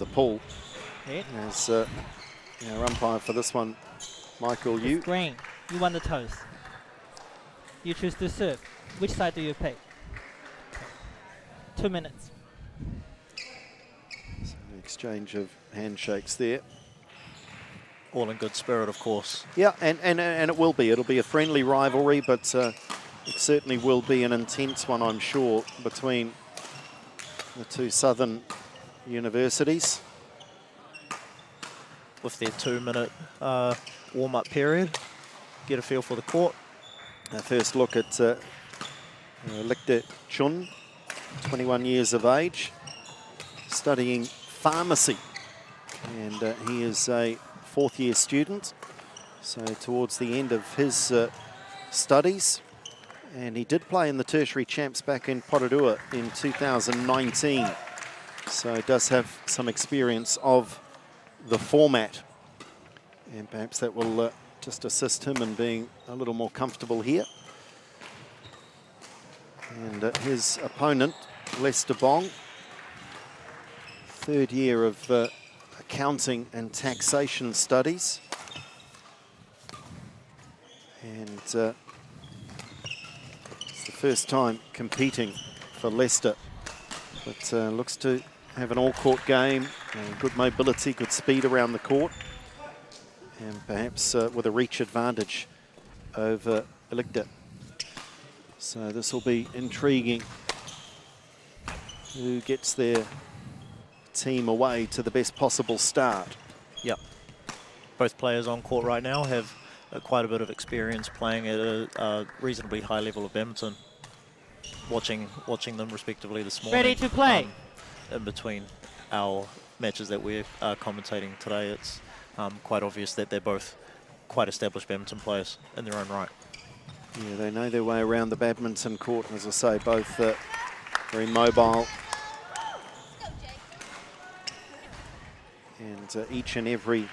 the pool. Hit. As our umpire for this one, Michael, It's green. You won the toss. You choose to serve. Which side do you pick? 2 minutes. So an exchange of handshakes there. All in good spirit, of course. Yeah, and it will be. It'll be a friendly rivalry, but it certainly will be an intense one, I'm sure, between the two southern universities. With their 2-minute warm-up period, get a feel for the court. Our first look at Aditi Chun, 21 years of age, studying pharmacy, and he is a fourth-year student, so towards the end of his studies, and he did play in the Tertiary Champs back in Porirua in 2019, so he does have some experience of the format, and perhaps that will just assist him in being a little more comfortable here. And his opponent, Lester Bong, third year of accounting and taxation studies, and it's the first time competing for Lester, but looks to have an all-court game, good mobility, good speed around the court, and perhaps with a reach advantage over Aditi. So this will be intriguing. Who gets their team away to the best possible start? Yep. Both players on court right now have quite a bit of experience playing at a reasonably high level of badminton. Watching them respectively this morning. Ready to play. In between our matches that we're commentating today, it's quite obvious that they're both quite established badminton players in their own right. Yeah, they know their way around the badminton court. As I say, both very mobile. And each and every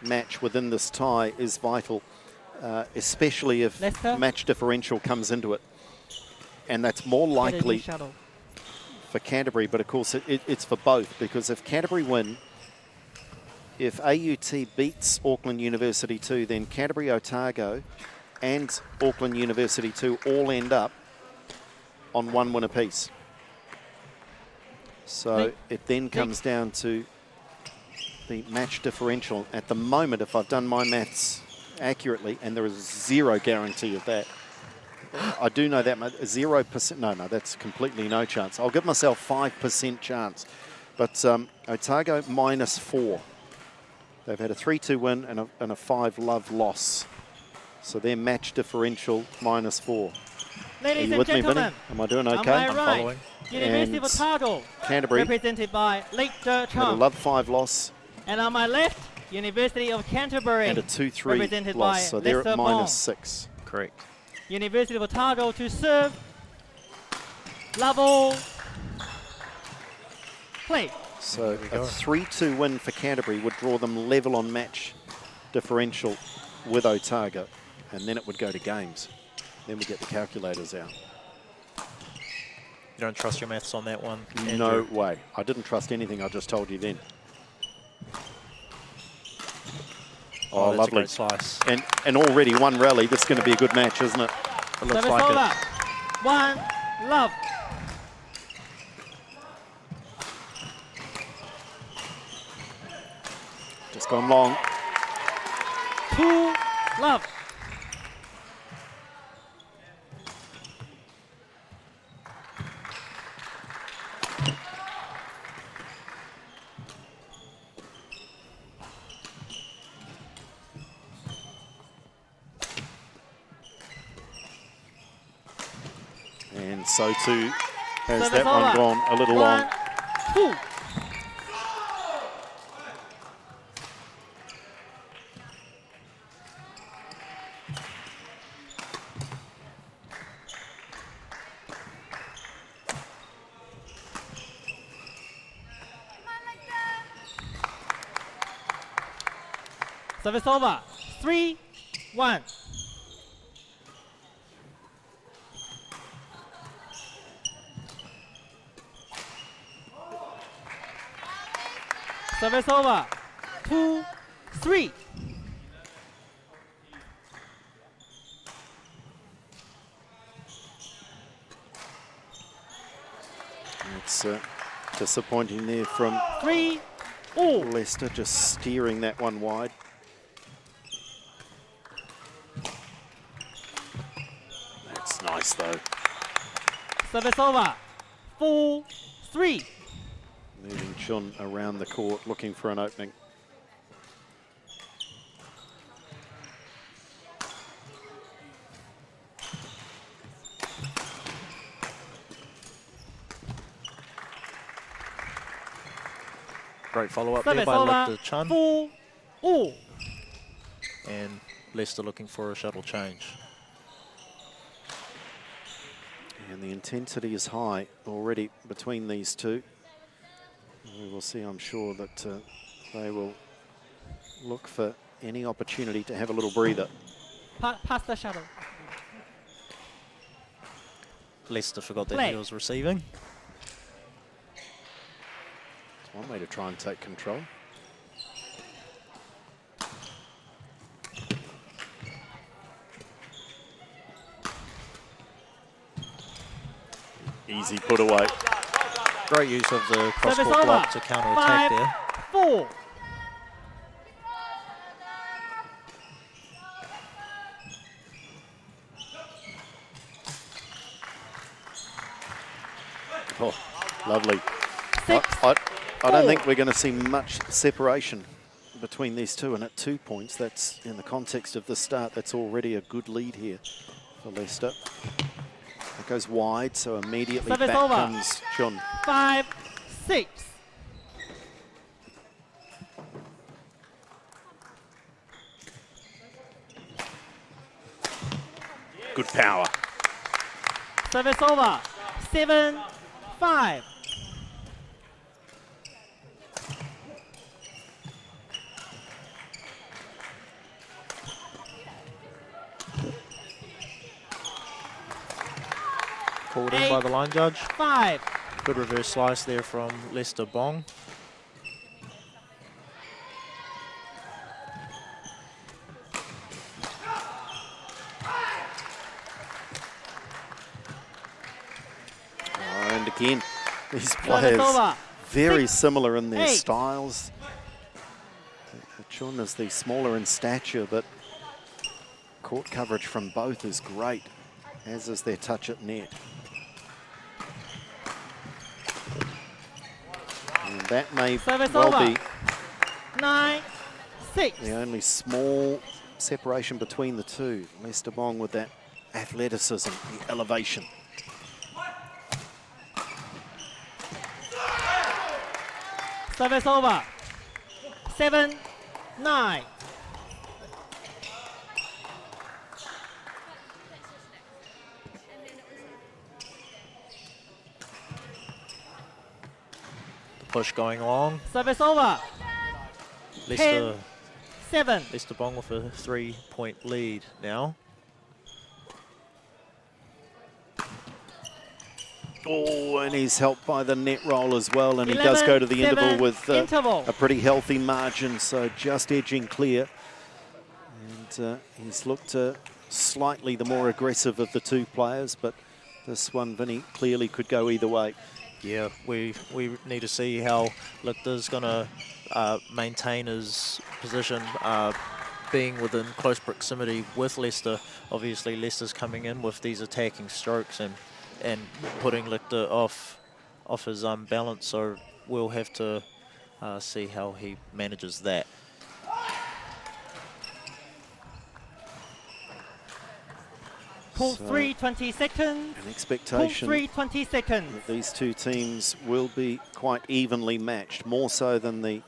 match within this tie is vital, especially if match differential comes into it. And that's more likely for Canterbury, but of course it's for both, because if Canterbury win, if AUT beats Auckland University 2, then Canterbury, Otago and Auckland University 2 all end up on 1 win apiece. So it then comes down to the match differential. At the moment, if I've done my maths accurately, and there is zero guarantee of that, I do know that 0%, no, that's completely no chance. I'll give myself 5% chance. But Otago -4. They've had a 3-2 win and a 5-love loss. So their match differential -4. Ladies Are you and with me, gentlemen, Vinny? Am I doing okay? I'm right. Following. University of Otago, Canterbury represented by had a love 5 loss. And on my left, University of Canterbury, And a 2-3 represented loss. by So they're at Lester Bong. -6. Correct. University of Otago to serve. Level. Play. So a 3-2 win for Canterbury would draw them level on match differential with Otago, and then it would go to games. Then we get the calculators out. You don't trust your maths on that one, Andrew? No way. I didn't trust anything I just told you then. Oh, that's lovely. a great slice. And already one rally. This is going to be a good match, isn't it? It looks Service like over. it. 1 love. Just gone long. 2 love. And so too has Service that one over. gone a little long. 2. Service over. 3-1. Service over. 2-3. It's disappointing there from 3-all. Leicester, just steering that one wide. That's nice though. Service over. 4-3. Moving Chun around the court, looking for an opening. Great follow-up there Service by over. Lictor Chun. 4-all. And Leicester looking for a shuttle change. And the intensity is high already between these two. We will see, I'm sure, that they will look for any opportunity to have a little breather. Pass the shuttle. Leicester forgot that Play. he was receiving. It's one way to try and take control. Easy put away. Great use of the Service cross-court over. block to counter-attack there. 5-4. Oh, lovely. 6. I don't think we're going to see much separation between these two, and at 2 points, that's in the context of the start, that's already a good lead here for Leicester. It goes wide, so immediately Service back over. comes Chun. 5-6. Good power. Service over. 7-5. Called in by the line judge. 5. Good reverse slice there from Leicester Bong. And again, these Service players over. very 6, similar in their 8. styles. Chun is the smaller in stature, but court coverage from both is great, as is their touch at net. And that may Service well over. be 9-6. the only small separation between the two. Leicester Bong with that athleticism, the elevation. Service over. 7-9. The push going long. Service over. Leicester, 10-7. Leicester Bong with a 3-point lead now. Oh, and he's helped by the net roll as well, and he does go to the 11-7 interval with interval. a pretty healthy margin, so just edging clear. And he's looked slightly the more aggressive of the two players, but this one, Vinny, clearly could go either way. Yeah, we need to see how Lichter's going to maintain his position, being within close proximity with Leicester. Obviously, Leicester's coming in with these attacking strokes and putting Lichter off his balance, so we'll have to see how he manages that. Pull So, 3, 20 seconds. An Pull expectation 3, 20 seconds. that these two teams will be quite evenly matched, more so than the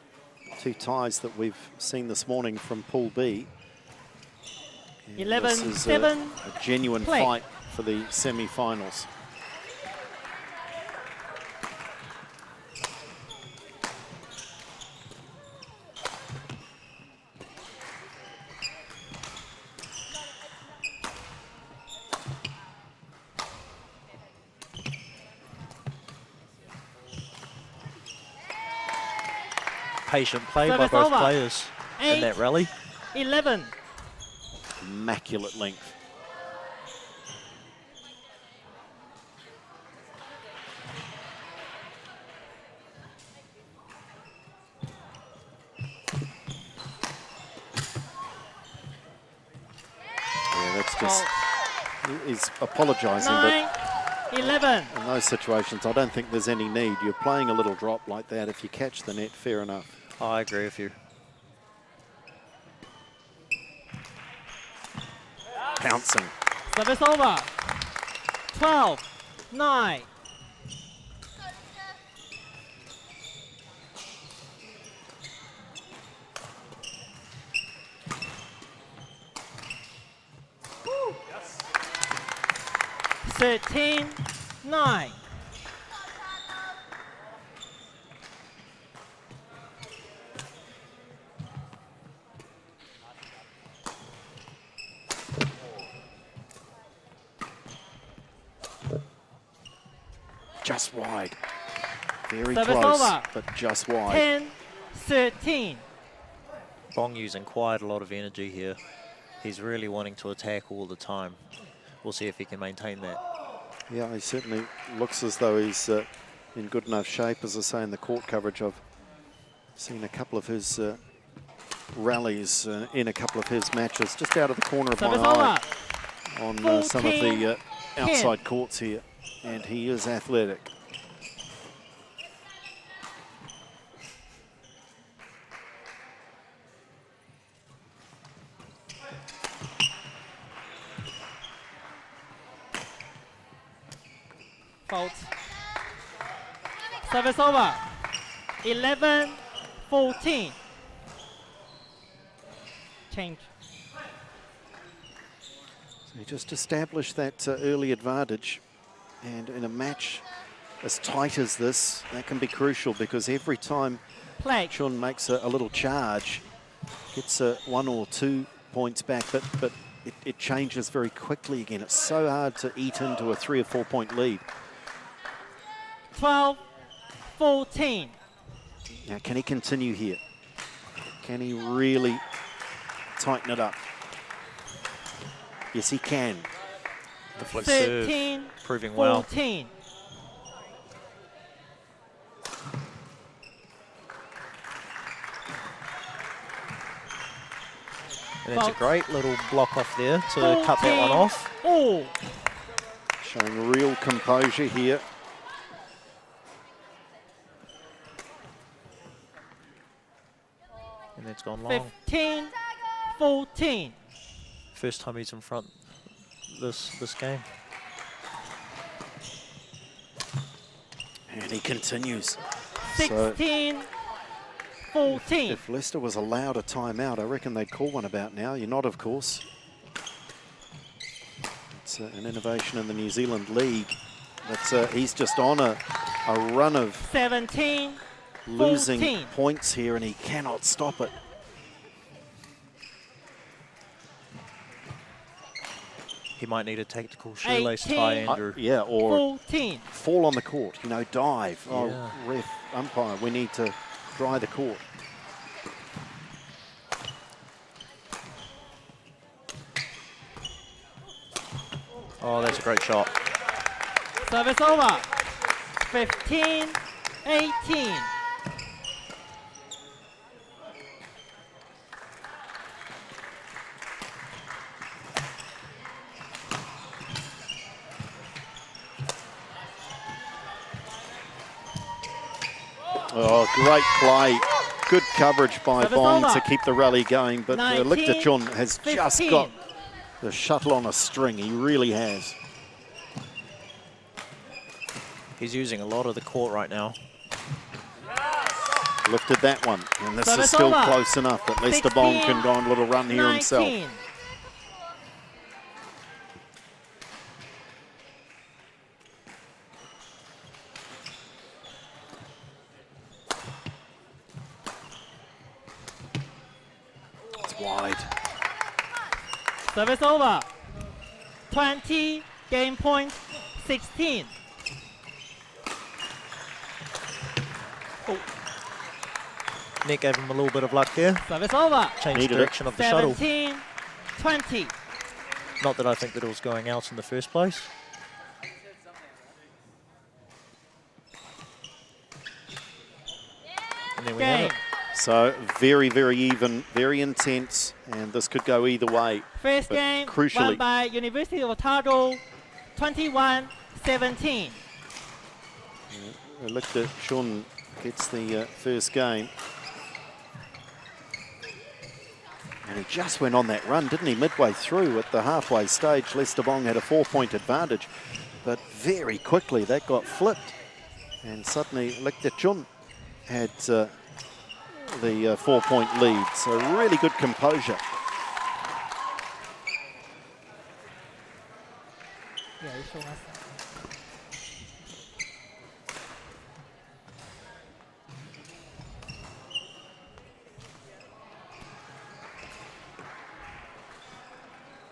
two ties that we've seen this morning from Pool B. And this is 11-7. a genuine play. fight for the semi-finals. patient play by Service both over. players in that rally. 11. Immaculate length. Yeah, that's just, he's apologising, but 9, 11. in those situations, I don't think there's any need. You're playing a little drop like that. If you catch the net, fair enough. I agree with you. Pouncing. Service over. 12, 9. Yes. 13, 9. Just wide. Very Service close, over. but just wide. 10, 13. Bong using quite a lot of energy here. He's really wanting to attack all the time. We'll see if he can maintain that. Yeah, he certainly looks as though he's in good enough shape. As I say, in the court coverage, I've seen a couple of his rallies in a couple of his matches, just out of the corner of Service my eye over. on some of the 14, outside courts here. And he is athletic. Fault. Service over. 11, 14. Change. So he just established that early advantage. And in a match as tight as this, that can be crucial, because every time Play. Chun makes a little charge, gets 1 or 2 points back, but it changes very quickly again. It's so hard to eat into a 3 or 4 point lead. 12, 14. Now, can he continue here? Can he really tighten it up? Yes, he can. The flick serve 13, proving well. 14. And it's a Fault. great little block off there to cut that one off. Oh, Showing real composure here. And that's gone long. 15, 14. First time he's in front this game. And he continues. 16, 14. If Leicester was allowed a timeout, I reckon they'd call one about now. You're not, of course. It's an innovation in the New Zealand League. But he's just on a run of 17, losing 14. points here, and he cannot stop it. He might need a tactical shoelace tie, 18. Andrew. Yeah, or 14. fall on the court, you know, dive. Yeah. Oh, ref, umpire, we need to dry the court. Oh, that's a great shot. Service over. 15, 18. Oh, great play. Good coverage by Service Bong over. to keep the rally going, but 19, Lichterchun has just 15. got the shuttle on a string. He really has. He's using a lot of the court right now. Lifted that one, and this Service is still over. close enough that Lester Bong 16, can go on a little run here himself. 19. It's wide. Service over. 20, game point, 16. Oh. Net gave him a little bit of luck there. Service over. Changed Needed direction of the shuttle. 17-20. Not that I think that it was going out in the first place. And then we have Game. it. So very, very even, very intense, and this could go either way. First But game crucially- won by University of Otago, 21-17. Lictor Chun gets the first game. And he just went on that run, didn't he? Midway through at the halfway stage, Lester Bong had a 4-point advantage. But very quickly that got flipped. And suddenly Lictor Chun had the 4-point lead. So really good composure. Yeah, you show us.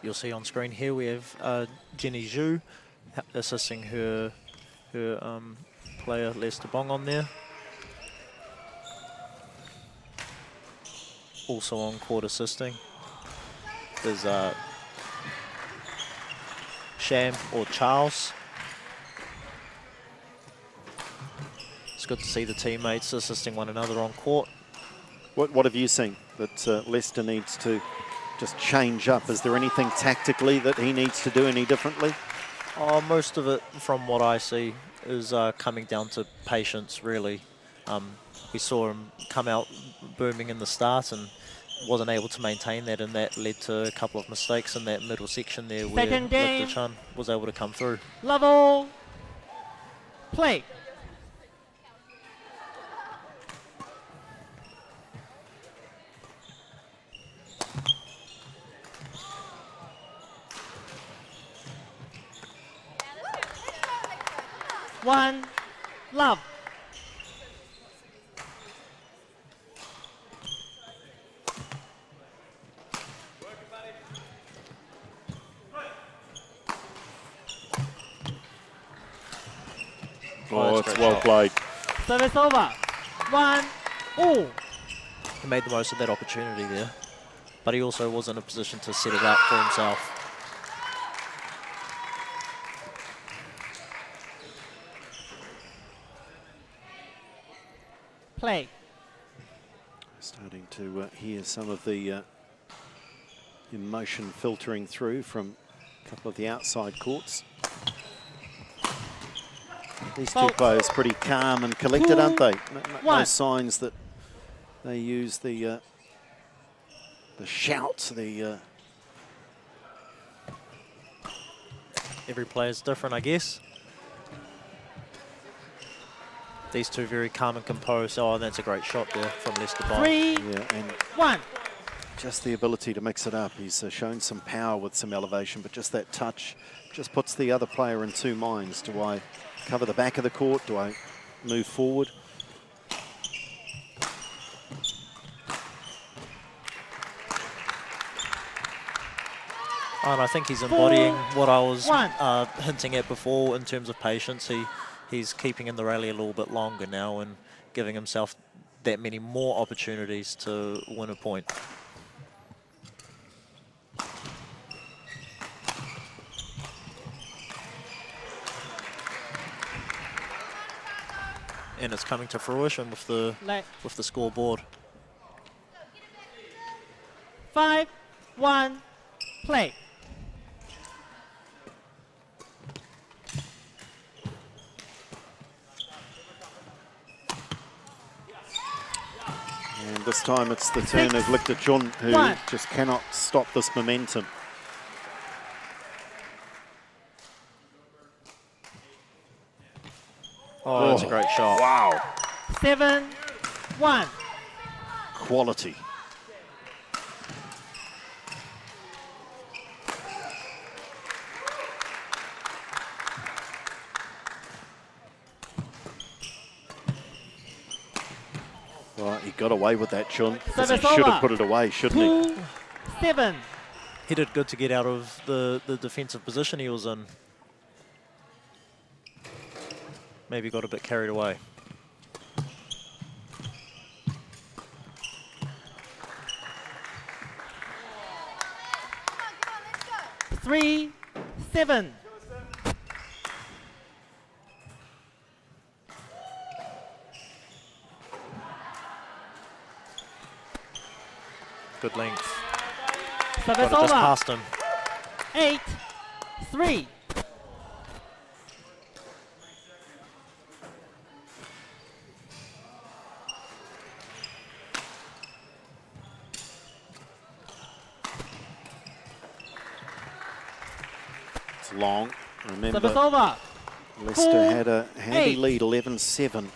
You'll see on screen here we have Jenny Zhu assisting her player Lester Bong on there. Also on court assisting. There's Sham or Charles. It's good to see the teammates assisting one another on court. What have you seen that Lester needs to just change up? Is there anything tactically that he needs to do any differently? Oh, most of it, from what I see, is coming down to patience, really. We saw him come out booming in the start and wasn't able to maintain that, and that led to a couple of mistakes in that middle section there where Second game. Lictor Chun was able to come through. Level. Play. One. Love. Oh, that's it's a well great played. Service over. 1-all. He made the most of that opportunity there, but he also was in a position to set it up for himself. Play. Starting to hear some of the emotion filtering through from a couple of the outside courts. These two Fault. players pretty calm and collected, aren't they? No One. signs that they use the shout, Every player's different, I guess. These two very calm and composed. Oh, that's a great shot there from Lester Bong. 3-1. Just the ability to mix it up. He's shown some power with some elevation, but just that touch just puts the other player in two minds. Do I cover the back of the court? Do I move forward? And I think he's embodying what I was 4-1. hinting at before in terms of patience. He's keeping in the rally a little bit longer now and giving himself that many more opportunities to win a point. And it's coming to fruition with the scoreboard. 5-1. Play. And this time it's the turn of Lictor Chun, who just cannot stop this momentum. Oh, that's a great shot. Wow. 7-1. Quality. Well, he got away with that, Chun. Because he Service should over. have put it away, shouldn't he? 2-7. He did good to get out of the defensive position he was in. Maybe got a bit carried away. 3-7. Good length. Service Got it just over. past him. 8-3. It's long. Service Remember, over. Leicester had a handy 4-8. lead, 11-7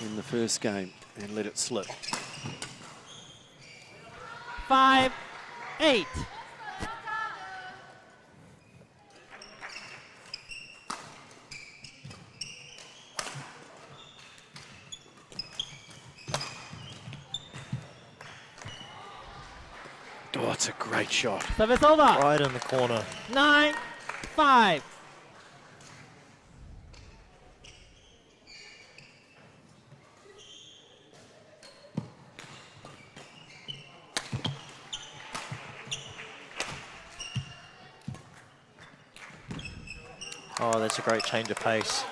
in the first game, and let it slip. 5-8. Oh, it's a great shot. Service over. Right in the corner. 9-5. Oh, that's a great change of pace.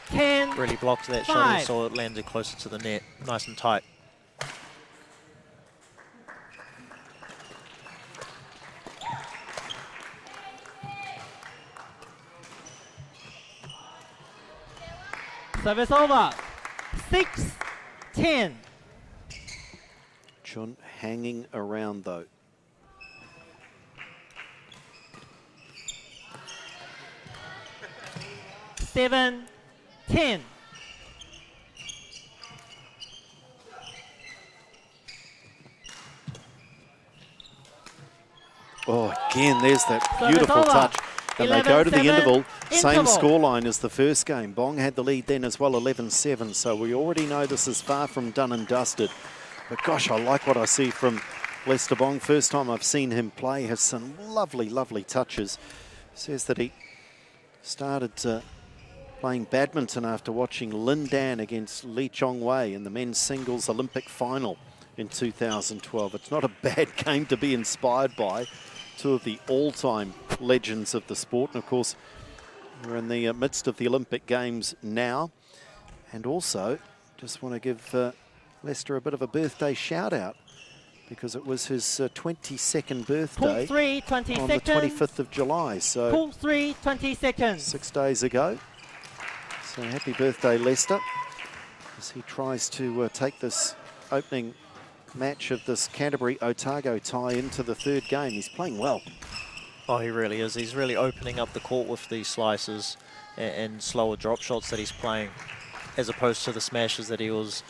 10. Really blocked that shot, 5. and saw it landed closer to the net. Nice and tight. Service over. 6-10. Chun hanging around though. Seven, 10. Oh, again, there's that Service beautiful over. touch. And they go to the 11-7, interval. Same interval. scoreline as the first game. Bong had the lead then as well, 11-7. So we already know this is far from done and dusted. But gosh, I like what I see from Lester Bong. First time I've seen him play. Has some lovely, lovely touches. Says that he started playing badminton after watching Lin Dan against Lee Chong Wei in the men's singles Olympic final in 2012. It's not a bad game to be inspired by. Two of the all-time legends of the sport. And of course, we're in the midst of the Olympic Games now. And also, just want to give Lester a bit of a birthday shout out because it was his 22nd birthday Pool 3, 20 on the seconds. 25th of July. So Pool 3, 20 seconds. 6 days ago. So happy birthday, Lester, as he tries to take this opening match of this Canterbury Otago tie into the third game. He's playing well. Oh, he really is. He's really opening up the court with these slices and slower drop shots that he's playing, as opposed to the smashes that he was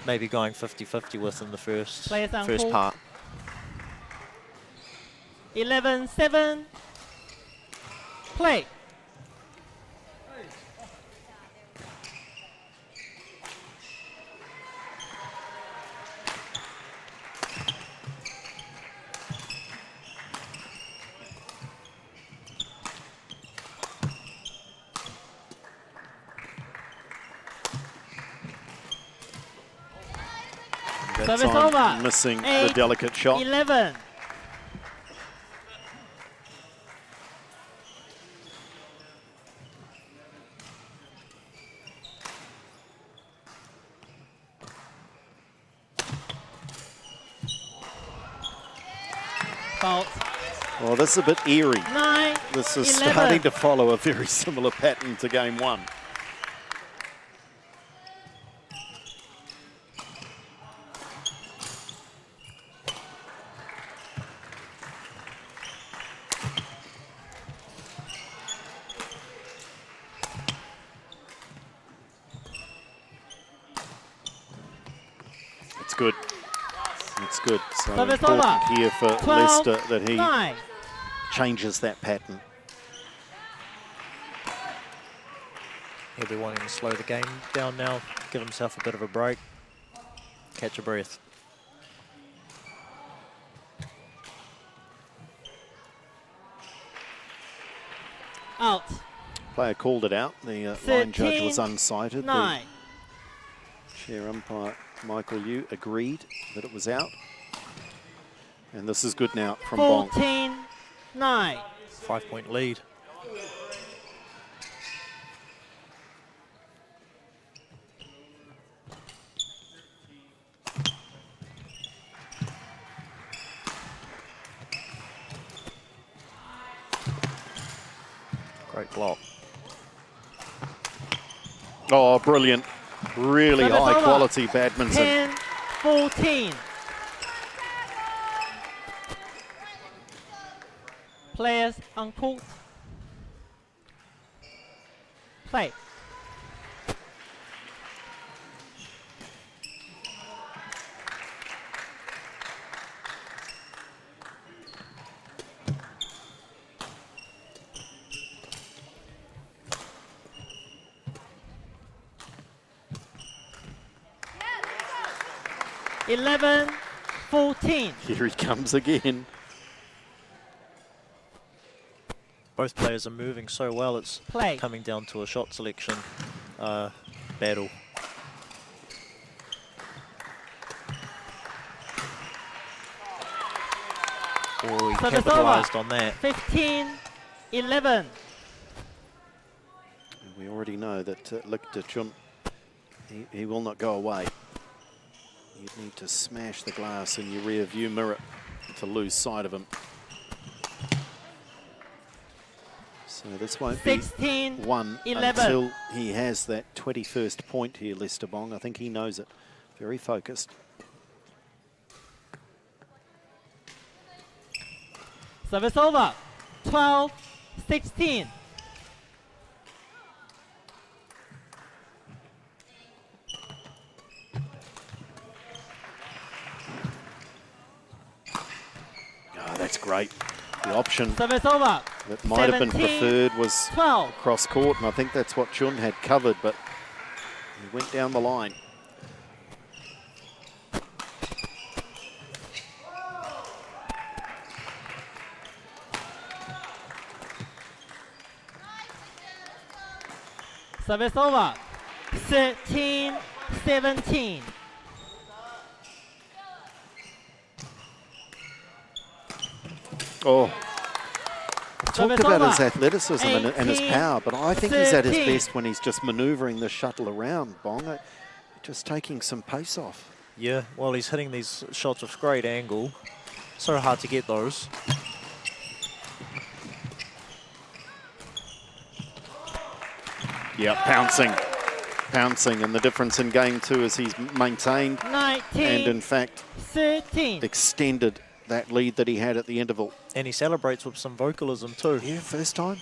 maybe going 50-50 with in the first part. 11-7. Play. That Service time over. missing the 8, delicate shot. 11. Fault. Well, this is a bit eerie. 9, This is 11. starting to follow a very similar pattern to game one. It's good. It's good. So Service important over. here for 12, Leicester that he 9. changes that pattern. He'll be wanting to slow the game down now, give himself a bit of a break, catch a breath. Out. Player called it out. The line judge was unsighted. 9. The chair umpire, Michael Yu, agreed that it was out. And this is good now from Bong. 14, 9. 5-point lead. Great block. Oh, brilliant. Really Service high over. quality badminton. 10-14. Players on court. Play. Yeah. 11-14. Here he comes again. Both players are moving so well, it's Play. coming down to a shot selection battle. Oh, he Service capitalized over. on that. 15-11. We already know that Lik-te Chun, he will not go away. You'd need to smash the glass in your rear view mirror to lose sight of him. So this won't be 1 until he has that 21st point here, Lester Bong. I think he knows it. Very focused. Service over. 12-16. Oh, that's great. The option Service over. that might have been preferred was 12. cross court, and I think that's what Chun had covered, but he went down the line. Service over. 13-17. Oh, I've Service talked about over. his athleticism and his power, but I think he's at his 13. best when he's just manoeuvring the shuttle around, Bong. Just taking some pace off. Yeah, well, he's hitting these shots with great angle. So hard to get those. Yeah, pouncing. Pouncing, and the difference in game two is he's maintained 19. and, in fact, 13. extended that lead that he had at the interval. And he celebrates with some vocalism too. Yeah, first time.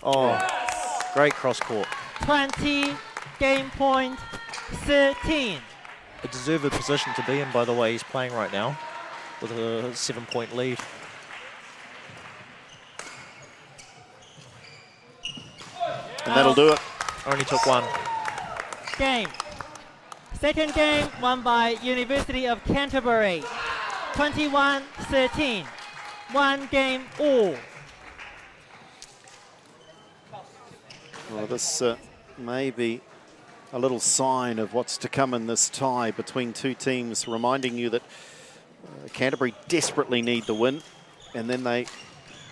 Oh, great cross court. 20. Game point. 13. A deserved position to be in, by the way, he's playing right now with a 7-point lead. And that'll do it. Only took one. Game. Second game won by University of Canterbury. 21-13. 1 game all. Well, this may be a little sign of what's to come in this tie between two teams, reminding you that Canterbury desperately need the win, and then they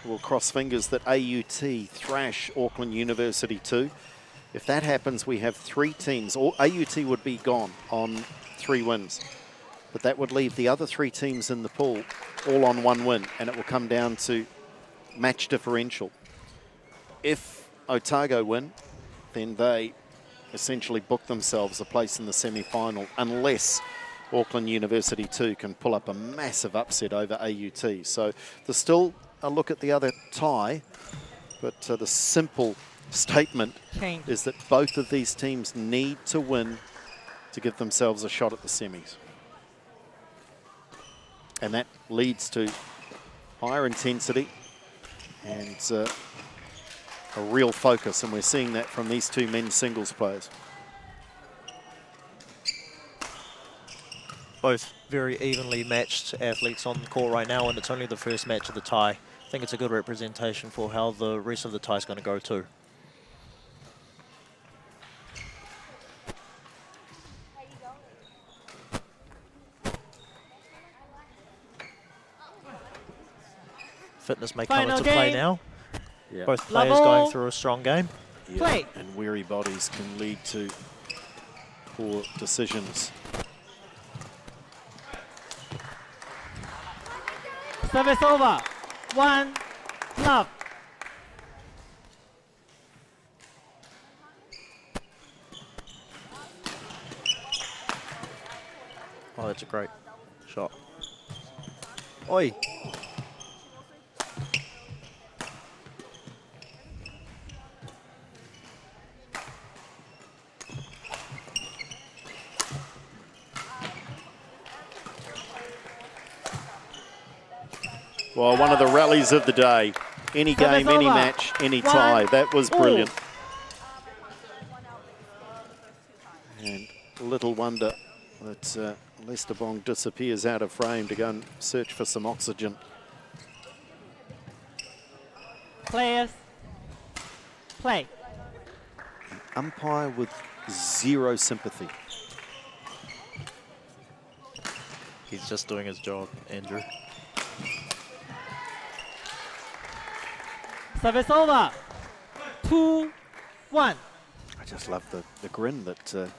will cross fingers that AUT thrash Auckland University too. If that happens, we have 3 teams. AUT would be gone on 3 wins, but that would leave the other 3 teams in the pool all on 1 win, and it will come down to match differential. If Otago win, then they essentially book themselves a place in the semi-final, unless Auckland University 2 can pull up a massive upset over AUT. So there's still a look at the other tie, but the simple statement is that both of these teams need to win to give themselves a shot at the semis. And that leads to higher intensity and a real focus, and we're seeing that from these 2 men's singles players. Both very evenly matched athletes on the court right now, and it's only the first match of the tie. I think it's a good representation for how the rest of the tie is going to go too. fitness may come Final into play game. now. Yeah. Both players Level. going through a strong game. Yeah, Play. and weary bodies can lead to poor decisions. Service over. 1 love. Oh, that's a great shot. Oi. Well, one of the rallies of the day. Any game, any over. match, any 1 tie. That was all. brilliant. And little wonder that Lester Bong disappears out of frame to go and search for some oxygen. Players, play. Umpire with zero sympathy. He's just doing his job, Andrew. Service over. 2-1. I just love the grin that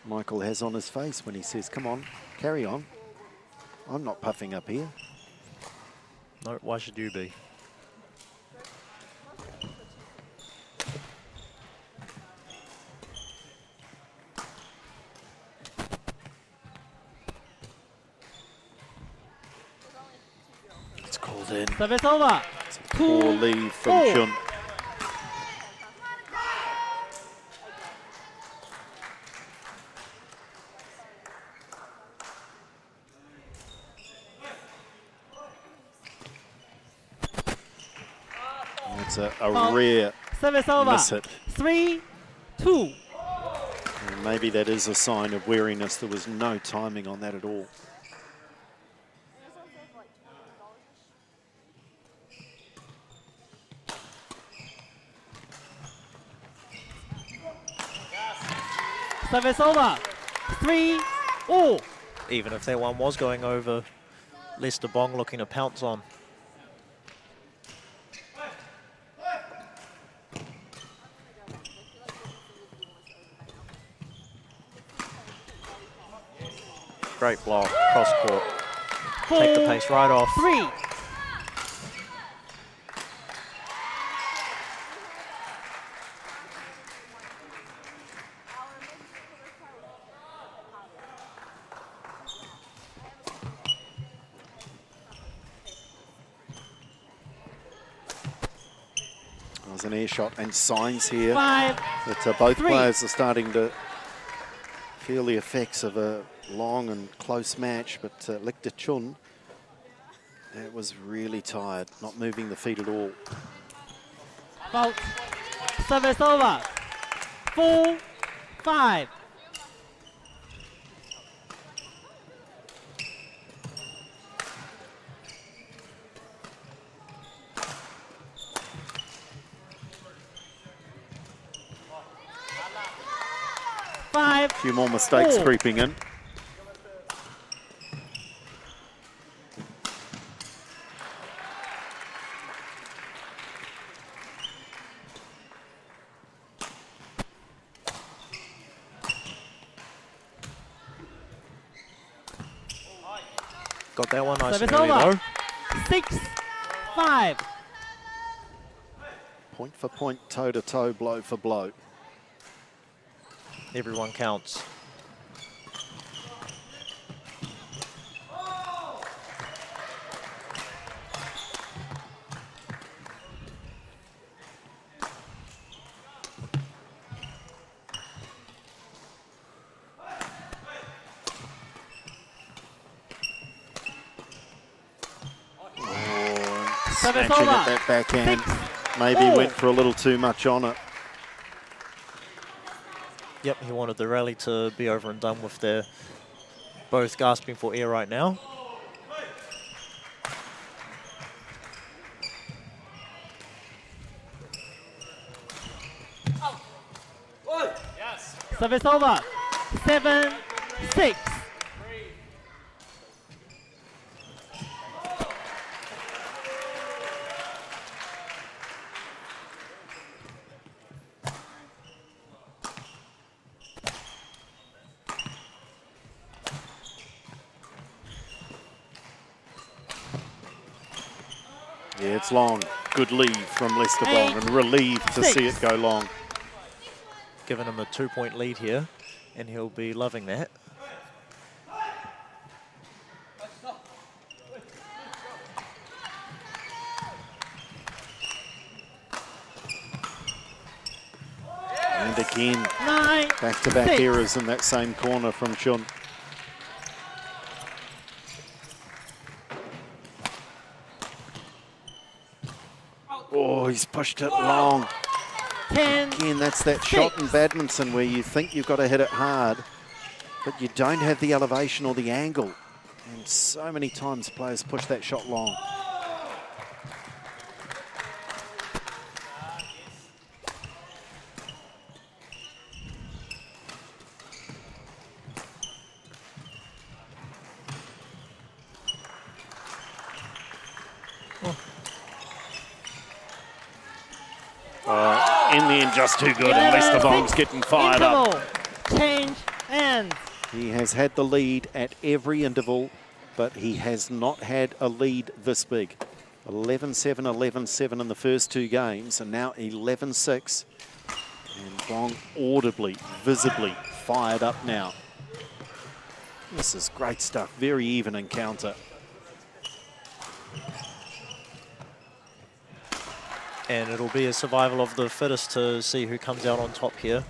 Michael has on his face when he says, come on, carry on. I'm not puffing up here. No, why should you be? It's called in. Service over. It's a poor leave from 2-4. Chun. It's a rare Service over. miss hit. 3-2. And maybe that is a sign of weariness. There was no timing on that at all. Service over. 3-all. Even if that one was going over, Lester Bong looking to pounce on. Great block, cross court. Take the pace right off. 3. There's an air shot and signs here 5. that both 3. players are starting to feel the effects of a long and close match, but Lecter Chun, that was really tired, not moving the feet at all. Fault. Service over. 4-5. A few more mistakes 4. creeping in. Got that one nice and Service early over. though. 6-5. Point for point, toe to toe, blow for blow. Everyone counts. Service Snatching over. at that backhand. 6. Maybe all. went for a little too much on it. Yep, he wanted the rally to be over and done with. They're both gasping for air right now. Service over. 7-6. Yeah, it's long. Good lead from Lester Bong, and relieved to see it go long. Giving him a 2-point lead here, and he'll be loving that. And again, 9, back-to-back 6. errors in that same corner from Chun. Oh, he's pushed it long. 10. Again, that's that shot in badminton where you think you've got to hit it hard, but you don't have the elevation or the angle. And so many times players push that shot long. In the end, just too good, and Lester Bong's getting fired up. Change and He has had the lead at every interval, but he has not had a lead this big. 11-7, 11-7 in the first 2 games, and now 11-6. And Bong audibly, visibly fired up now. This is great stuff. Very even encounter. And it'll be a survival of the fittest to see who comes out on top here.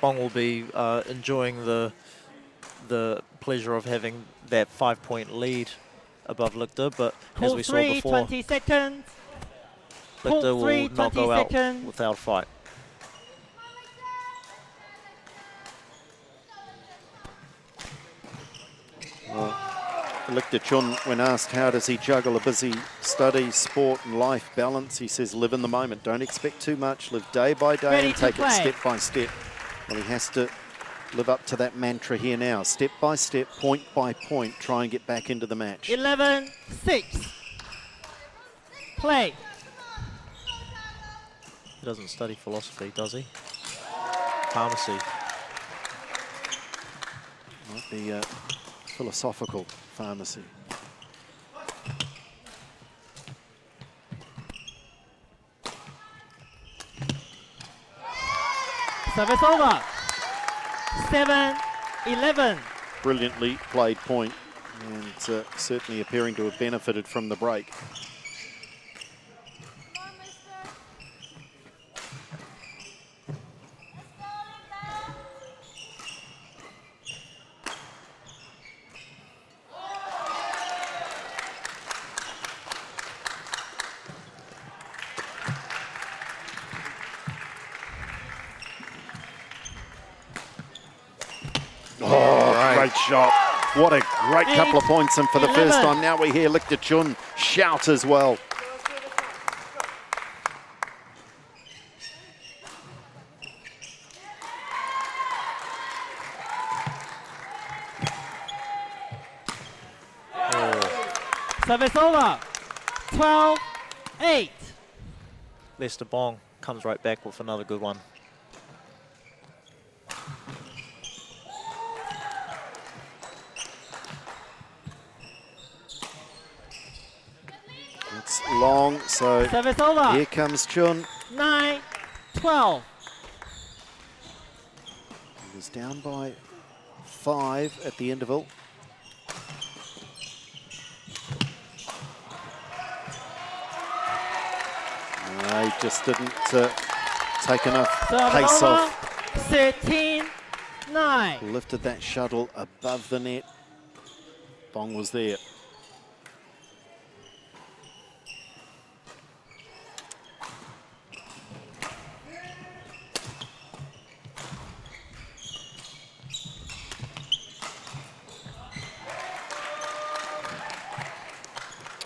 Bong will be enjoying the pleasure of having that 5-point lead above Lichter, but as we saw before, 20 seconds. Lichter will not go out seconds. without a fight. Well, Lichter Chun, when asked how does he juggle a busy study, sport and life balance, he says live in the moment. Don't expect too much. Live day by day Ready and to take it play. step by step. Well, he has to live up to that mantra here now. Step by step, point by point, try and get back into the match. 11-6. Play. He doesn't study philosophy, does he? Pharmacy. Might be a philosophical pharmacy. Service over. 7-11. Brilliantly played point, and certainly appearing to have benefited from the break. Great shot. What a great couple of points, and for the first time now we hear Lichter Chun shout as well. Service over. 12-8. Lester Bong comes right back with another good one. It's long, so Service over. here comes Chun. 9-12. He was down by 5 at the interval. He just didn't take enough pace off. 13-9. Lifted that shuttle above the net. Bong was there.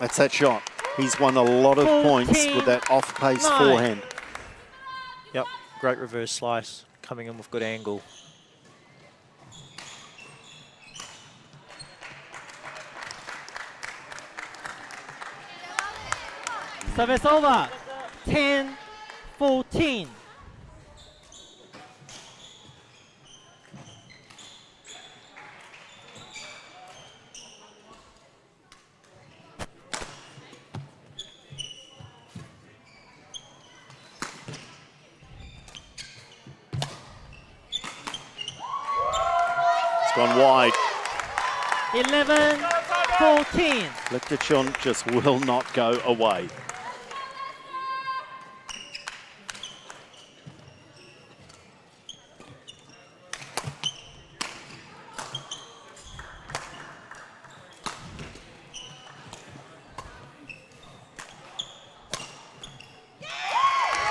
That's that shot. He's won a lot of points with that off-pace forehand. Yep, great reverse slice, coming in with good angle. Service over. 10-14. gone wide. 11-14. Lichterchon just will not go away.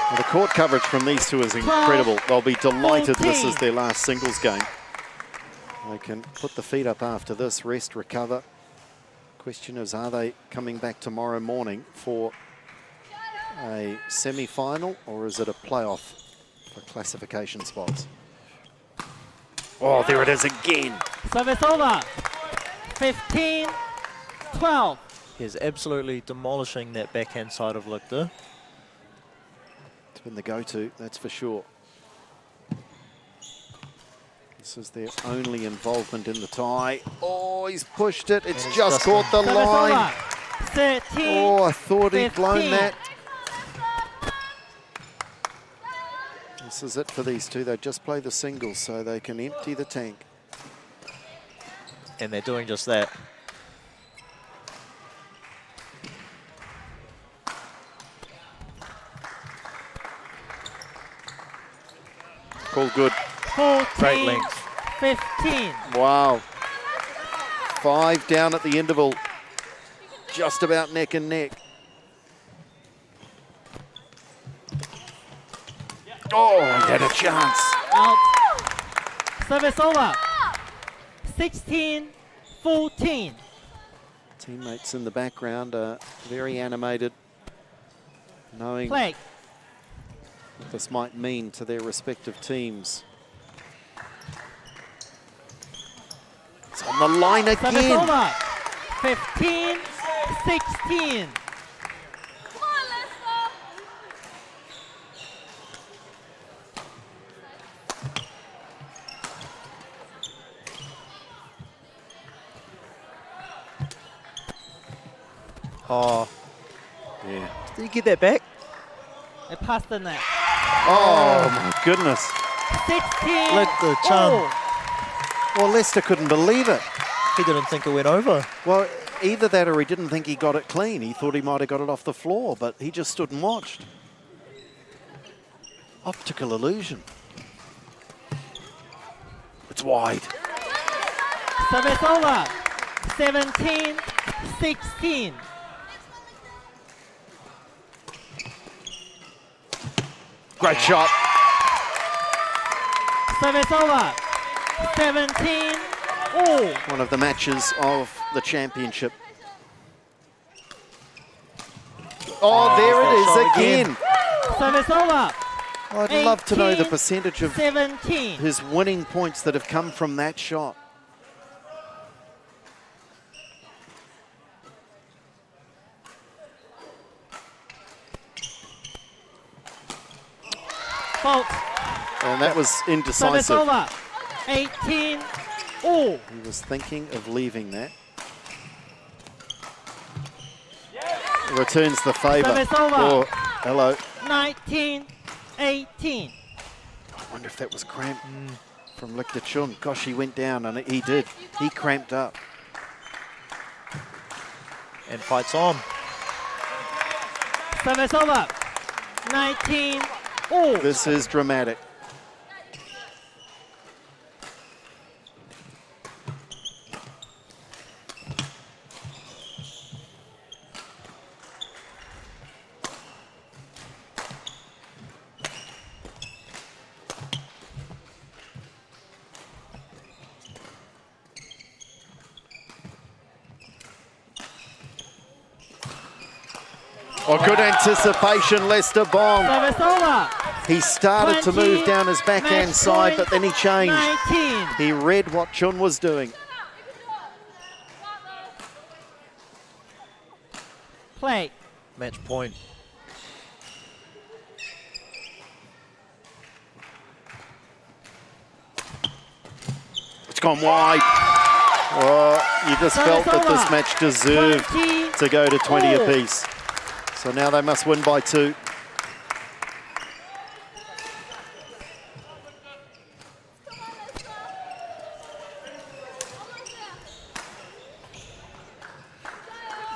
Well, the court coverage from these two is incredible. They'll be delighted this is their last singles game. They can put the feet up after this, rest, recover. Question is, are they coming back tomorrow morning for a semi-final, or is it a playoff for classification spots? Oh, there it is again. Service over. 15-12. He's absolutely demolishing that backhand side of Lichter. It's been the go-to, that's for sure. This is their only involvement in the tie. Oh, he's pushed it. It's just caught the line. 13, oh, I thought he'd blown that. This is it for these two. They just play the singles so they can empty the tank. And they're doing just that. Call good. 14, Great length. 15. Wow. 5 down at the interval. Just about neck and neck. Oh, he had a chance. Out. Service over. 16-14. Teammates in the background are very animated, knowing Play. what this might mean to their respective teams. It's on the line Service again. over. 15-16. Oh, Yeah. did you get that back? It passed the net. Oh, my goodness. 16. Lichter Chun. Well, Leicester couldn't believe it. He didn't think it went over. Well, either that or he didn't think he got it clean. He thought he might have got it off the floor, but he just stood and watched. Optical illusion. It's wide. Service over. 17-16. Great shot. Service over. 17 all. One of the matches of the championship. Oh, there it is again. Service over. I'd love to know the percentage of 17. his winning points that have come from that shot. Fault. And that was Service indecisive. over. 18 all. He was thinking of leaving that. Returns the favour. Service over. Oh, hello. 19-18. I wonder if that was cramp from Lichterchon. Gosh, he went down, and he did. He cramped up. And fights on. Service over. 19 all. This is dramatic. Oh, good anticipation, Lester Bong. Service over. He started to 20, move down his backhand match side, point, but then he changed. 19. He read what Chun was doing. Play. Match point. It's gone wide. Oh, you just felt that this match deserved 20 to go to 20 all. apiece. So now they must win by 2.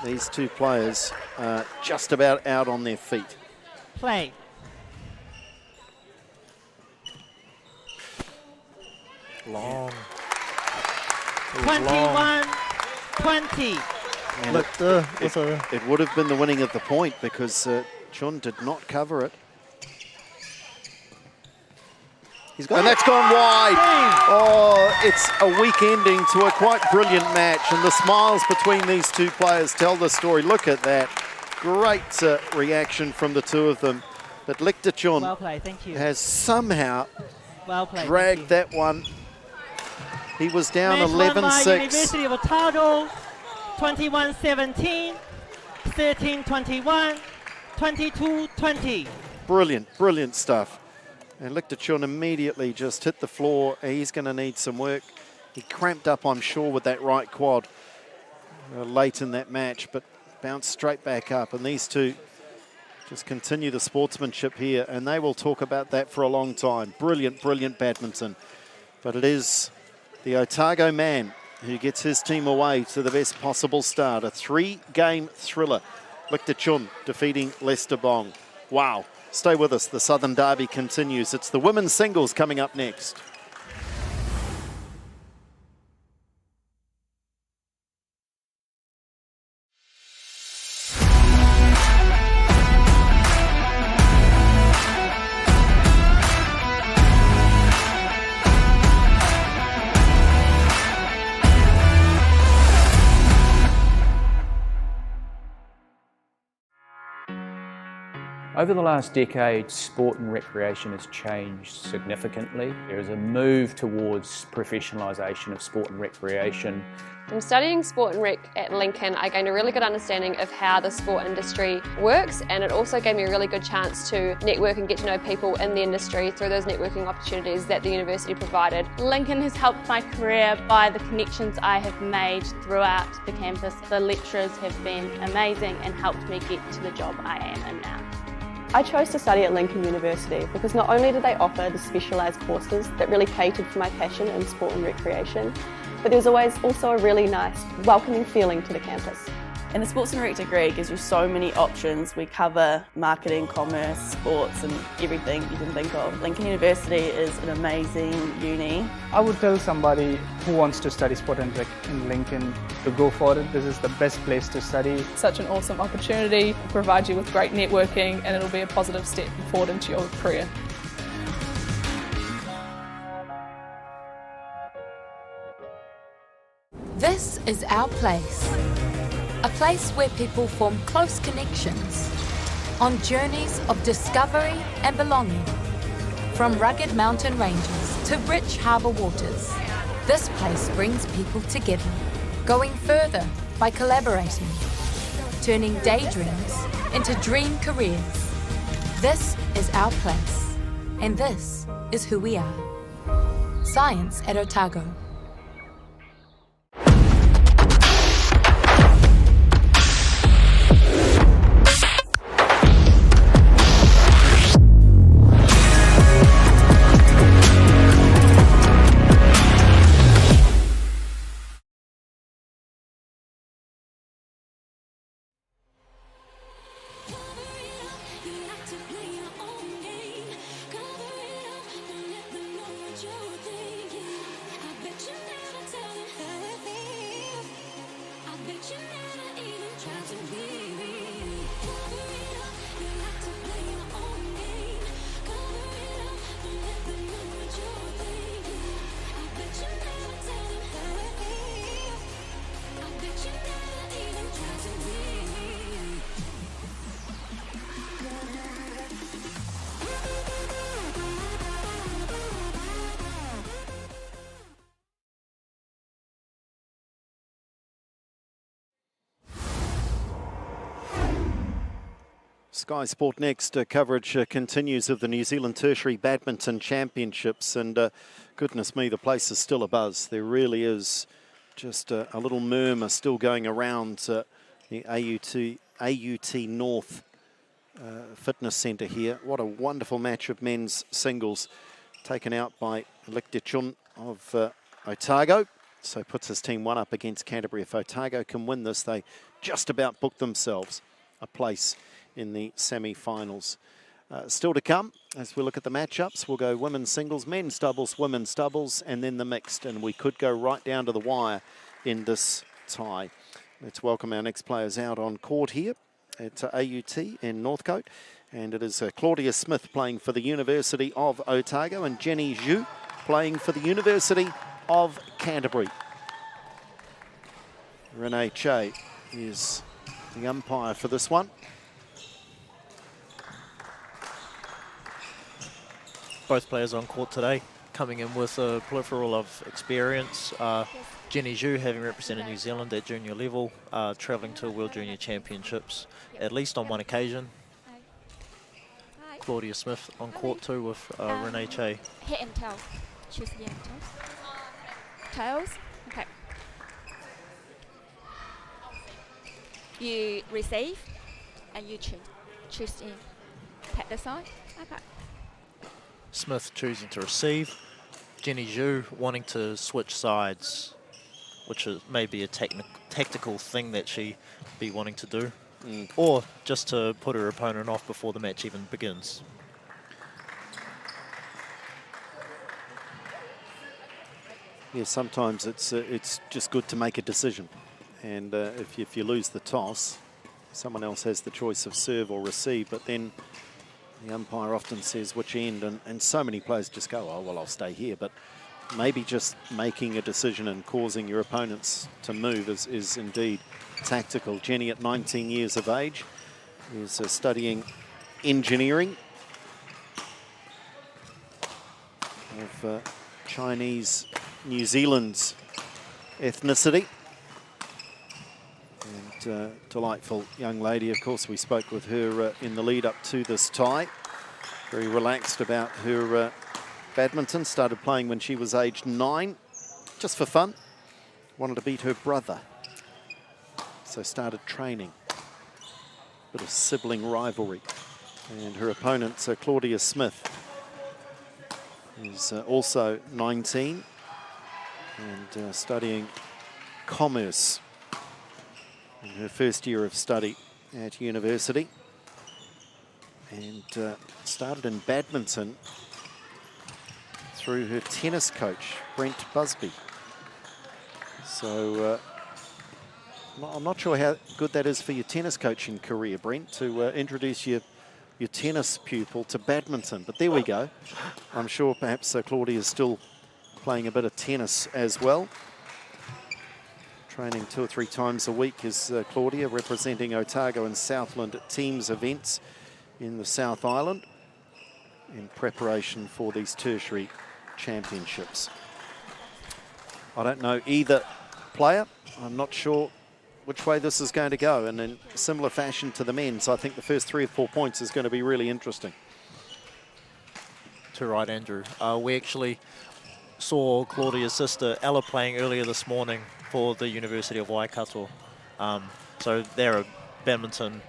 these two players are just about out on their feet. Play. Long. It was 21-20. And Look, it would have been the winning of the point because Chun did not cover it. And that's gone wide. Oh, it's a weak ending to a quite brilliant match, and the smiles between these two players tell the story. Look at that. Great reaction from the two of them. But Chun Well played, thank you. has somehow Well played, dragged that one. He was down Match won by 11-6. University of Otago, 21-17, 13-21, 22-20. Brilliant, brilliant stuff. And Chun immediately just hit the floor. He's going to need some work. He cramped up, I'm sure, with that right quad late in that match, but bounced straight back up. And these two just continue the sportsmanship here, and they will talk about that for a long time. Brilliant, brilliant badminton. But it is the Otago man who gets his team away to the best possible start. A 3-game thriller. Chun defeating Leicester Bong. Wow. Stay with us. The Southern Derby continues. It's the women's singles coming up next. Over the last decade, sport and recreation has changed significantly. There is a move towards professionalisation of sport and recreation. From studying sport and rec at Lincoln, I gained a really good understanding of how the sport industry works, and it also gave me a really good chance to network and get to know people in the industry through those networking opportunities that the university provided. Lincoln has helped my career by the connections I have made throughout the campus. The lecturers have been amazing and helped me get to the job I am in now. I chose to study at Lincoln University because not only did they offer the specialised courses that really catered for my passion in sport and recreation, but there was always also a really nice, welcoming feeling to the campus. And the Sports and Rec degree gives you so many options. We cover marketing, commerce, sports and everything you can think of. Lincoln University is an amazing uni. I would tell somebody who wants to study sport and rec in Lincoln to go for it. This is the best place to study. Such an awesome opportunity, it provides you with great networking, and it'll be a positive step forward into your career. This is our place. A place where people form close connections on journeys of discovery and belonging. From rugged mountain ranges to rich harbour waters, this place brings people together, going further by collaborating, turning daydreams into dream careers. This is our place, and this is who we are. Science at Otago. Sky Sport Next coverage continues of the New Zealand Tertiary Badminton Championships, and goodness me, the place is still abuzz. There really is just a little murmur still going around the AUT North Fitness Centre here. What a wonderful match of men's singles taken out by Chun of Otago. So puts his team one up against Canterbury. If Otago can win this, they just about booked themselves a place in the semi-finals. Still to come, as we look at the matchups, we'll go women's singles, men's doubles, and then the mixed. And we could go right down to the wire in this tie. Let's welcome our next players out on court here at AUT in Northcote. And it is Claudia Smith playing for the University of Otago and Jenny Zhu playing for the University of Canterbury. Renee Che is the umpire for this one. Both players on court today coming in with a plethora of experience. Jenny Zhu, having represented New Zealand at junior level, travelling to World Junior Championships at least on one occasion. Claudia Smith on court too with Renee Che. Head and tails. Choose head and tails. Tails? Okay. You receive and you choose in. Pat the side. Okay. Smith choosing to receive. Jenny Zhu wanting to switch sides, which is maybe a tactical thing that she be wanting to do. Or just to put her opponent off before the match even begins. Yeah, sometimes it's just good to make a decision. And if you lose the toss, someone else has the choice of serve or receive, but then the umpire often says which end, and so many players just go, oh, well, I'll stay here. But maybe just making a decision and causing your opponents to move is indeed tactical. Jenny, at 19 years of age, is studying engineering of Chinese New Zealand's ethnicity. And delightful young lady. Of course, we spoke with her in the lead up to this tie. Very relaxed about her badminton. Started playing when she was aged 9, just for fun. Wanted to beat her brother, so started training. Bit of sibling rivalry. And her opponent, Claudia Smith, is also 19 and studying commerce in her first year of study at university, and started in badminton through her tennis coach, Brent Busby. So I'm not sure how good that is for your tennis coaching career, Brent, to introduce your tennis pupil to badminton, but there we go. I'm sure perhaps Claudia is still playing a bit of tennis as well. Training 2 or 3 times a week is Claudia, representing Otago and Southland at teams events in the South Island in preparation for these tertiary championships. I don't know either player. I'm not sure which way this is going to go, and in similar fashion to the men's, I think the first 3 or 4 points is going to be really interesting. Too right, Andrew. We actually saw Claudia's sister Ella playing earlier this morning for the University of Waikato. So they're a badminton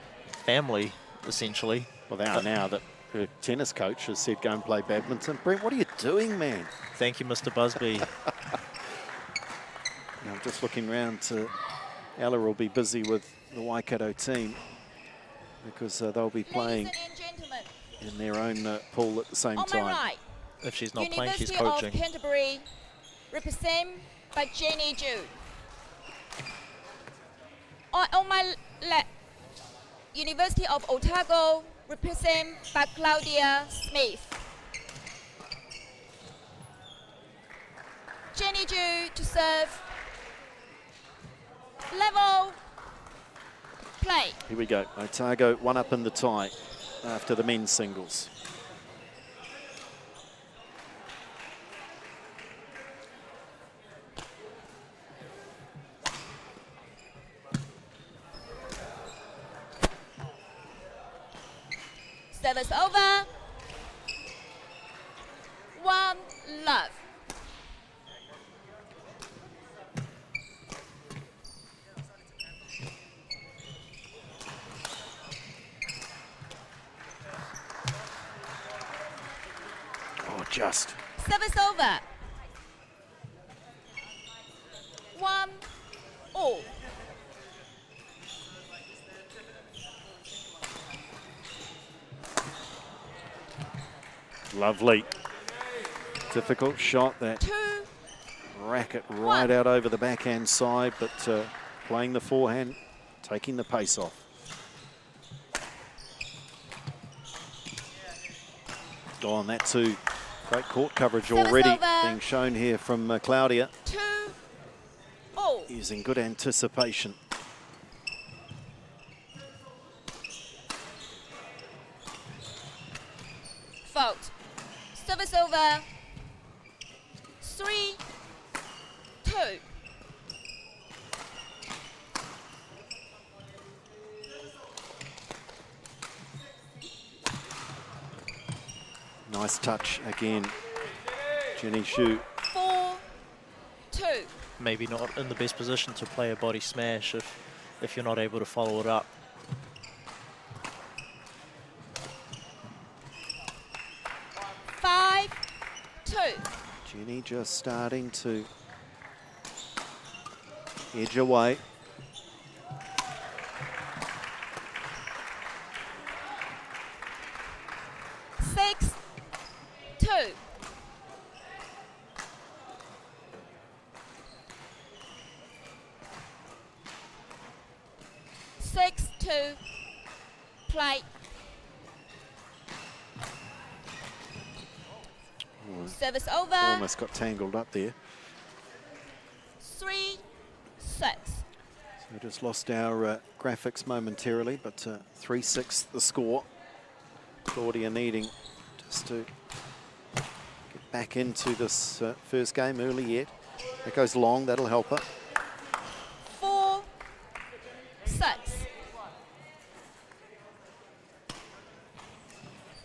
family, essentially. Well, they are now that her tennis coach has said go and play badminton. Brent, what are you doing, man? Thank you, Mr. Busby. I'm just looking around to Ella will be busy with the Waikato team because they'll be playing in their own pool at the same time. Right. If she's not University playing, she's coaching. Of Canterbury, represented by Jenny Zhu. On my left, University of Otago, represented by Claudia Smith. Jenny Zhu to serve. Level. Play. Here we go. Otago 1 up in the tie after the men's singles. Service over. 1 love. Oh, just. Service over. 1 all. Lovely. Difficult shot, that racket right out over the backhand side, but playing the forehand, taking the pace off. Oh, and that too. Great court coverage already being shown here from Claudia. Using good anticipation. Fault. Service over. 3-2. Nice touch again. Jenny Xu. 4-2. Maybe not in the best position to play a body smash if you're not able to follow it up. Jenny just starting to edge away. Six, 2. Play. Service over. Almost got tangled up there. 3-6. So we just lost our graphics momentarily, but 3-6 the score. Claudia needing just to get back into this first game early yet. It goes long, that'll help her. 4-6.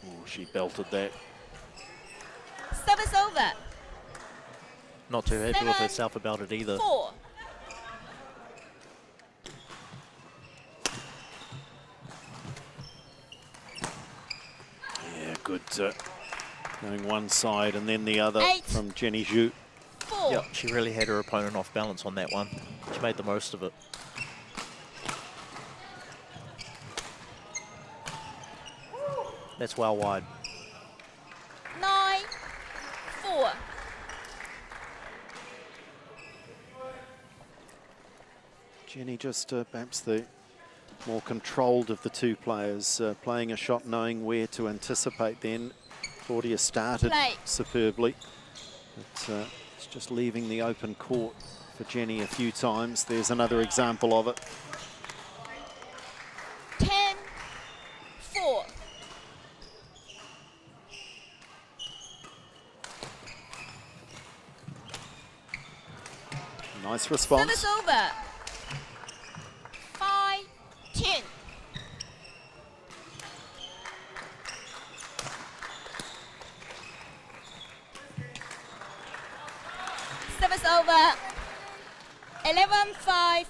Oh, she belted that. Service over. Not too happy with herself about it either. 4. Yeah, good going one side and then the other 8, from Jenny Xu. 4. Yep, she really had her opponent off balance on that one. She made the most of it. That's well wide. 9-4. Jenny just perhaps the more controlled of the two players, playing a shot knowing where to anticipate then. Claudia started superbly, but it's just leaving the open court for Jenny a few times. There's another example of it. 10-4. Nice response. Service over. 5-10. Service over. 11-5.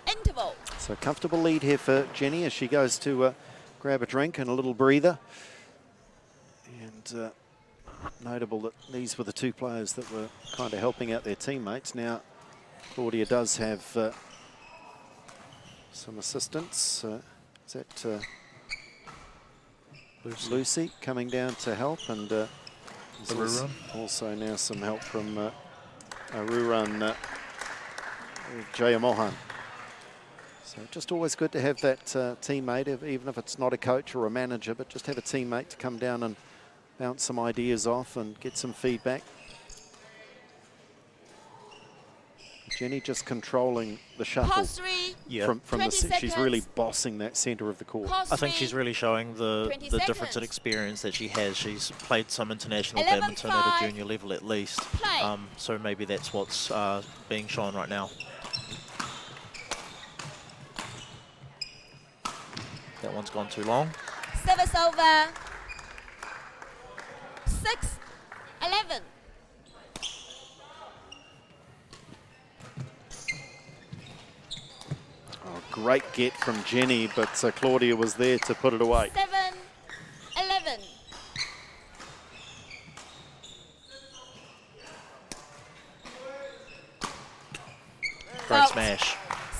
Interval. So comfortable lead here for Jenny as she goes to grab a drink and a little breather. And notable that these were the two players that were kind of helping out their teammates. Now Claudia does have some assistance. Is that Lucy coming down to help, and there's also now some help from Aruran Jayamohan. So just always good to have that teammate, even if it's not a coach or a manager, but just have a teammate to come down and bounce some ideas off and get some feedback. Jenny just controlling the shuttle from the she's really bossing that centre of the court. I think she's really showing the difference in experience that she has. She's played some international badminton at a junior level at least. So maybe that's what's being shown right now. That one's gone too long. Service over. 6-11. Oh, great get from Jenny, but Claudia was there to put it away. 7-11. Great smash.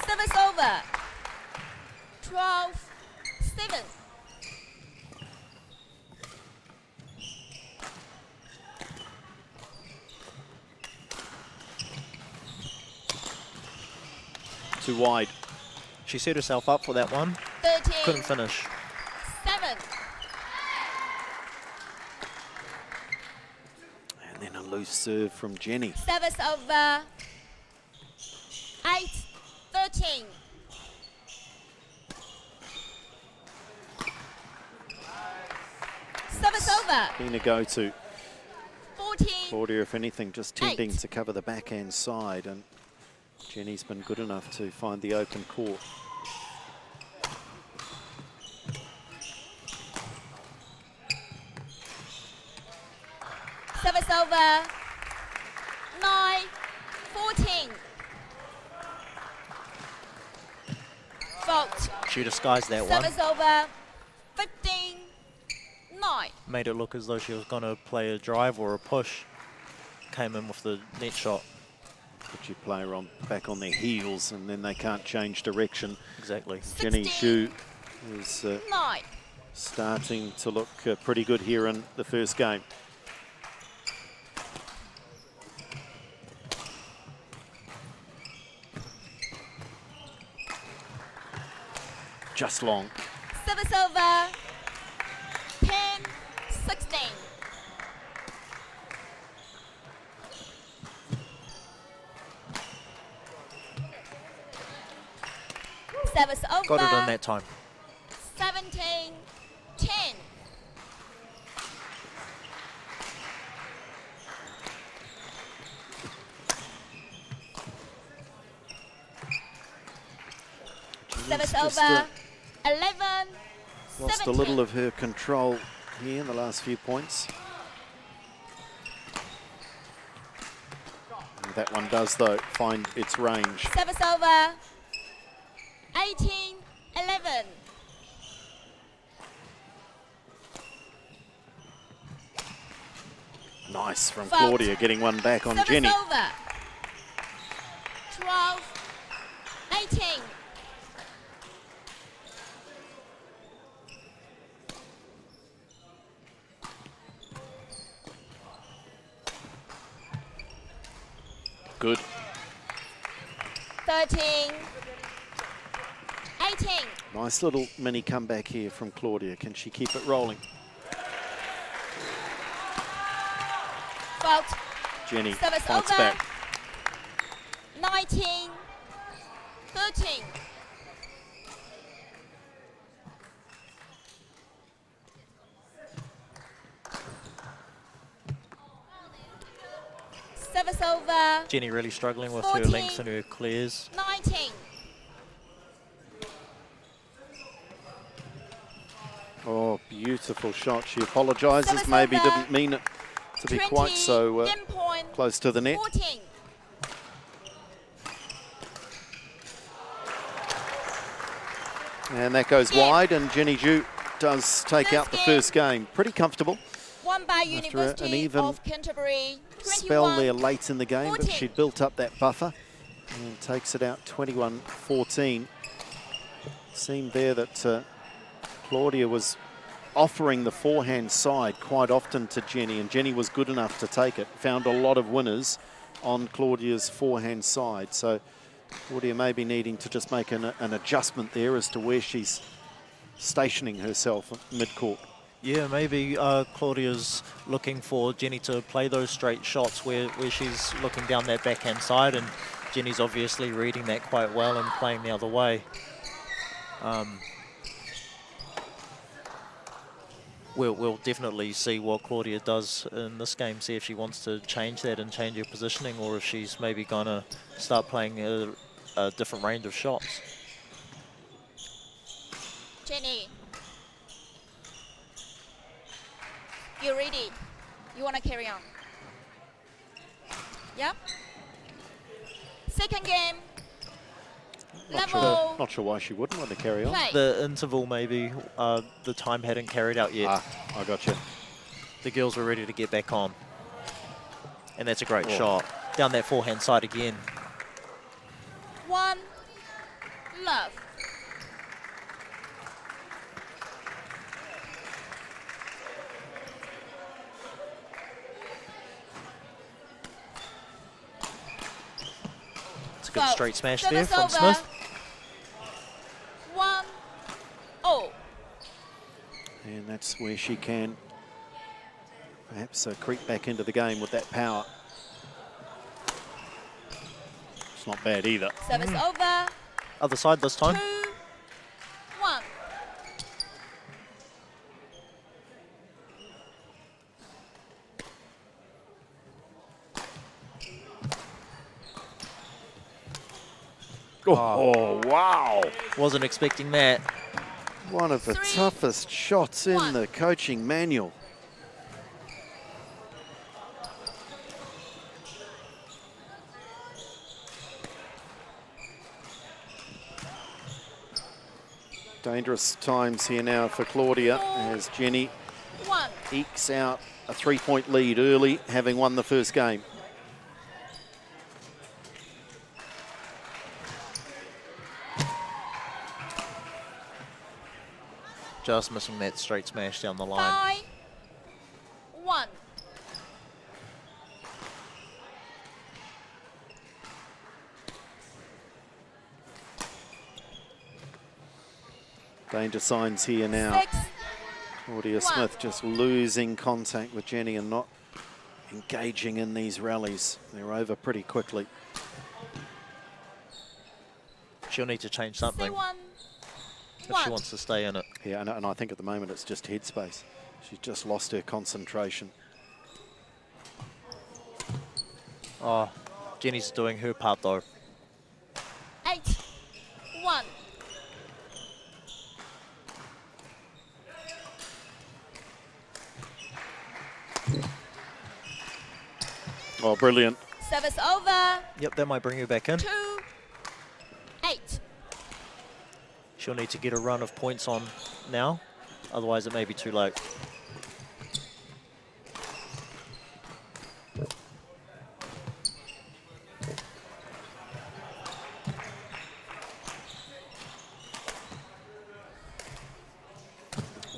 Service over. 12-7. too wide. She set herself up for that one. 13. Couldn't finish. 7. And then a loose serve from Jenny. Service over. 8. 13. Service over. Been a go-to. 14. Claudia, if anything, just tending to cover the backhand side, and Jenny's been good enough to find the open court. Service over. 9. 14. Fault. She disguised that one. Service over. 15. 9. Made it look as though she was going to play a drive or a push. Came in with the net shot. Put your player on back on their heels, and then they can't change direction. Exactly. Jenny Zhu is 9. starting to look pretty good here in the first game. Just long. Service over. 10. 16. Service over. Got it on that time. 17. 10. Service over. 11. Lost 17. a little of her control here in the last few points. And that one does, though, find its range. Service over. 18. 11. Nice from Fault. Claudia, getting one back on Service Jenny. over. 12. 18. Good. 13. 18. Nice little mini comeback here from Claudia. Can she keep it rolling? Fault. Jenny Service fights over. back. 19. 13. Service over. Jenny really struggling with 14. her length and her clears. 19. Oh, beautiful shot. She apologises. Service Maybe over. didn't mean it to be 20. quite so Game point. close to the net. 14. And that goes wide, and Jenny Zhu does take out the first game. Pretty comfortable. Won by After University an even of Canterbury. 21. Spell there late in the game, but 14. she'd built up that buffer and takes it out 21-14. Seemed there that Claudia was offering the forehand side quite often to Jenny, and Jenny was good enough to take it. Found a lot of winners on Claudia's forehand side. So Claudia may be needing to just make an adjustment there as to where she's stationing herself mid-court. Yeah, maybe Claudia's looking for Jenny to play those straight shots where she's looking down that backhand side, and Jenny's obviously reading that quite well and playing the other way. We'll definitely see what Claudia does in this game, see if she wants to change that and change her positioning, or if she's maybe going to start playing a different range of shots. Jenny. You ready? You want to carry on? Yeah? Second game. Not sure why she wouldn't want to carry on. Play. The interval, maybe, the time hadn't carried out yet. I got you. The girls were ready to get back on. And that's a great shot. Down that forehand side again. 1. Love. It's a good straight smash Service there from over. Smith. that's where she can perhaps creep back into the game with that power. It's not bad either. Service over. Other side this time. 2-1. Oh, wow. Wasn't expecting that. One of the toughest shots in the coaching manual. Dangerous times here now for Claudia as Jenny ekes out a 3-point lead early, having won the first game. Just missing that straight smash down the line. 5-1. Danger signs here now. Claudia Smith just losing contact with Jenny and not engaging in these rallies. They're over pretty quickly. She'll need to change something if she wants to stay in it. Yeah, and I think at the moment it's just headspace. She's just lost her concentration. Oh, Jenny's doing her part though. 8-1. Oh, brilliant. Service over. Yep, that might bring her back in. 2-8. She'll need to get a run of points on now, otherwise it may be too late.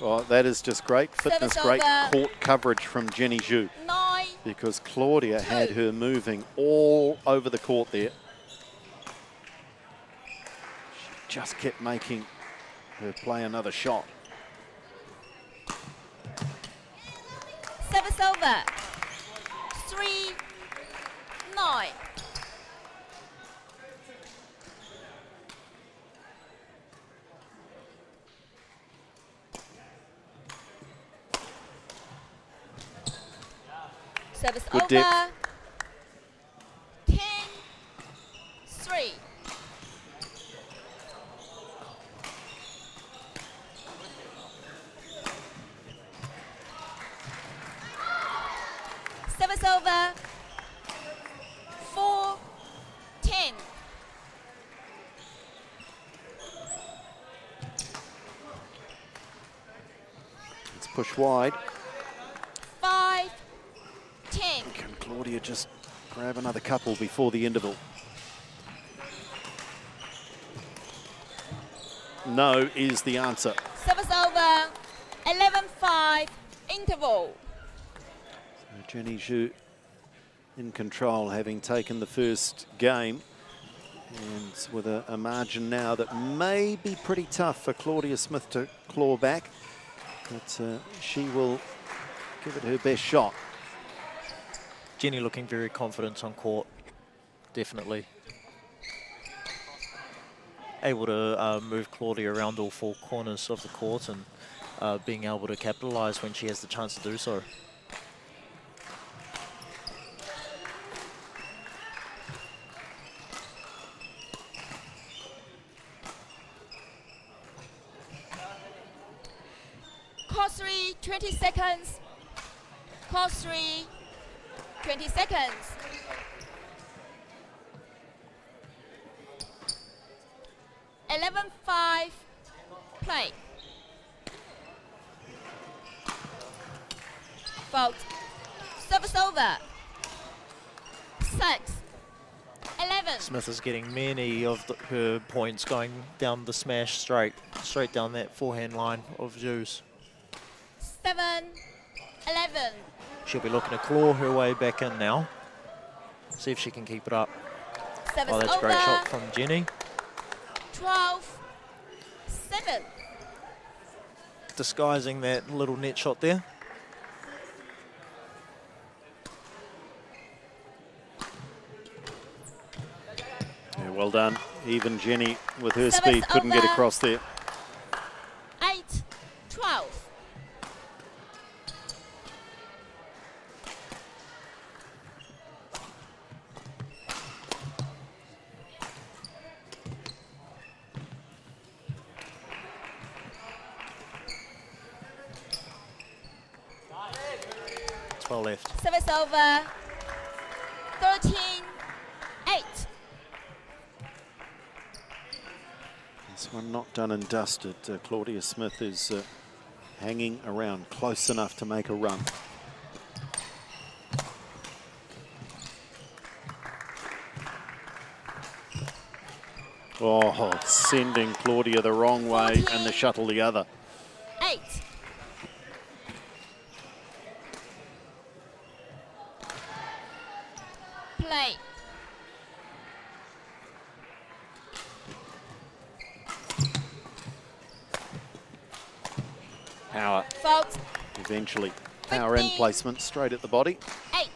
Oh, that is just great fitness, great court coverage from Jenny Zhu. 9. Because Claudia had her moving all over the court there. She just kept making her play another shot. Service over. 3-9. Service Good over. depth. 10-3. Service over. 4-10. Let's push wide. 5-10. Can Claudia just grab another couple before the interval? No is the answer. Service over. 11-5. Interval. So Jenny Zhu in control, having taken the first game, and with a margin now that may be pretty tough for Claudia Smith to claw back, but she will give it her best shot. Jenny looking very confident on court, definitely. Able to move Claudia around all four corners of the court and being able to capitalise when she has the chance to do so. Course 3, 20 seconds. Course 3, 20 seconds. (11-5) play. Fault. Service over. 6-11. Smith is getting many of her points going down the smash straight down that forehand line of Zhu's. 7-11. She'll be looking to claw her way back in now. See if she can keep it up. Service Oh, that's a over. great shot from Jenny. 12-7. disguising that little net shot there. Yeah, well done. Even Jenny, with her Service speed, couldn't get over. across there. 8-12. Well left. Service over. 13-8. This one not done and dusted. Claudia Smith is hanging around close enough to make a run. Oh, sending Claudia the wrong way and the shuttle the other. 8. Play. Power. Fault. Eventually, power in placement straight at the body. 8.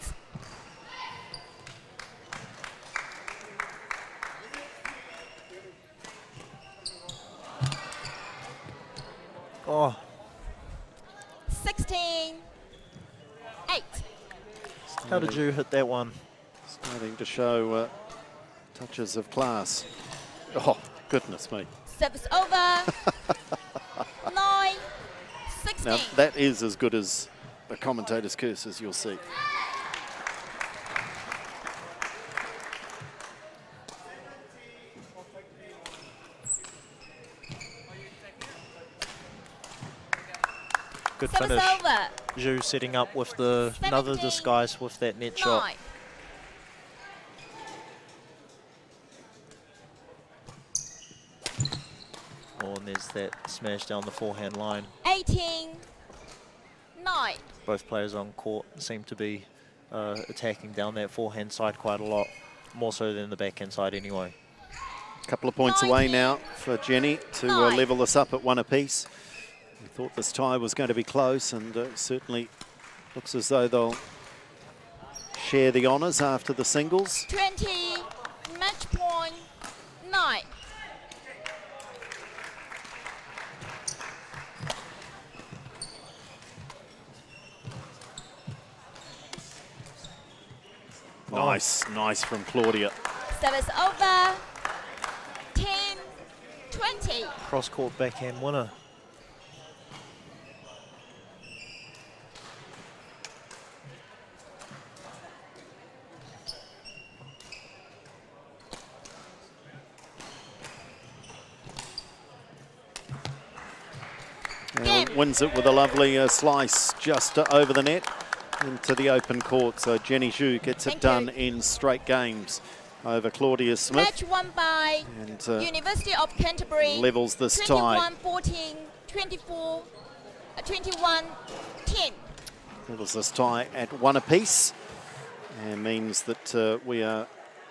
Oh, 16-8. how did you hit that one? Starting to show touches of class. Oh, goodness me. Service over. 9-16. Now, that is as good as the commentator's curse, as you'll see. Good Service finish. over. Zhu setting up with the another disguise with that net shot. 9. Oh, and there's that smash down the forehand line. 18-9. Both players on court seem to be attacking down that forehand side quite a lot, more so than the backhand side anyway. A couple of points away now for Jenny to level this up at 1 apiece. We thought this tie was going to be close, and certainly looks as though they'll share the honours after the singles. 20. Match point. 9. Nice from Claudia. Service over. 10-20. Cross-court backhand winner. Wins it with a lovely slice just over the net into the open court. So Jenny Zhu gets it done in straight games over Claudia Smith. Match won by and University of Canterbury. Levels this tie. 21-14, 24, 21-10. Levels this tie at 1 apiece, and means that we are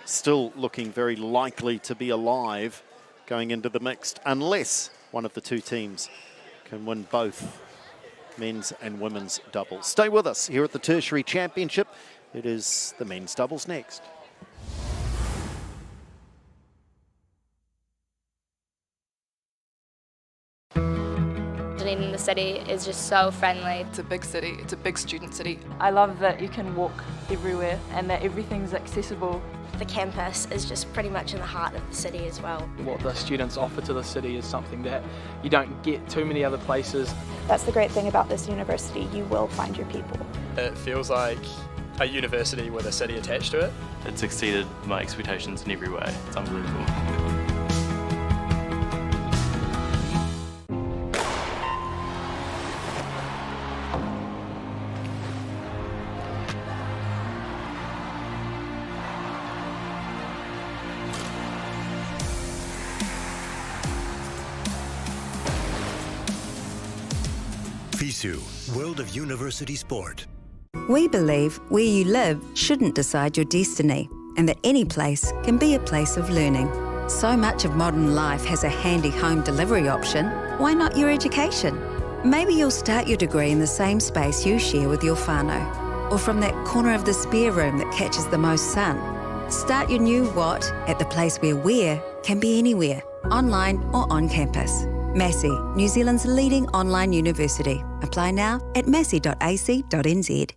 still looking very likely to be alive going into the mixed, unless one of the two teams can win both men's and women's doubles. Stay with us here at the Tertiary Championship. It is the men's doubles next. Dunedin, the city, is just so friendly. It's a big city, it's a big student city. I love that you can walk everywhere and that everything's accessible. The campus is just pretty much in the heart of the city as well. What the students offer to the city is something that you don't get too many other places. That's the great thing about this university, you will find your people. It feels like a university with a city attached to it. It's exceeded my expectations in every way. It's unbelievable. FISU, World of University Sport. We believe where you live shouldn't decide your destiny, and that any place can be a place of learning. So much of modern life has a handy home delivery option. Why not your education? Maybe you'll start your degree in the same space you share with your whānau, or from that corner of the spare room that catches the most sun. Start your new what at the place where where can be anywhere, online or on campus. Massey, New Zealand's leading online university. Apply now at massey.ac.nz.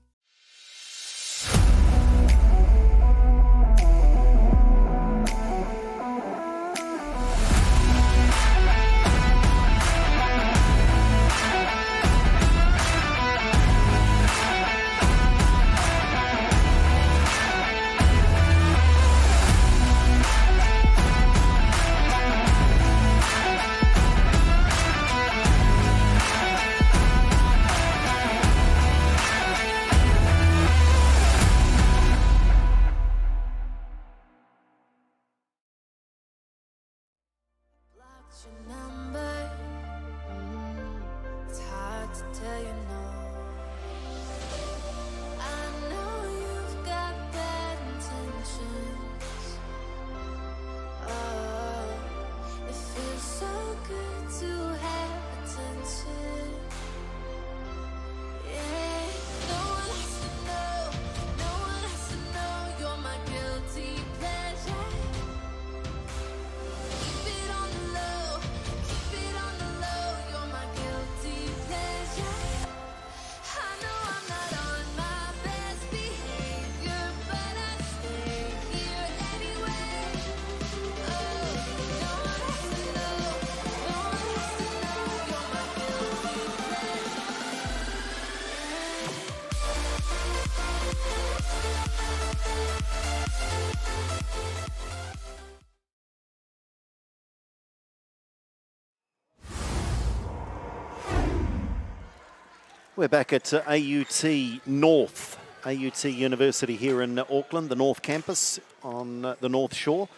We're back at AUT North, AUT University here in Auckland, the North Campus on the North Shore.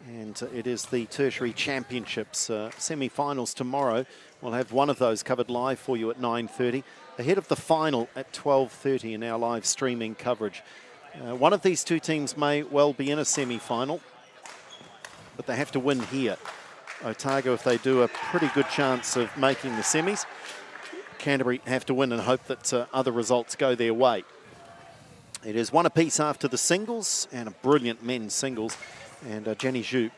And it is the Tertiary Championships semi-finals tomorrow. We'll have one of those covered live for you at 9:30, ahead of the final at 12:30 in our live streaming coverage. One of these two teams may well be in a semi-final, but they have to win here. Otago, if they do, a pretty good chance of making the semis. Canterbury have to win and hope that other results go their way. It is one apiece after the singles, and a brilliant men's singles. And Jenny Zhu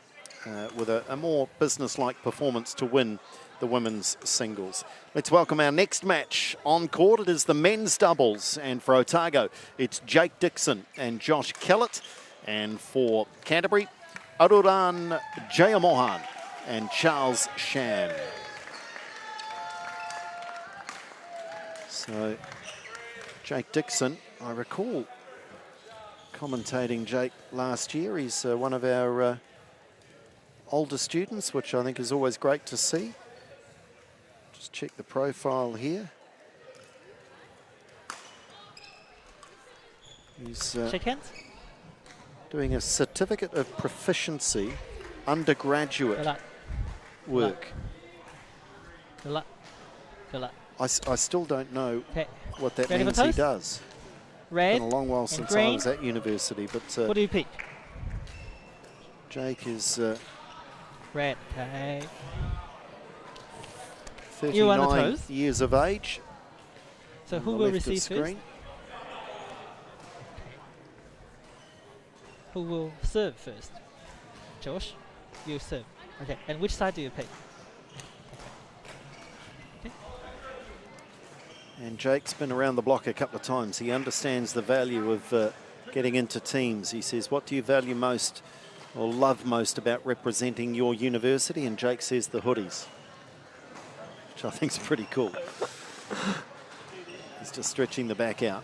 with a more business-like performance to win the women's singles. Let's welcome our next match on court. It is the men's doubles. And for Otago, it's Jake Dixon and Josh Kellett. And for Canterbury, Aruran Jayamohan and Charles Sham. So, Jake Dixon, I recall commentating Jake last year. He's one of our older students, which I think is always great to see. Just check the profile here. He's doing a certificate of proficiency, undergraduate work. Good luck. Good luck. I still don't know what that means he does. Red. It's been a long while since I was at university, but what do you pick? Jake is red. Okay. 39 years of age. So who will receive first? Who will serve first? Josh, you serve. Okay. And which side do you pick? And Jake's been around the block a couple of times. He understands the value of getting into teams. He says, what do you value most or love most about representing your university? And Jake says the hoodies, which I think is pretty cool. He's just stretching the back out.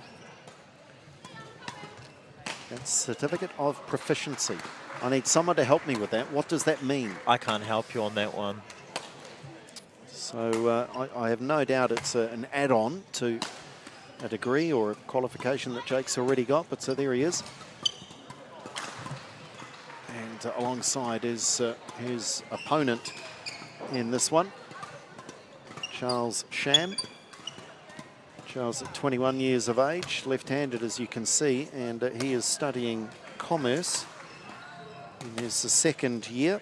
That's certificate of proficiency. I need someone to help me with that. What does that mean? I can't help you on that one. So I have no doubt it's an add-on to a degree or a qualification that Jake's already got, but so there he is. And alongside is his opponent in this one, Charles Sham. Charles at 21 years of age, left-handed as you can see, and he is studying commerce in his second year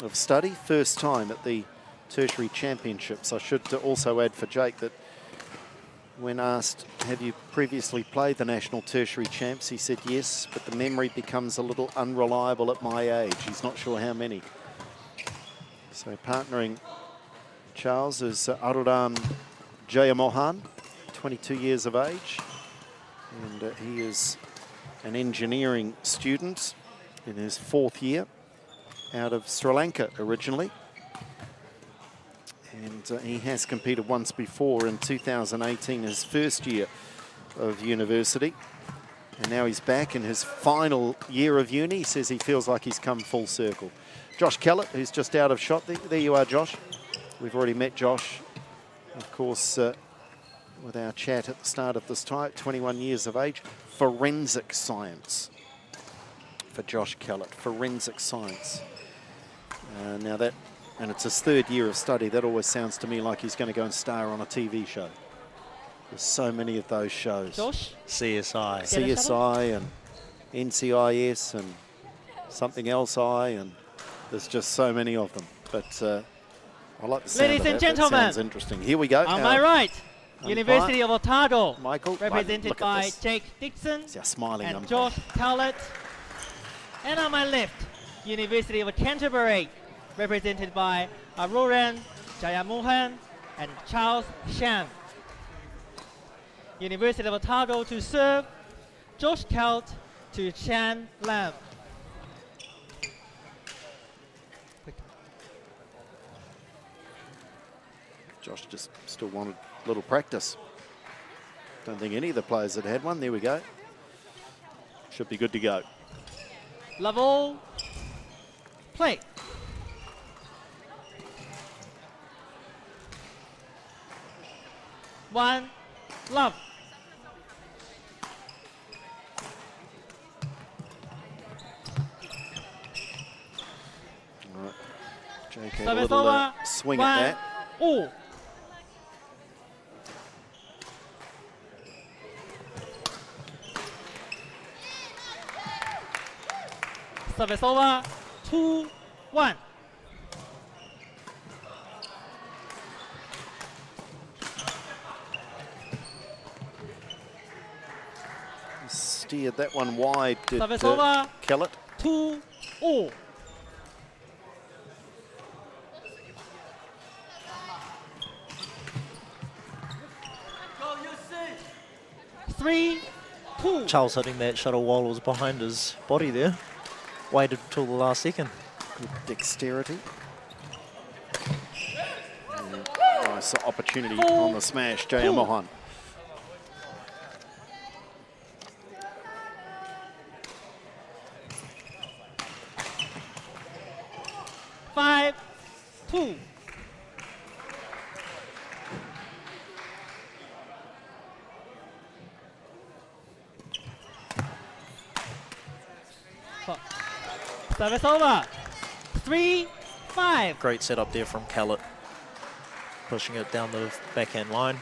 of study, first time at the Tertiary Championships. I should also add for Jake that when asked, have you previously played the National Tertiary Champs, he said yes, but the memory becomes a little unreliable at my age. He's not sure how many. So partnering Charles is Aruram Jayamohan, 22 years of age. And he is an engineering student in his 4th year out of Sri Lanka originally. And he has competed once before in 2018, his first year of university. And now he's back in his final year of uni. He says he feels like he's come full circle. Josh Kellett, who's just out of shot. There you are, Josh. We've already met Josh, of course, with our chat at the start of this time, 21 years of age. Forensic science for Josh Kellett, forensic science. Now that, and it's his 3rd year of study, that always sounds to me like he's going to go and star on a TV show. There's so many of those shows. Josh? CSI. CSI and NCIS and something else and there's just so many of them. But I like the sound Ladies of and that. gentlemen, that sounds interesting. Here we go. On my right, umpire, University of Otago, Michael, represented look at by this. Jake Dixon It's our smiling and umpire. Josh Kellett. And on my left, University of Canterbury, represented by Aruram Jayamohan and Charles Sham. University of Otago to serve, Josh Kellett to Chan Lam. Josh just still wanted a little practice. Don't think any of the players had had one. There we go. Should be good to go. Level, play. One, love. All right. Jake had a Service little over. swing One, at that. all. Service over. 2-1. Steered that one wide. Did, Service over. Kellett. 2-all. Three, two. Charles hitting that shuttle while it was behind his body there. Waited till the last second. Good dexterity. And nice opportunity on the smash, Jayamohan. Five, two. Service over. 3-5. Great setup there from Kellett. Pushing it down the backhand line.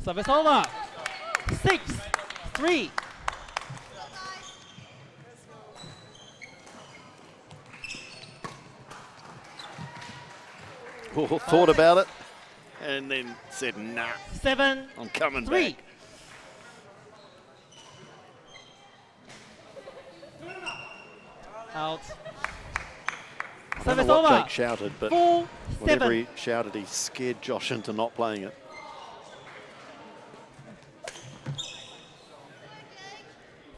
Service over. 6-3. Oh, thought about it and then said, nah. 7-3. I'm coming back. Out. I don't Service know what over. Jake shouted, but 4-7. whatever he shouted, he scared Josh into not playing it.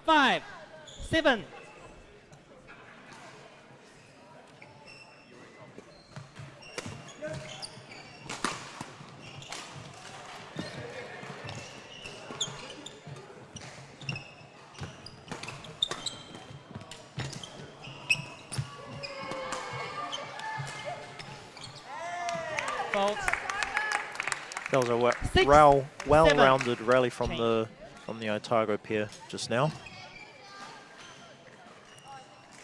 Five, 7. Fault. That was a Six, well-rounded rally from change. the Otago pair just now.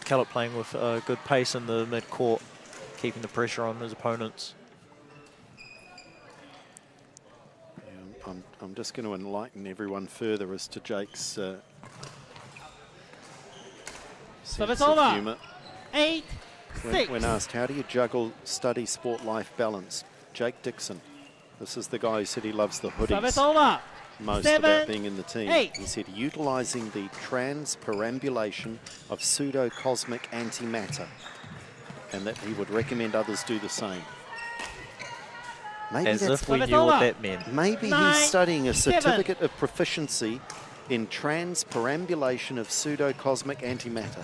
Kellett playing with good pace in the mid-court, keeping the pressure on his opponents. I'm just going to enlighten everyone further as to Jake's sense Service of over. humour. 8-6. When asked, how do you juggle study, sport, life balance? Jake Dixon, this is the guy who said he loves the hoodies Service over. most 7, about being in the team. 8. He said, utilising the transperambulation of pseudo-cosmic antimatter, and that he would recommend others do the same. Maybe As that's if we knew what that meant. Maybe 9, he's studying a 7. certificate of proficiency in transperambulation of pseudo-cosmic antimatter.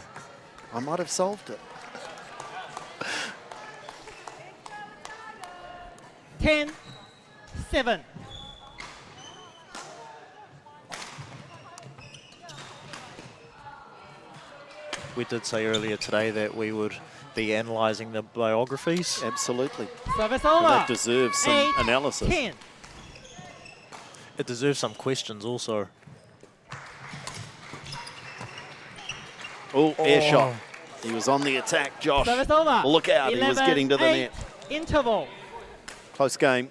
I might have solved it. 10-7. We did say earlier today that we would be analysing the biographies. Absolutely. Service And over. that deserves some 8, analysis. 10. It deserves some questions also. Oh, air shot. He was on the attack, Josh. Service over. Look out, he was 11, getting to the 8. net. Interval. Close game.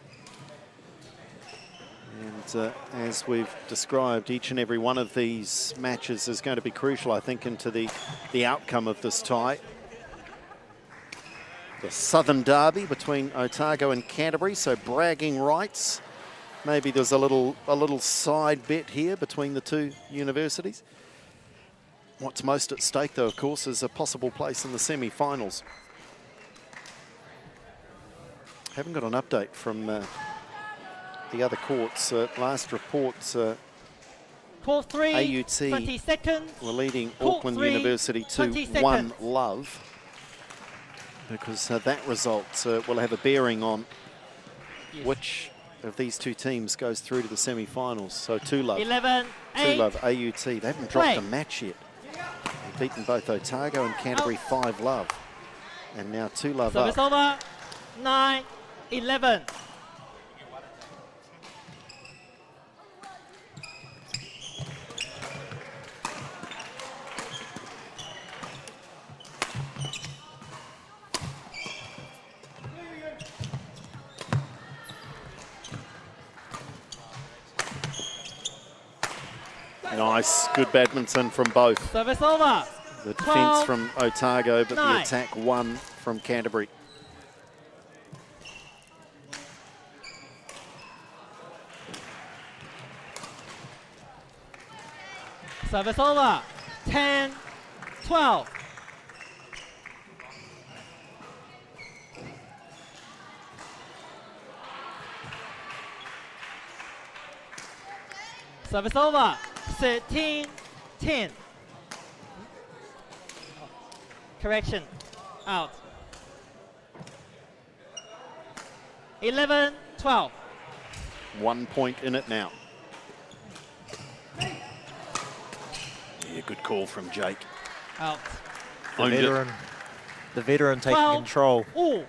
And as we've described, each and every one of these matches is going to be crucial, I think, into the outcome of this tie. The Southern Derby between Otago and Canterbury, so bragging rights. Maybe there's a little side bet here between the two universities. What's most at stake, though, of course, is a possible place in the semi-finals. Haven't got an update from the other courts. Last reports, Court 3, AUT 20 seconds. were leading Court Auckland 3, University 20 2-1 seconds. love, because that result will have a bearing on which of these two teams goes through to the semi-finals. So 2 love. 11, 2 8. love AUT. They haven't dropped Play. a match yet. They've beaten both Otago and Canterbury 5 love. And now 2 love Service up. over. 9-11. Nice, good badminton from both. Service over. The defence 12, from Otago, but 9. the attack 1 from Canterbury. Service over. 10-12. Service over. 13-10. Correction. Out. 11-12. 1 point in it now. Yeah, good call from Jake. Out. Owned it. The veteran taking 12. control. Ooh.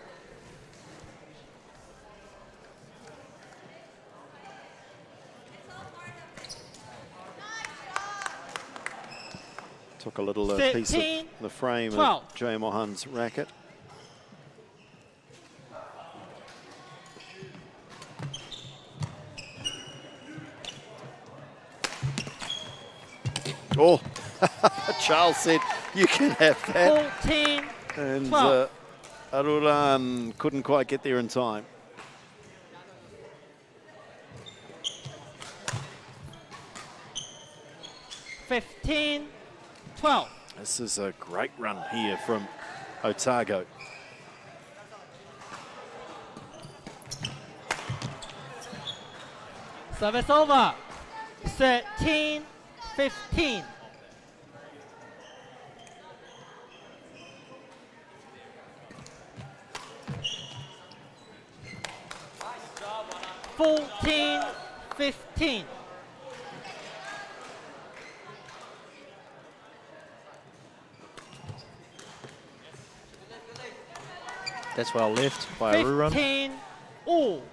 Took a little piece of the frame 12. of Jay Mohan's racket. Oh, Charles said, you can have that. 14, And 12. Aruran couldn't quite get there in time. $15, 12. This is a great run here from Otago. Service over. 13, 15. $14, 15. That's well left by Aruran. 15, all.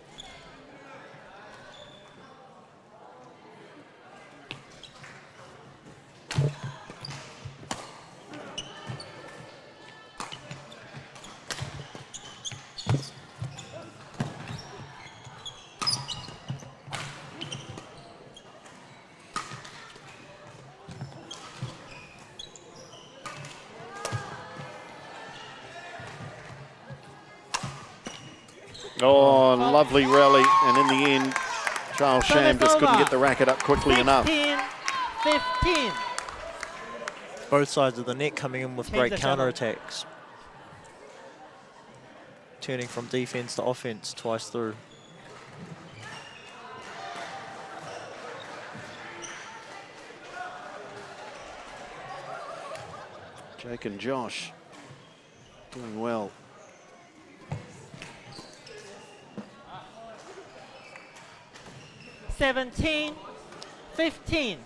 Oh, lovely rally. And in the end, Charles Sham just couldn't get the racket up quickly enough. 15. Both sides of the net coming in with great counter-attacks. Turning from defense to offense twice through. Jake and Josh doing well. $17, 15.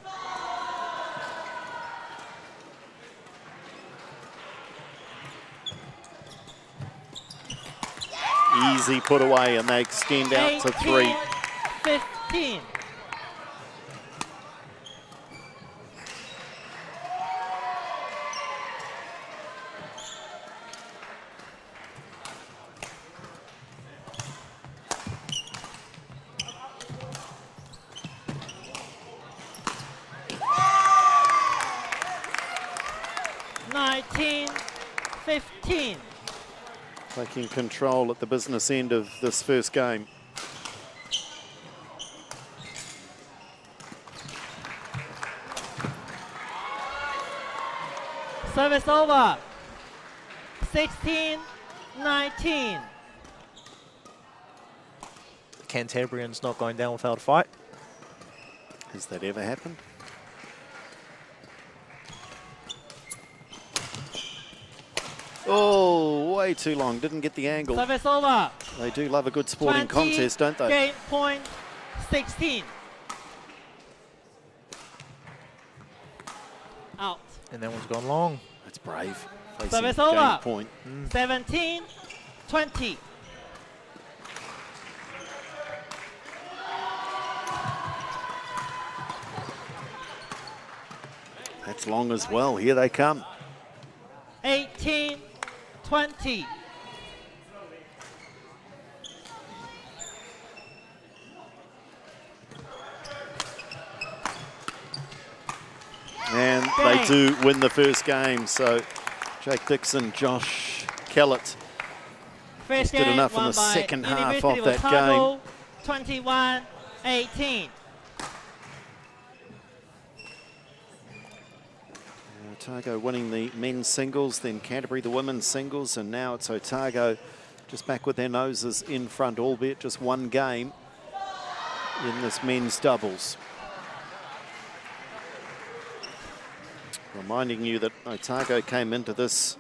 Easy put away, and they extend out to 3. 15. Taking control at the business end of this first game. Service over. 16, 19. The Cantabrian's not going down without a fight. Has that ever happened? Oh, way too long. Didn't get the angle. Service over. They do love a good sporting contest, don't they? Game point 16. Out. And that one's gone long. That's brave. Service game over. Point. 17, 20. That's long as well. Here they come. 18, 20. And they do win the first game. So Jake Dixon, Josh Kellett First did game enough in won the by second half University of that Otago, game. 21-18. Otago winning the men's singles, then Canterbury the women's singles, and now it's Otago just back with their noses in front, albeit just one game in this men's doubles. Reminding you that Otago came into this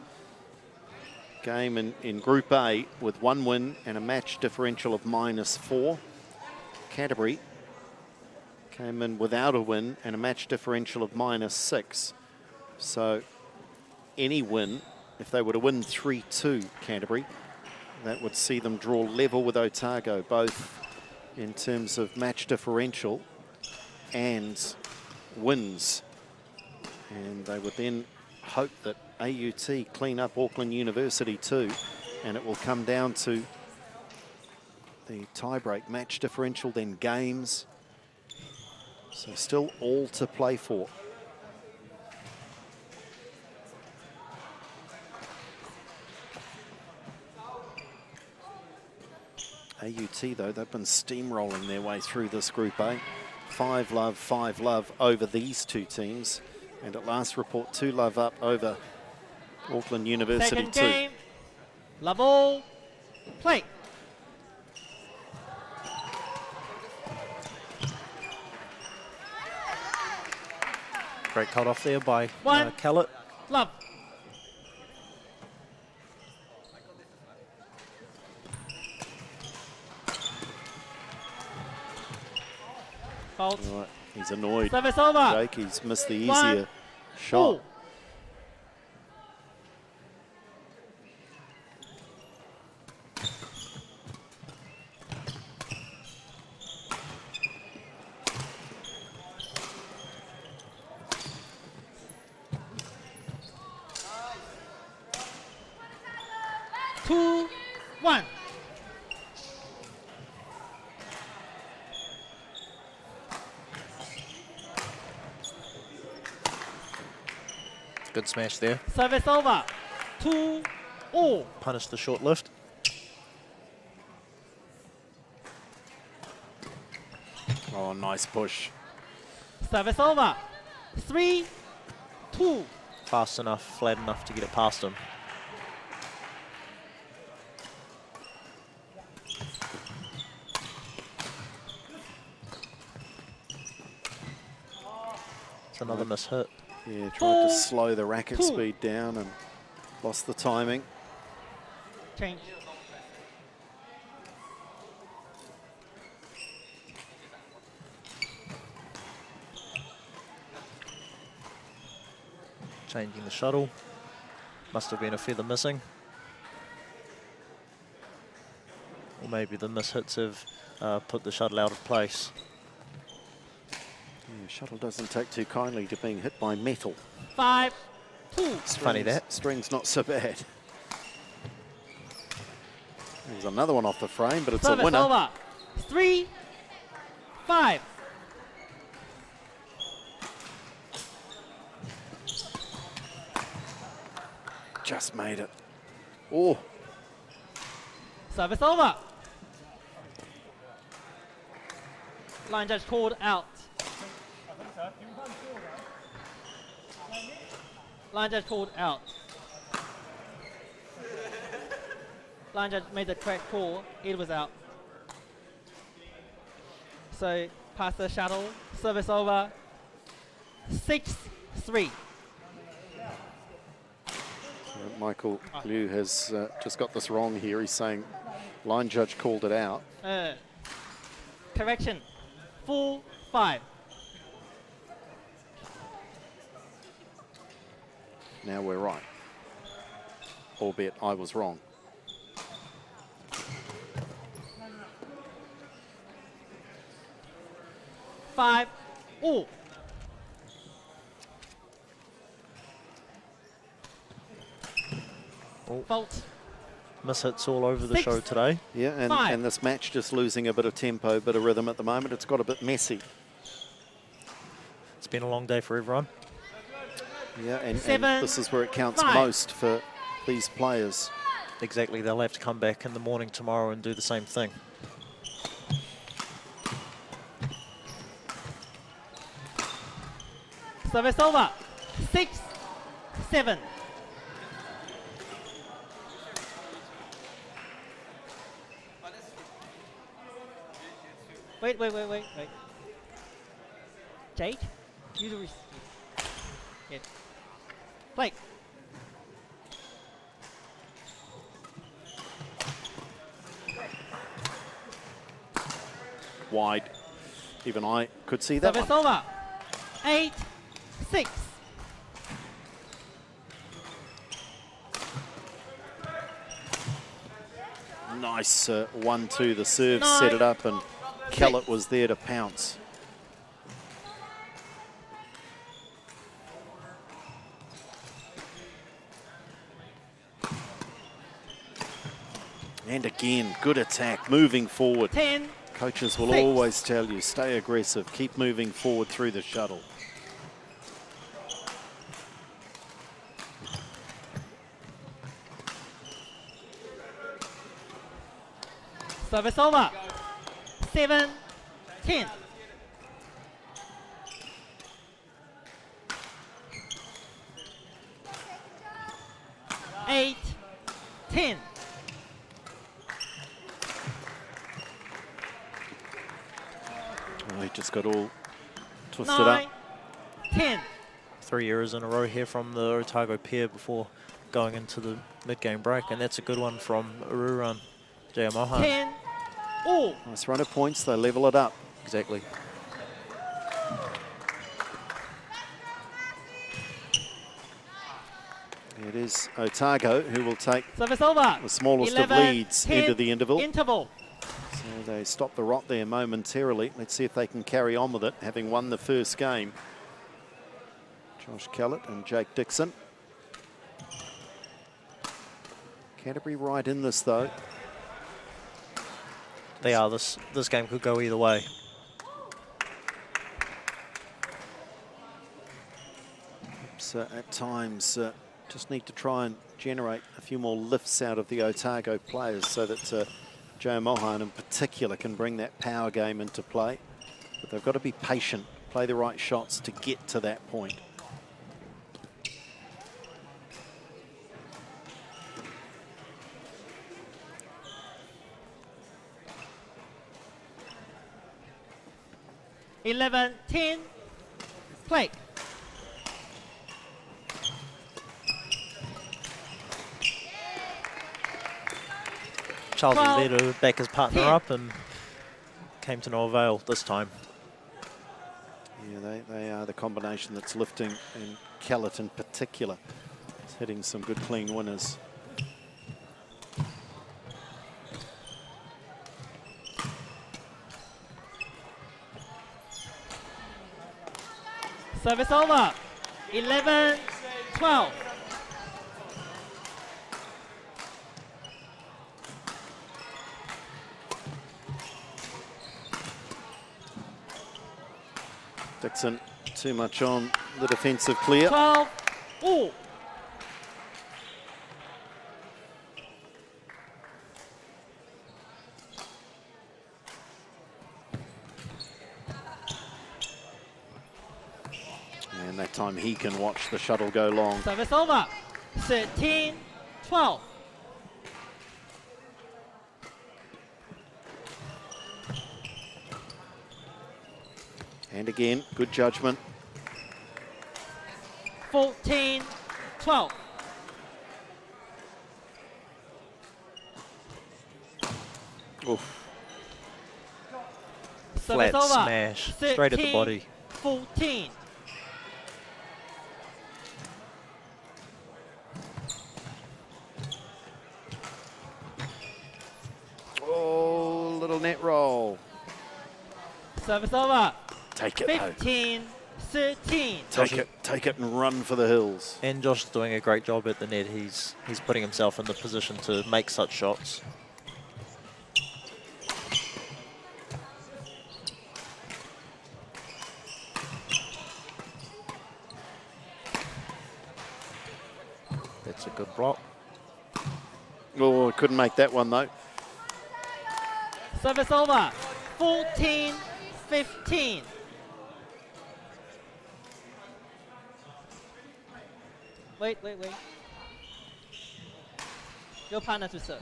game in Group A with 1 win and a match differential of -4. Canterbury came in without a win and a match differential of -6. So any win, if they were to win 3-2 Canterbury, that would see them draw level with Otago, both in terms of match differential and wins. And they would then hope that AUT clean up Auckland University too, and it will come down to the tie-break match differential, then games. So still all to play for. AUT, though, they've been steamrolling their way through this Group A. 5-love over these two teams. And at last report, 2-love up over Auckland University Second too. game, love all, play. Great cut off there by One. Kellett. Love. Fault. Right, he's annoyed. Service over. Jake, he's missed the One. easier shot. Ooh. Two, one. Good smash there. Service over. 2-all. Punished the short lift. Oh, nice push. Service over. 3-2. Fast enough, flat enough to get it past him. It's another mishit. Yeah, tried to slow the racket speed down and lost the timing. Change. Changing the shuttle. Must have been a feather missing. Or maybe the mishits have put the shuttle out of place. Yeah, shuttle doesn't take too kindly to being hit by metal. 5-2. It's funny that. String's not so bad. There's another one off the frame, but it's Service a winner. over. 3-5. Just made it. Oh. Service over. Line judge called out. Line judge called out. Line judge made the correct call. It was out. So pass the shuttle. Service over. 6-3. Michael Liu has just got this wrong here. He's saying line judge called it out. Correction. 4-5. Now we're right. Albeit I was wrong. Five. Oh. Fault. Mishits all over the show today. Yeah, and this match just losing a bit of tempo, bit of rhythm at the moment. It's got a bit messy. It's been a long day for everyone. Yeah, and this is where it counts most for these players. Exactly, they'll have to come back in the morning tomorrow and do the same thing. Service over. 6-7. Wait. Jake, you do receive. Yeah. Play. Wide. Even I could see that Service one. over. 8-6. Nice 1-2. The serve set it up, and Kellett was there to pounce. And again, good attack, moving forward. 10. Coaches will always tell you, stay aggressive, keep moving forward through the shuttle. Service over. 7-10. Eight, 10. Oh, he just got all twisted 9, up. 10. 3 errors in a row here from the Otago pair before going into the mid-game break, and that's a good one from Ururan Jayamohan. 10. Oh. Nice run of points, they level it up. Exactly. It is Otago who will take Service over. the smallest 11, of leads 10, into the interval. So they stop the rot there momentarily. Let's see if they can carry on with it, having won the first game. Josh Kellett and Jake Dixon. Canterbury right in this though. They are. This game could go either way. So at times just need to try and generate a few more lifts out of the Otago players so that Joe Mohan in particular can bring that power game into play. But they've got to be patient, play the right shots to get to that point. (11-10), play. Charles was there 12, to back his partner 10. up and came to no avail this time. Yeah, they are the combination that's lifting, and Kellett in particular is hitting some good clean winners. Service over. 11-12. Dixon too much on the defensive clear. 12 all. And that time he can watch the shuttle go long. Service over. 13-12. And again, good judgment. 14-12. Oof. Service Flat over. smash, straight at the body. 14. Oh, little net roll. Service over. Take it, 15-13. Take it and run for the hills. And Josh is doing a great job at the net. He's putting himself in the position to make such shots. That's a good block. Oh, couldn't make that one though. Service over. 14-15. Wait. Your partner to serve.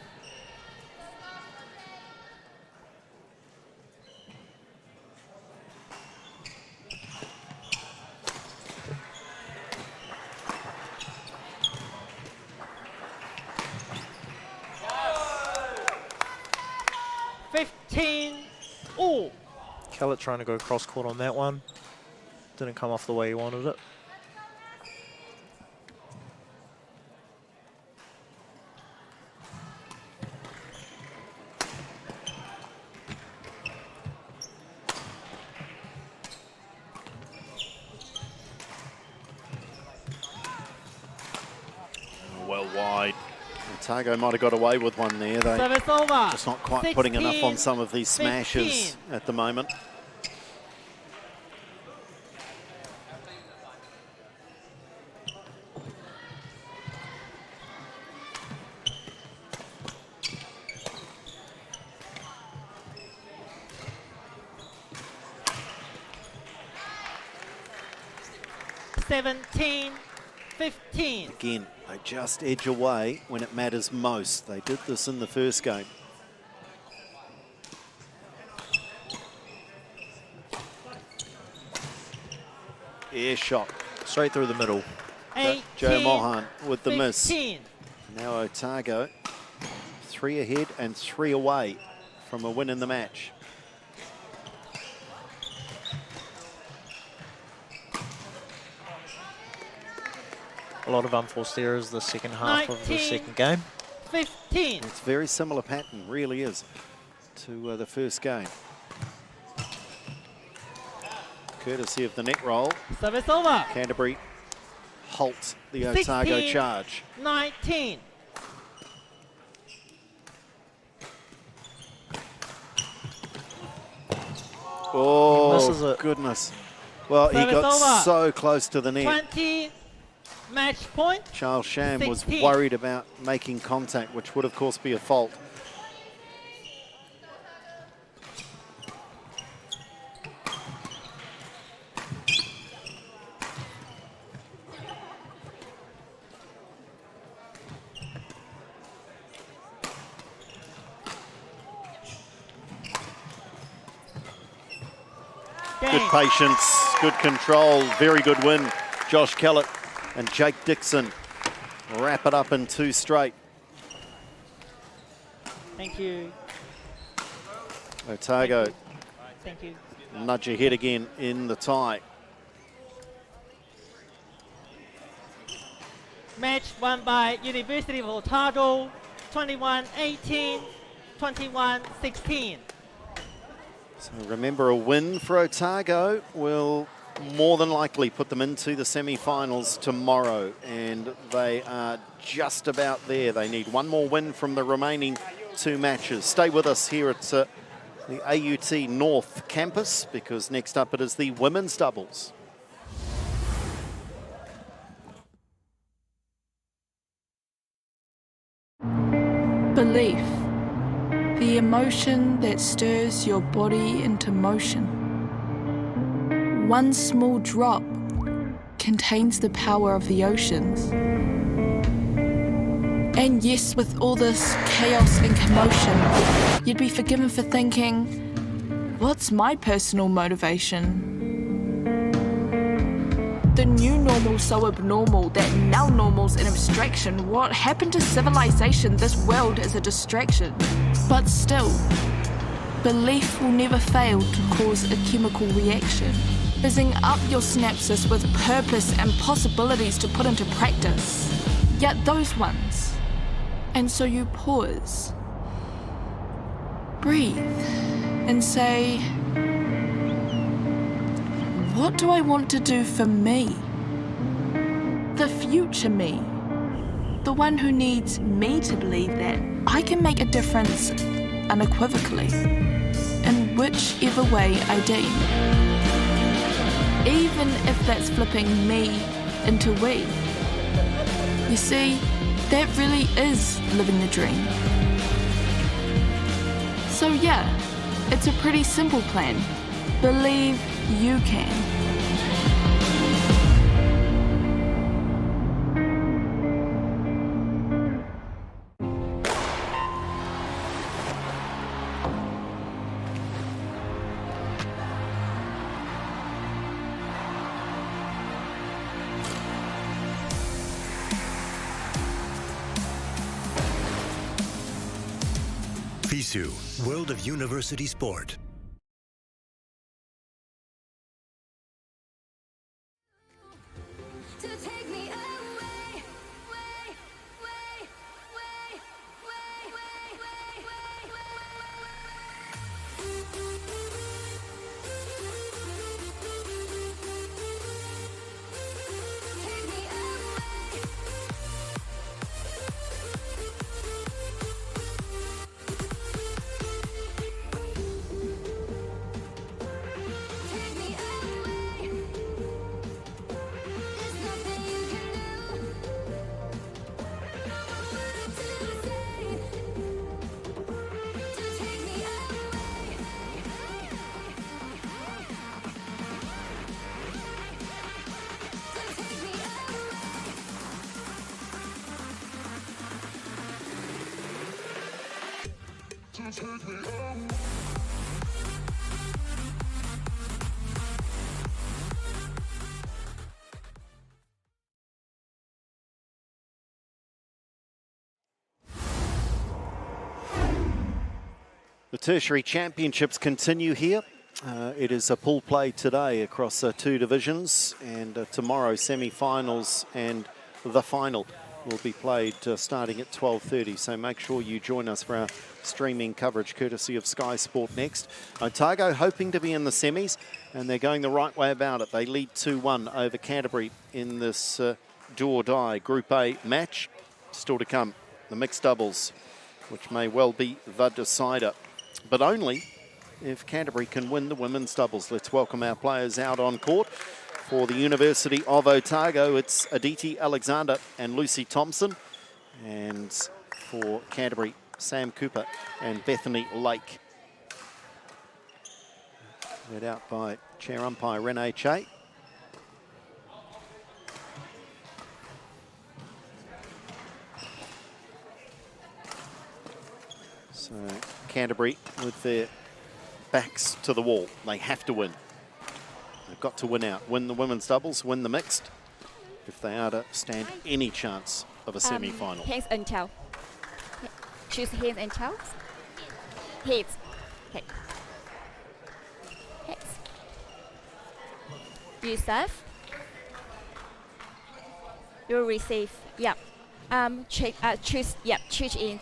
All. Kellett trying to go cross court on that one. Didn't come off the way he wanted it. Well wide. Otago might have got away with one there. They Service over. just not quite putting enough on some of these smashes at the moment. (17-15). Again, they just edge away when it matters most. They did this in the first game. Air shot. Straight through the middle. Joe Mohan with the 15. miss. Now Otago 3 ahead and 3 away from a win in the match. A lot of unforced errors the second half of the second game. 15. It's a very similar pattern, really is, to the first game. Courtesy of the net roll. Service over. Canterbury halts the Otago 16, charge. 19. Oh, misses it. Goodness. Well, he Service got over. so close to the net. 20. Match point. Charles Sham was 16. worried about making contact, which would, of course, be a fault. Good patience, good control, very good win. Josh Kellett and Jake Dixon wrap it up in 2 straight. Thank you. Otago Thank you. nudge ahead again in the tie. Match won by University of Otago, 21-18, 21-16. So remember, a win for Otago will more than likely put them into the semi-finals tomorrow, and they are just about there. They need one more win from the remaining 2 matches. Stay with us here at the AUT North campus, because next up it is the women's doubles. Belief, the emotion that stirs your body into motion. One small drop contains the power of the oceans. And yes, with all this chaos and commotion, you'd be forgiven for thinking, what's my personal motivation? The new normal so abnormal that now normal's an abstraction. What happened to civilization? This world is a distraction. But still, belief will never fail to cause a chemical reaction, fizzing up your synapses with purpose and possibilities to put into practice. Yet those ones. And so you pause, breathe, and say, what do I want to do for me? The future me. The one who needs me to believe that I can make a difference unequivocally, in whichever way I deem. Even if that's flipping me into we. You see, that really is living the dream. So yeah, it's a pretty simple plan. Believe you can. FISU, World of University Sport. The Tertiary Championships continue here. It is a pool play today across 2 divisions, and tomorrow semi-finals and the final will be played starting at 12:30. So make sure you join us for our streaming coverage courtesy of Sky Sport Next. Otago hoping to be in the semis, and they're going the right way about it. They lead 2-1 over Canterbury in this do or die Group A match. Still to come, the mixed doubles, which may well be the decider, but only if Canterbury can win the women's doubles. Let's welcome our players out on court. For the University of Otago, it's Aditi Alexander and Lucy Thompson. And for Canterbury, Sam Cooper and Bethany Lake. Led out by chair umpire Renee Che. So Canterbury with their backs to the wall. They have to win. got to win out. Win the women's doubles, win the mixed, if they are to stand any chance of a semi-final. Hands and tail. Choose hands and tails. Heads. Okay. Heads. You serve. You receive. Yep. Choose. Yep. Choose in.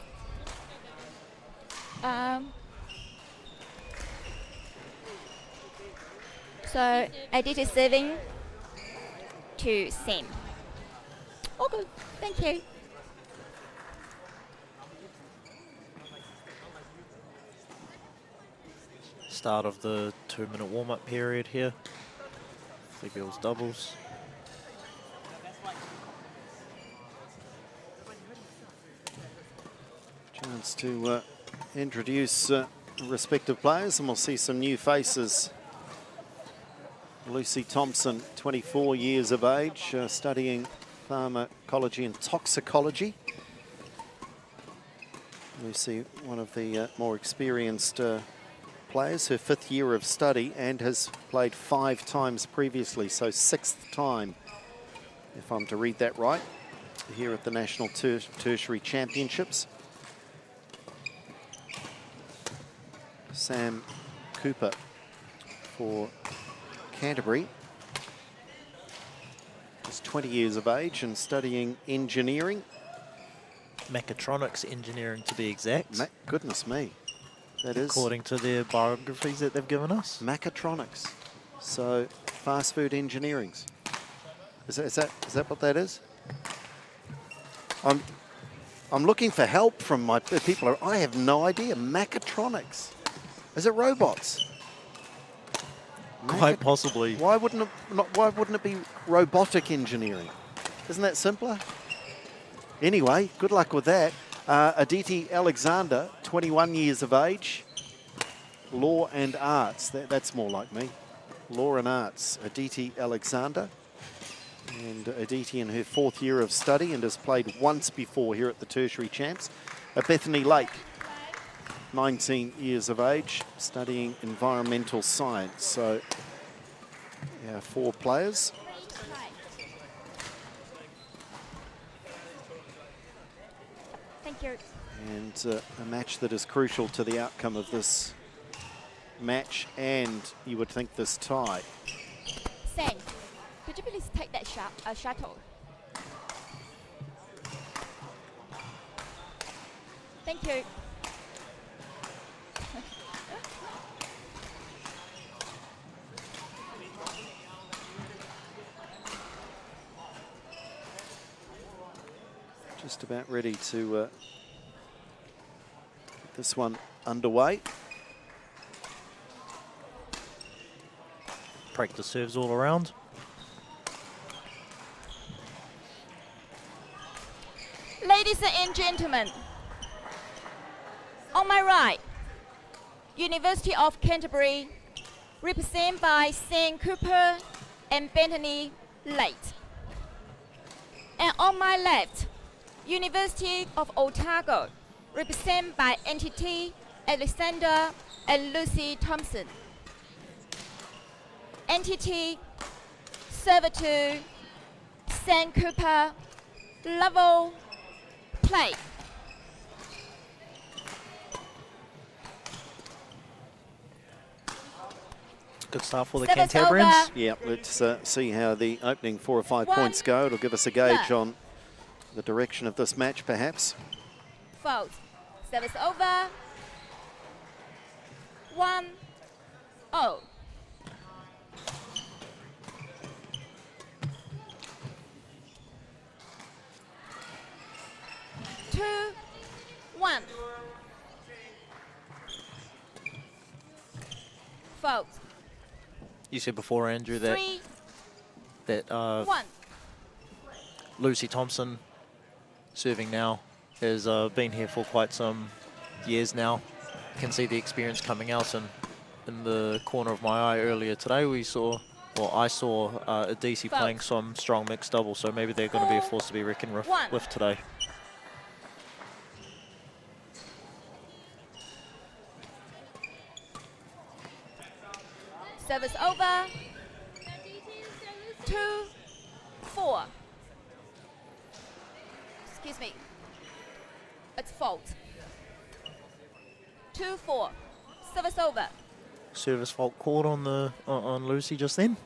So Aditi serving to Sham. Oh, good. Thank you. Start of the 2-minute warm-up period here. The girls doubles. Chance to introduce respective players, and we'll see some new faces. Lucy Thompson, 24 years of age, studying pharmacology and toxicology. Lucy, one of the more experienced players, her 5th year of study, and has played 5 times previously, so 6th time, if I'm to read that right, here at the National Tertiary Championships. Sam Cooper for Canterbury is 20 years of age and studying engineering. Mechatronics engineering, to be exact. Goodness me. That is according to their biographies that they've given us. Mechatronics. So fast food engineering. Is that what that is? I'm looking for help from my people. I have no idea. Mechatronics. Is it robots? Quite possibly. Why wouldn't it be robotic engineering? Isn't that simpler? Anyway, good luck with that. Aditi Alexander, 21 years of age. Law and arts. That's more like me. Law and arts. Aditi Alexander. And Aditi in her 4th year of study and has played once before here at the Tertiary Champs. Bethany Lake, 19 years of age, studying environmental science. So, yeah, 4 players. Thank you. And a match that is crucial to the outcome of this match, and you would think this tie. Sam, could you please take that shuttle? Thank you. Just about ready to get this one underway. Practice serves all around. Ladies and gentlemen, on my right, University of Canterbury, represented by Sam Cooper and Bethany Lake. And on my left, University of Otago, represented by Aditi Alexander and Lucy Thompson. Aditi, server to Sam Cooper, level, play. Good start for the Service Cantabrians. over. Yeah, let's see how the opening 4 or 5 points go. It'll give us a gauge on the direction of this match, perhaps. Fault. Service over. 1-0. Two, 1. Fault. You said before, Andrew, that 3, 1. Lucy Thompson, serving now, has been here for quite some years now. Can see the experience coming out, and in the corner of my eye earlier today, I saw Aditi playing some strong mixed double, so maybe they're going to be a force to be reckoned with today. Service over. 2-4. Excuse me. It's fault. 2-4. Service over. Service fault called on the on Lucy just then.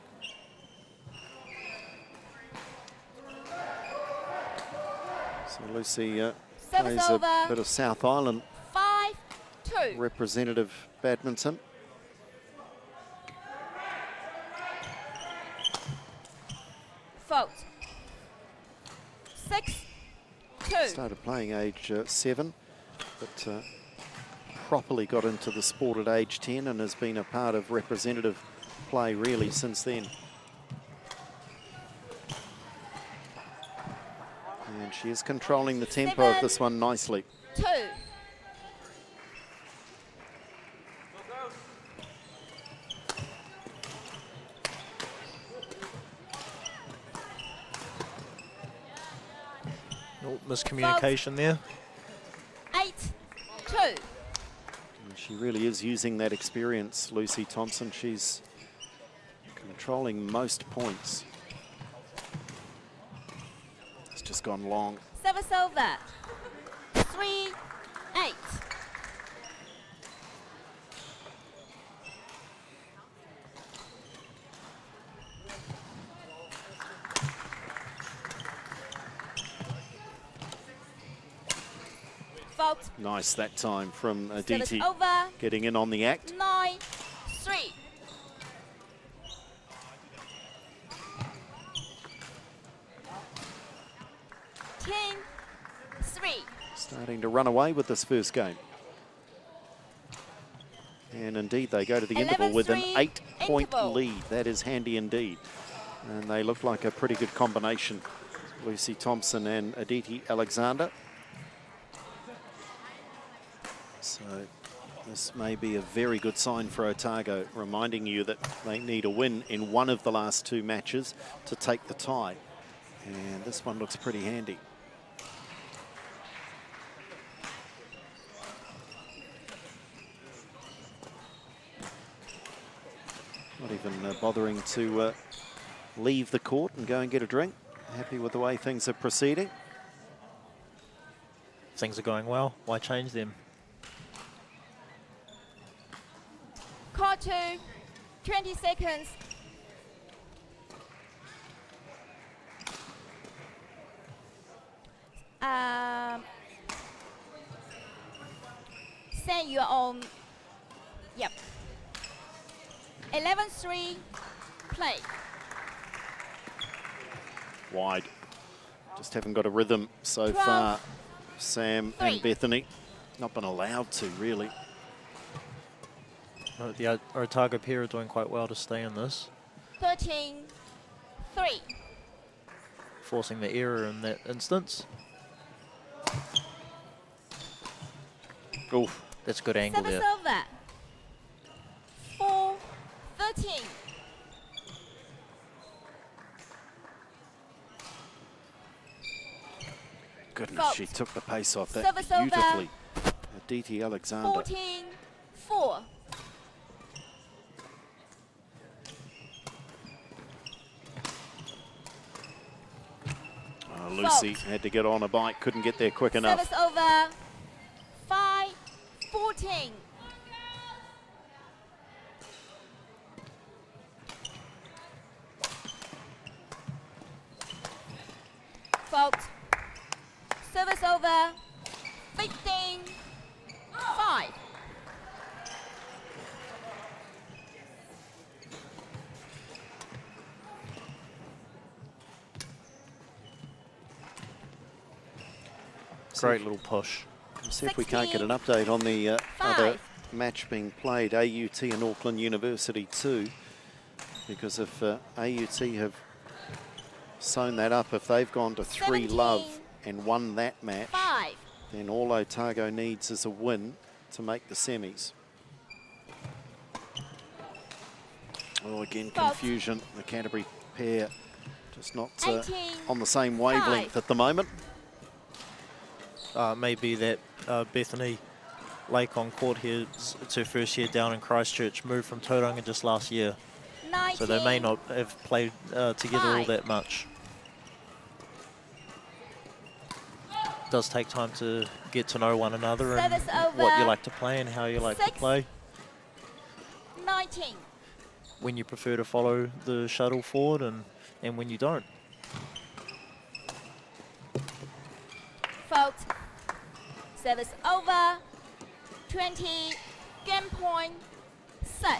So Lucy Service plays over. a bit of South Island 5-2. representative badminton. Fault. 6-2. Started playing age 7, but properly got into the sport at age 10 and has been a part of representative play really since then. And she is controlling the tempo of this one nicely. 2. Oh, miscommunication there. 8-2. And she really is using that experience, Lucy Thompson. She's controlling most points. It's just gone long. Service over. 3-8. Fault. Nice that time from Aditi, Service over. getting in on the act. 9-3. Starting to run away with this first game. And indeed, they go to the interval with an 8-point lead. That is handy indeed. And they look like a pretty good combination, Lucy Thompson and Aditi Alexander. So this may be a very good sign for Otago, reminding you that they need a win in one of the last 2 matches to take the tie. And this one looks pretty handy. Not even bothering to leave the court and go and get a drink. Happy with the way things are proceeding. Things are going well. Why change them? Call 2. 20 seconds. Send your own. Yep. 11-3. Play. Wide. Just haven't got a rhythm so 12, far. Sam 3. and Bethany not been allowed to, really. No, the Otago pair are doing quite well to stay in this. 13-3. Forcing the error in that instance. Oof. That's a good angle Service there. over. 4-13. Goodness, Fault. she took the pace off that Service over. beautifully. Aditi Alexander. 14-4. Oh, Lucy had to get on a bike, couldn't get there quick enough. Service over. 5-14. Fault. Service over. 15-5. Great little push. See if we can't get an update on the other match being played, AUT and Auckland University 2, because if AUT have sewn that up, if they've gone to 3-love and won that match, then all Otago needs is a win to make the semis. Oh, again, confusion. The Canterbury pair just not on the same wavelength at the moment. Maybe that Bethany Lake on court here, it's her first year down in Christchurch, moved from Tauranga just last year. so they may not have played together all that much. Does take time to get to know one another and what you like to play and how you like to play. 19. When you prefer to follow the shuttle forward and when you don't. Fault. Service over. 20. Game point. 6.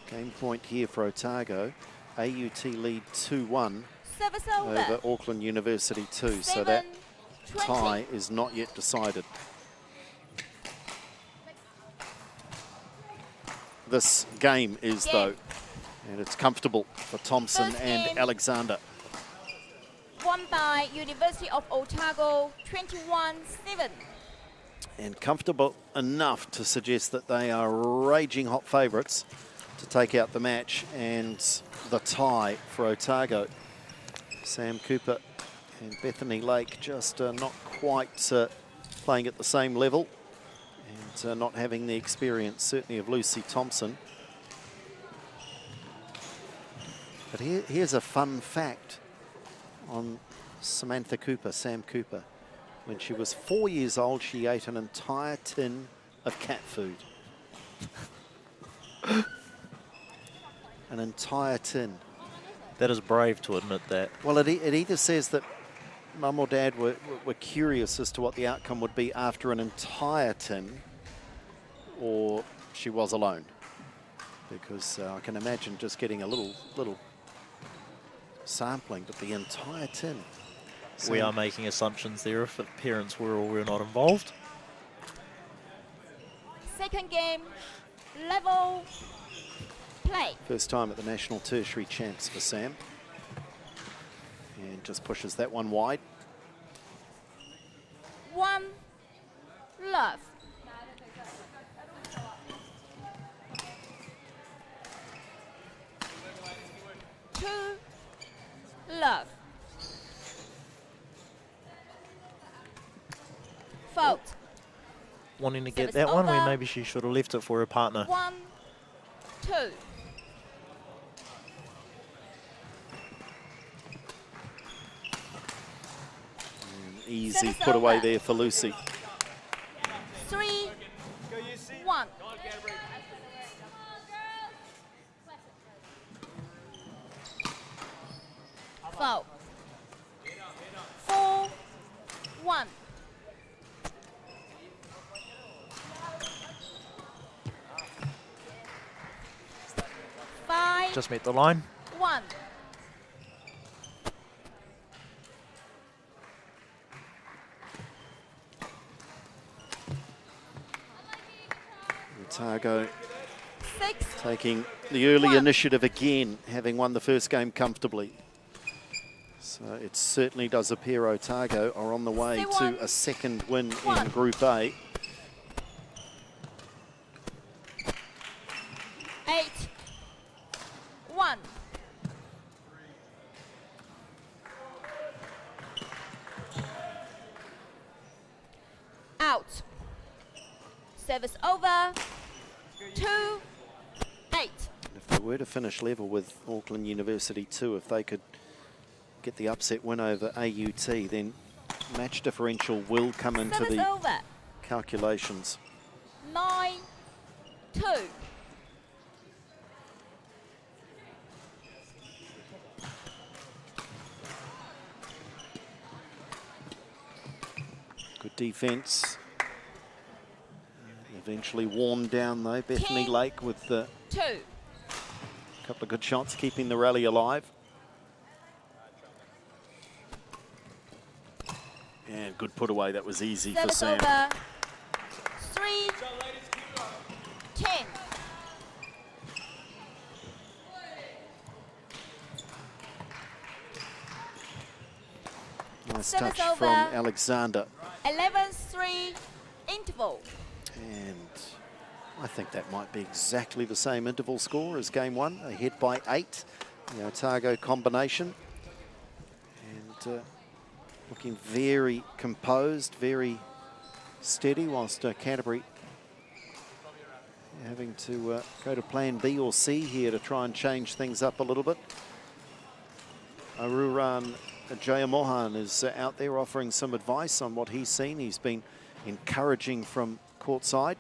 Game point here for Otago. AUT lead 2-1 Service over Auckland University 2. So that tie is not yet decided. This game is, though, and it's comfortable for Thompson and Alexander. Won by University of Otago, 21-7. And comfortable enough to suggest that they are raging hot favourites to take out the match and the tie for Otago. Sam Cooper and Bethany Lake just not quite playing at the same level and not having the experience, certainly, of Lucy Thompson. But here's a fun fact on Samantha Cooper, Sam Cooper. When she was 4 years old, she ate an entire tin of cat food. An entire tin. That is brave to admit that. Well, it either says that Mum or Dad were curious as to what the outcome would be after an entire tin, or she was alone. Because I can imagine just getting a little sampling, but the entire tin. So we are making assumptions there if parents were or were not involved. Second game, level play. First time at the National Tertiary Champs for Sam. And just pushes that one wide. 1 love. Two love. Fault. Wanting to get that one, or maybe she should have left it for her partner. 1, 2. Easy put away there for Lucy. 3, 1. Fault. 4, 1. Just met the line. 1. Otago 6. taking the early initiative again, having won the first game comfortably. So it certainly does appear Otago are on the way to a second win in Group A. 8, 1. Out. Service over. 2, 8. If they were to finish level with Auckland University 2, if they could get the upset win over AUT, then match differential will come into the calculations. 9, 2. Good defence. Eventually worn down though. Bethany Lake with a couple of good shots, keeping the rally alive. And good put away. That was easy for Sam. 3, 10. Nice touch from Alexander. 11-3 interval. And I think that might be exactly the same interval score as game one, ahead by 8. The Otago combination. And looking very composed, very steady, whilst Canterbury having to go to plan B or C here to try and change things up a little bit. Aruran Jayamohan is out there offering some advice on what he's seen. He's been encouraging from courtside.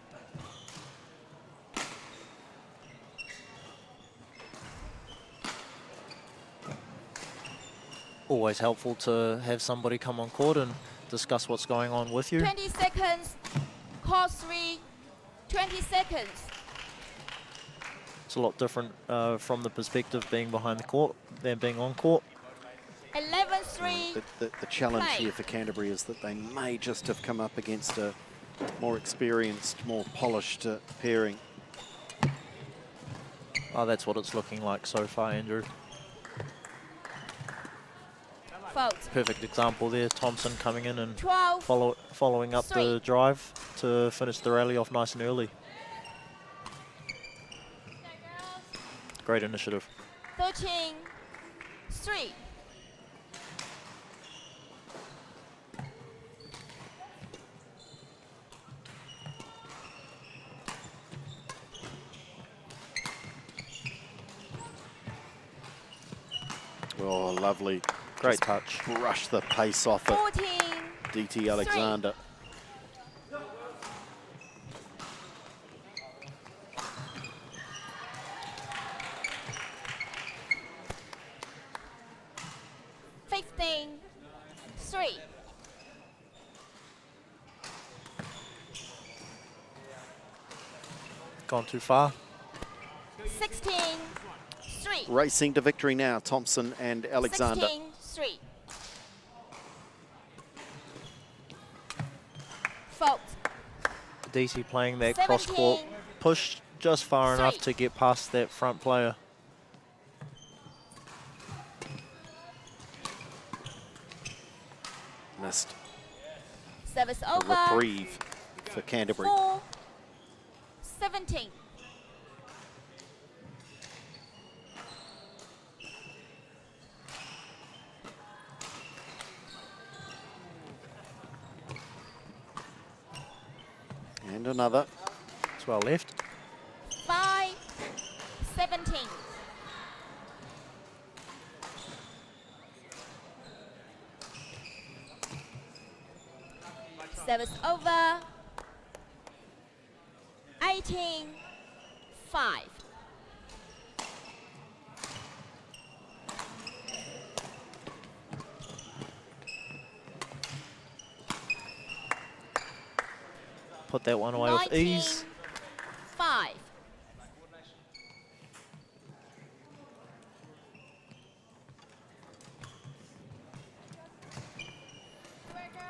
Always helpful to have somebody come on court and discuss what's going on with you. 20 seconds, court 3, 20 seconds. It's a lot different from the perspective being behind the court than being on court. 11-3. The challenge here for Canterbury is that they may just have come up against a more experienced, more polished pairing. Oh, that's what it's looking like so far, Andrew. Fault. Perfect example there. Thompson coming in and 12, following up the drive to finish the rally off nice and early. Great initiative. 13-3. Oh, lovely. Great touch. Brush the pace off it. 14, Aditi Alexander. Gone too far. 16-3. Racing to victory now, Thompson and Alexander. 16-3. Fault. Aditi playing that cross-court push just far enough to get past that front player. Missed. Service A over. reprieve for Canterbury. 4-17. And another. 12 left. 5-17. Service over. 18-5. Put that one away with ease. 5.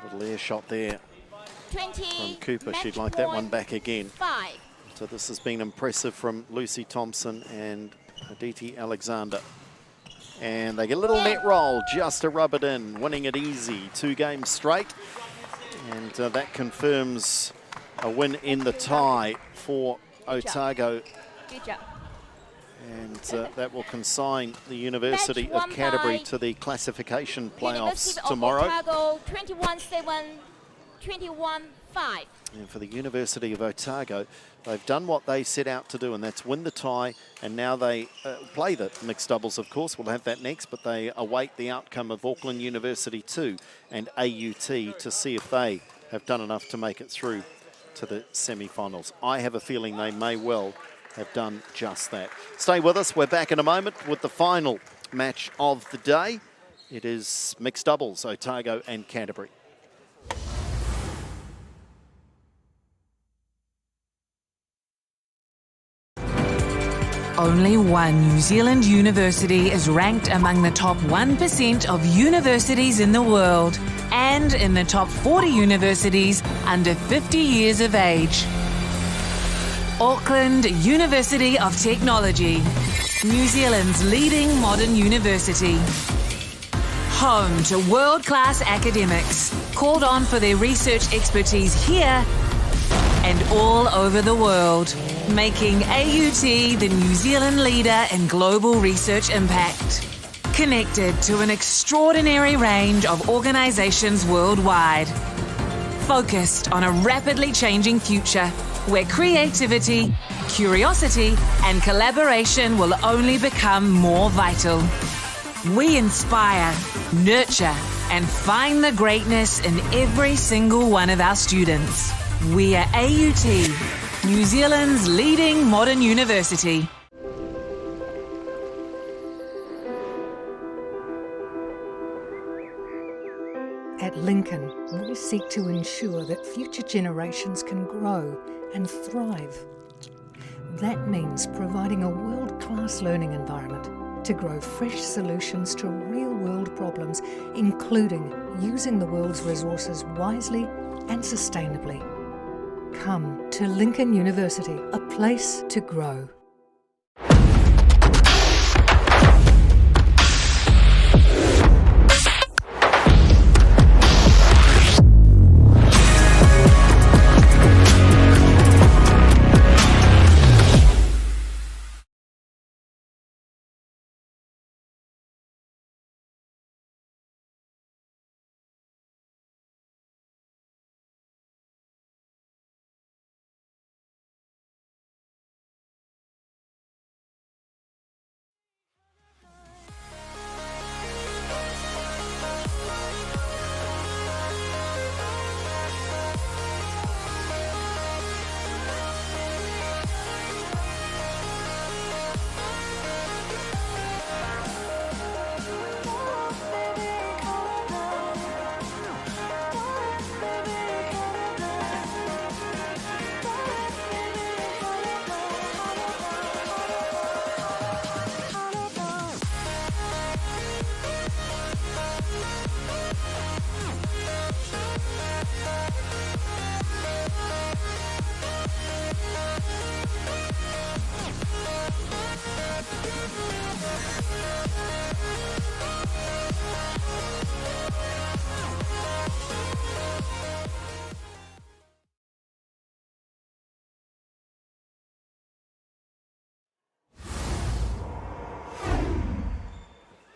Little air shot there 20. from Cooper. Match She'd like that one point, back again. 5. So this has been impressive from Lucy Thompson and Aditi Alexander. And they get a little net roll just to rub it in, winning it easy, 2 games straight. And that confirms a win in the tie for Otago. Good job. And that will consign the University of Canterbury to the classification playoffs tomorrow. Otago, 21-7, 21-5. And for the University of Otago, they've done what they set out to do, and that's win the tie, and now they play the mixed doubles, of course. We'll have that next, but they await the outcome of Auckland University 2 and AUT to see if they have done enough to make it through to the semi-finals. I have a feeling they may well have done just that. Stay with us. We're back in a moment with the final match of the day. It is mixed doubles, Otago and Canterbury. Only one New Zealand university is ranked among the top 1% of universities in the world and in the top 40 universities under 50 years of age. Auckland University of Technology, New Zealand's leading modern university. Home to world-class academics, called on for their research expertise here and all over the world, making AUT the New Zealand leader in global research impact. Connected to an extraordinary range of organisations worldwide. Focused on a rapidly changing future where creativity, curiosity and collaboration will only become more vital. We inspire, nurture, and find the greatness in every single one of our students. We are AUT, New Zealand's leading modern university. At Lincoln, we seek to ensure that future generations can grow and thrive. That means providing a world-class learning environment to grow fresh solutions to real-world problems, including using the world's resources wisely and sustainably. Come to Lincoln University, a place to grow.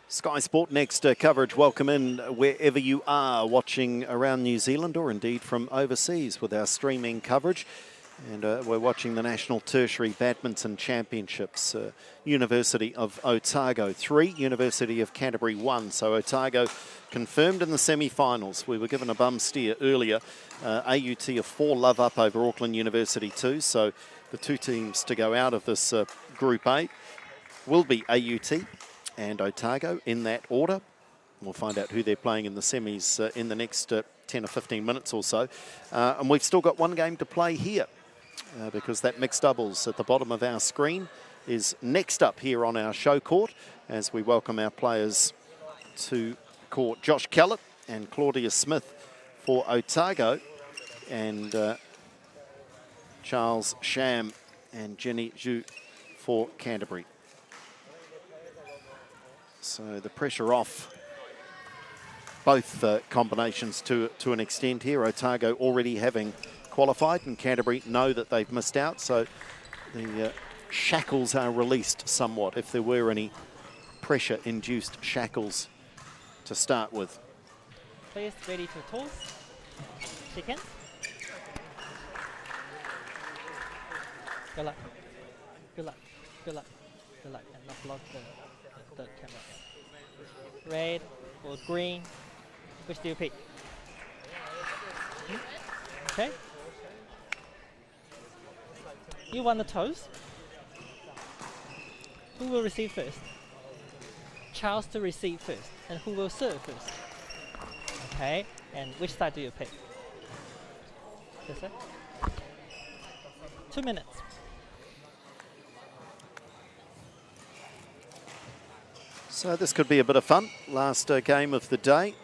Sky Sport Next coverage. Welcome in wherever you are watching around New Zealand or indeed from overseas with our streaming coverage. And we're watching the National Tertiary Badminton Championships. University of Otago 3, University of Canterbury 1. So Otago confirmed in the semi-finals. We were given a bum steer earlier. AUT a 4-love up over Auckland University 2. So the two teams to go out of this Group A will be AUT and Otago in that order. We'll find out who they're playing in the semis in the next 10 or 15 minutes or so. And we've still got one game to play here because that mixed doubles at the bottom of our screen is next up here on our show court as we welcome our players to court. Josh Kellett and Claudia Smith for Otago and Charles Sham and Jenny Zhu for Canterbury. So the pressure off both combinations to an extent here. Otago already having qualified and Canterbury know that they've missed out. So the shackles are released somewhat if there were any pressure-induced shackles to start with. Players ready to toss. Chicken. Good luck. Good luck. Good luck. Good luck. And not block the camera. Red or green, which do you pick? Okay. You won the toss. Who will receive first? Charles to receive first. And who will serve first? Okay. And which side do you pick? This side? 2 minutes. So this could be a bit of fun. Last game of the day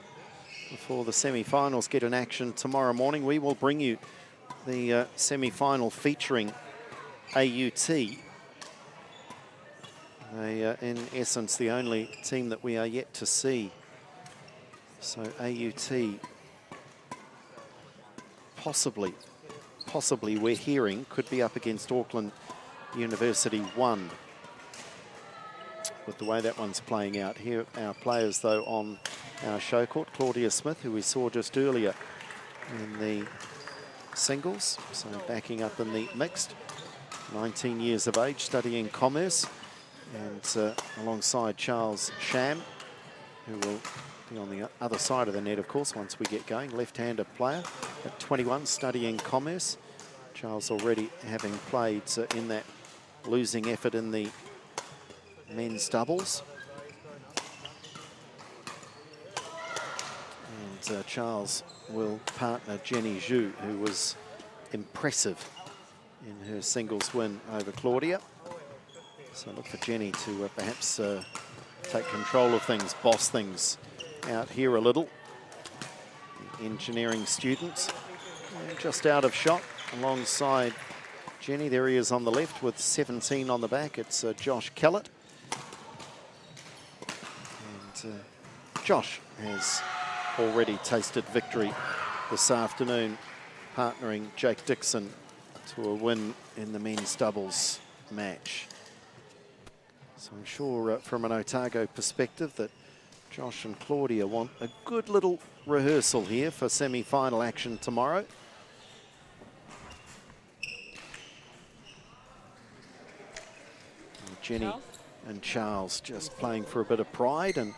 before the semi-finals get in action tomorrow morning. We will bring you the semi-final featuring AUT. In essence, the only team that we are yet to see. So AUT, possibly we're hearing, could be up against Auckland University 1. With the way that one's playing out. Here our players though on our show court. Claudia Smith, who we saw just earlier in the singles, so backing up in the mixed. 19 years of age, studying commerce, and alongside Charles Sham, who will be on the other side of the net, of course, once we get going. Left-hander player at 21, studying commerce. Charles already having played in that losing effort in the men's doubles. And Charles will partner Jenny Zhu, who was impressive in her singles win over Claudia. So look for Jenny to perhaps take control of things, boss things out here a little. The engineering students just out of shot alongside Jenny. There he is on the left with 17 on the back. It's Josh Kellett. And Josh has already tasted victory this afternoon, partnering Jake Dixon to a win in the men's doubles match. So I'm sure from an Otago perspective that Josh and Claudia want a good little rehearsal here for semi-final action tomorrow. And Jenny and Charles just playing for a bit of pride and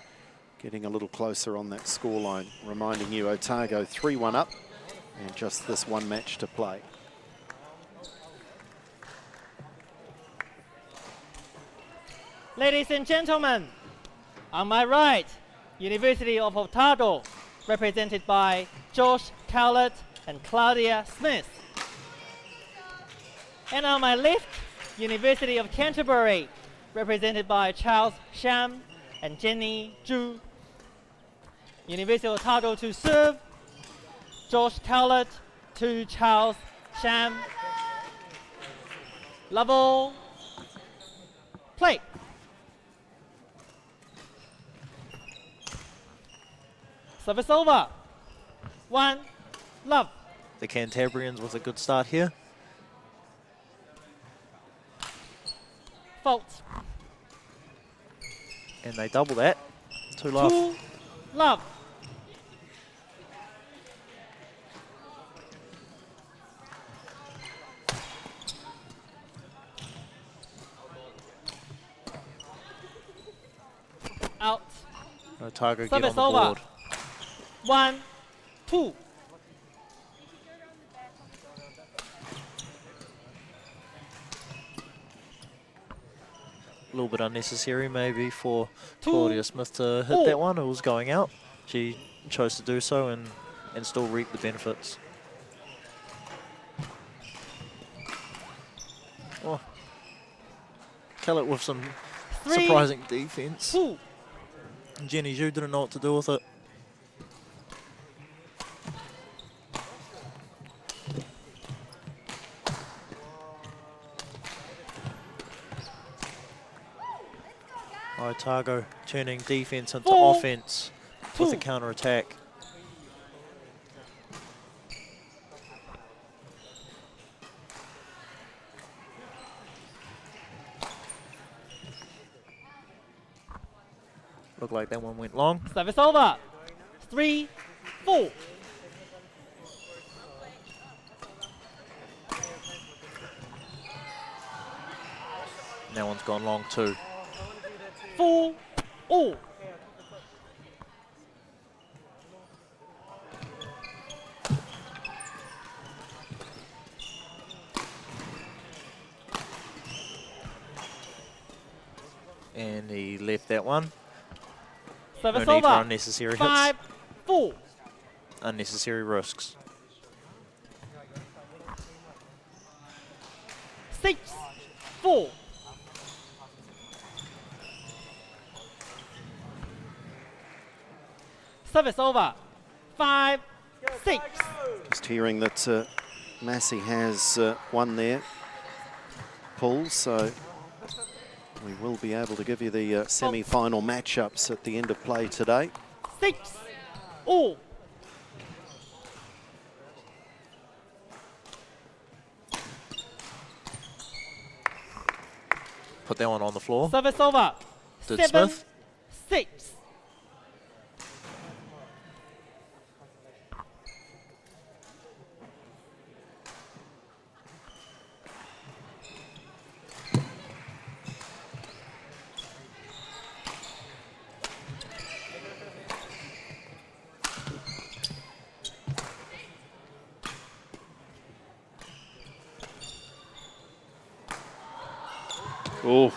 getting a little closer on that scoreline, reminding you Otago 3-1 up and just this one match to play. Ladies and gentlemen, on my right, University of Otago, represented by Josh Kellett and Claudia Smith. And on my left, University of Canterbury, represented by Charles Sham and Jenny Zhu. University of Otago to serve, Josh Kellett to Charles Sham. Level, play. Service over. 1, love. The Cantabrians with a good start here. Fault. And they double that. 2 love. 2, love. Out. Otago get Service on the over. board. 1, 2. A little bit unnecessary maybe for Claudia Smith to hit that one. It was going out. She chose to do so and still reap the benefits. Oh. Kellett with some 3, surprising defense. 2. Jenny Zhu didn't know what to do with it. Otago turning defense into 4, offense with a counter-attack. Looked like that one went long. Service over. 3, 4. And that one's gone long too. 4, all. And he left that one. Service no need over. for unnecessary 5, hits. 4. Unnecessary risks. 6, 4. Service over. 5, 6. Just hearing that Massey has won there. Pull, so we will be able to give you the semi-final matchups at the end of play today. 6, all. Put that one on the floor. Service over. Did 7, Smith. 6. Oh,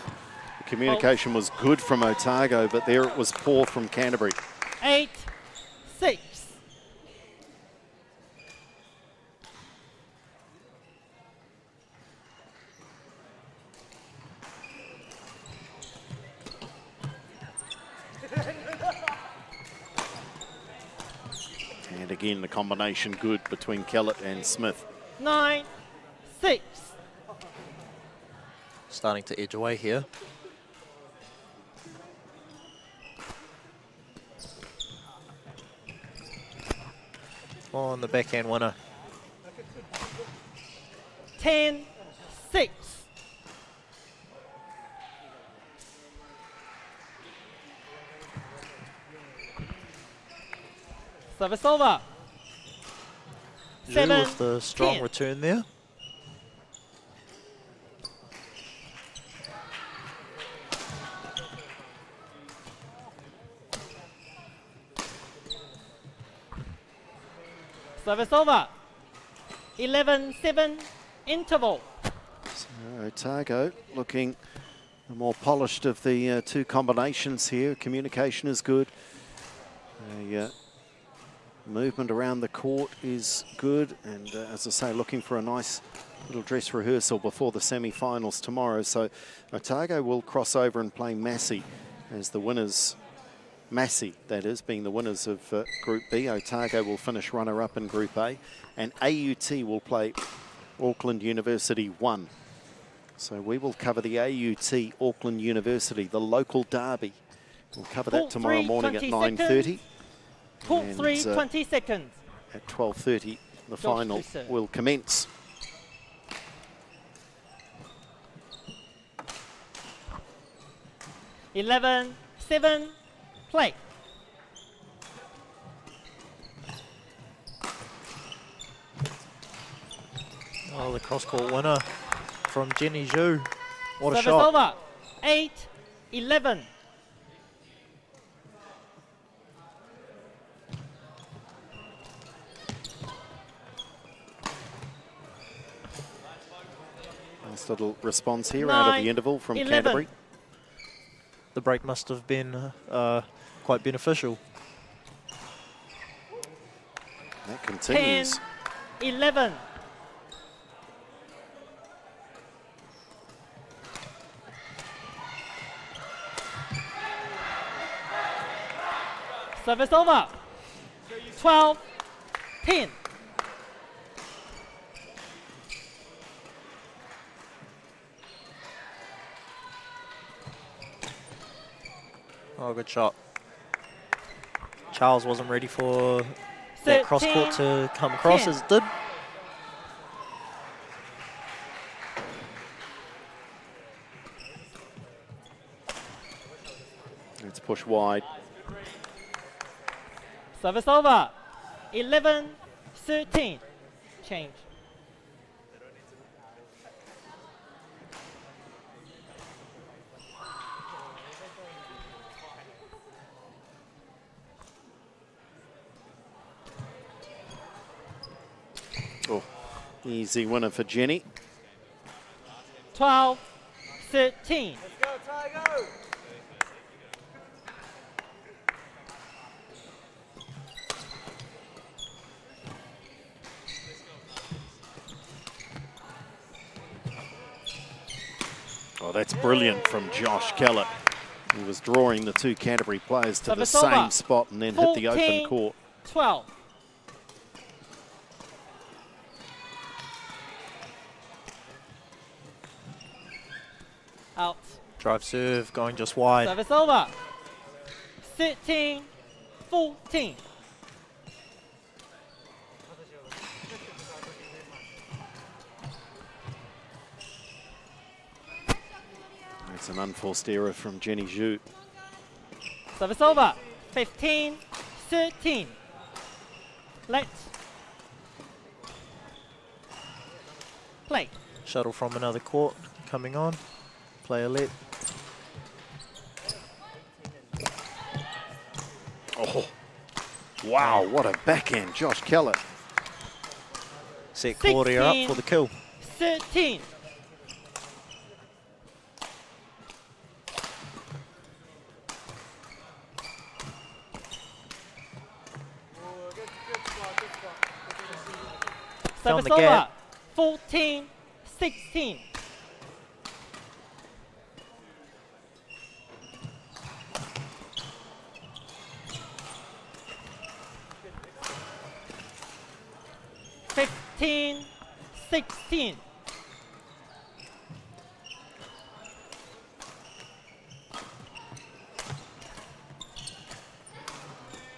the communication was good from Otago, but there it was poor from Canterbury. 8-6. And again, the combination good between Kellett and Smith. 9-6. Starting to edge away here. On the backhand winner. 10-6. Service over. Zhu with the strong return there. Service over. 11-7 interval. So Otago looking the more polished of the two combinations here. Communication is good. Movement around the court is good, and as I say, looking for a nice little dress rehearsal before the semi-finals tomorrow. So Otago will cross over and play Massey as the winners. Massey, that is, being the winners of Group B. Otago will finish runner-up in Group A, and AUT will play Auckland University 1. So we will cover the AUT Auckland University, the local derby. We'll cover that tomorrow morning at 9:30. Court 3, 20 seconds. At 12:30, the final will commence. $11-7, play. Oh, the cross-court winner from Jenny Zhu. What a Service shot. over. 8-11. Nice little response here out of the interval from Canterbury. The break must have been quite beneficial. That continues. 10-11. Service over. 12-10. Oh, good shot. Charles wasn't ready for that cross-court to come across as it did. Let's push wide. Service over. 11-13. Change. Oh, easy winner for Jenny. 12-13. Let's go, Otago! Oh, that's brilliant from Josh Kellett. He was drawing the two Canterbury players to the Service same over. spot and then hit the open court. 12. Out. Drive serve going just wide. Service over. 13-14. It's an unforced error from Jenny Zhu. Service over. 15-13. Let's play. Shuttle from another court coming on. Player let. Oh, wow, what a backhand, Josh Kellett. Set Claudia up for the kill. 13. found Service the gap. over. 14-16. Fifteen, 16.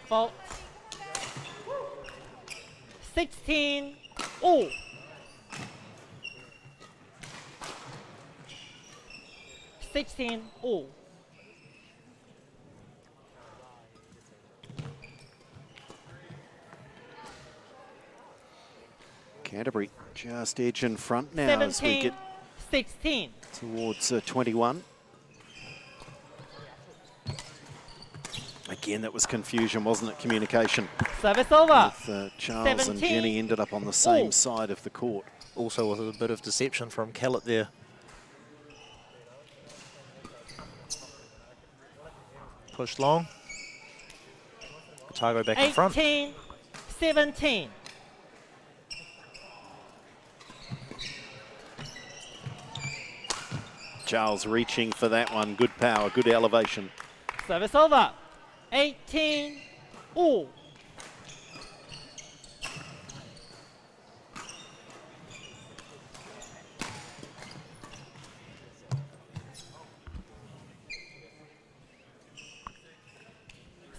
Fault. 16 all. Canterbury just edge in front now as we get 16. towards 21. Again, that was confusion, wasn't it? Communication. Service over. With, Charles 17, and Jenny ended up on the same all. side of the court. Also with a bit of deception from Kellett there. Pushed long. Otago back in front. 17. Charles reaching for that one. Good power, good elevation. Service over. 18 all.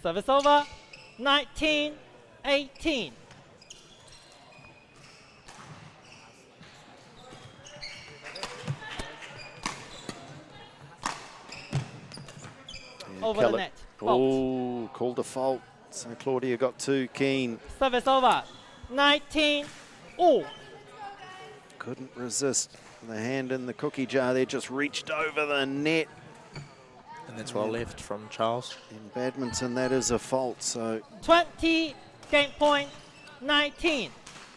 Service over. 19-18. Over Kellett. the net. Oh, called a fault. So Claudia got too keen. Service over. 19 all. Couldn't resist the hand in the cookie jar there, just reached over the net. And that's well left from Charles. In badminton, that is a fault. So 20, game point, 19.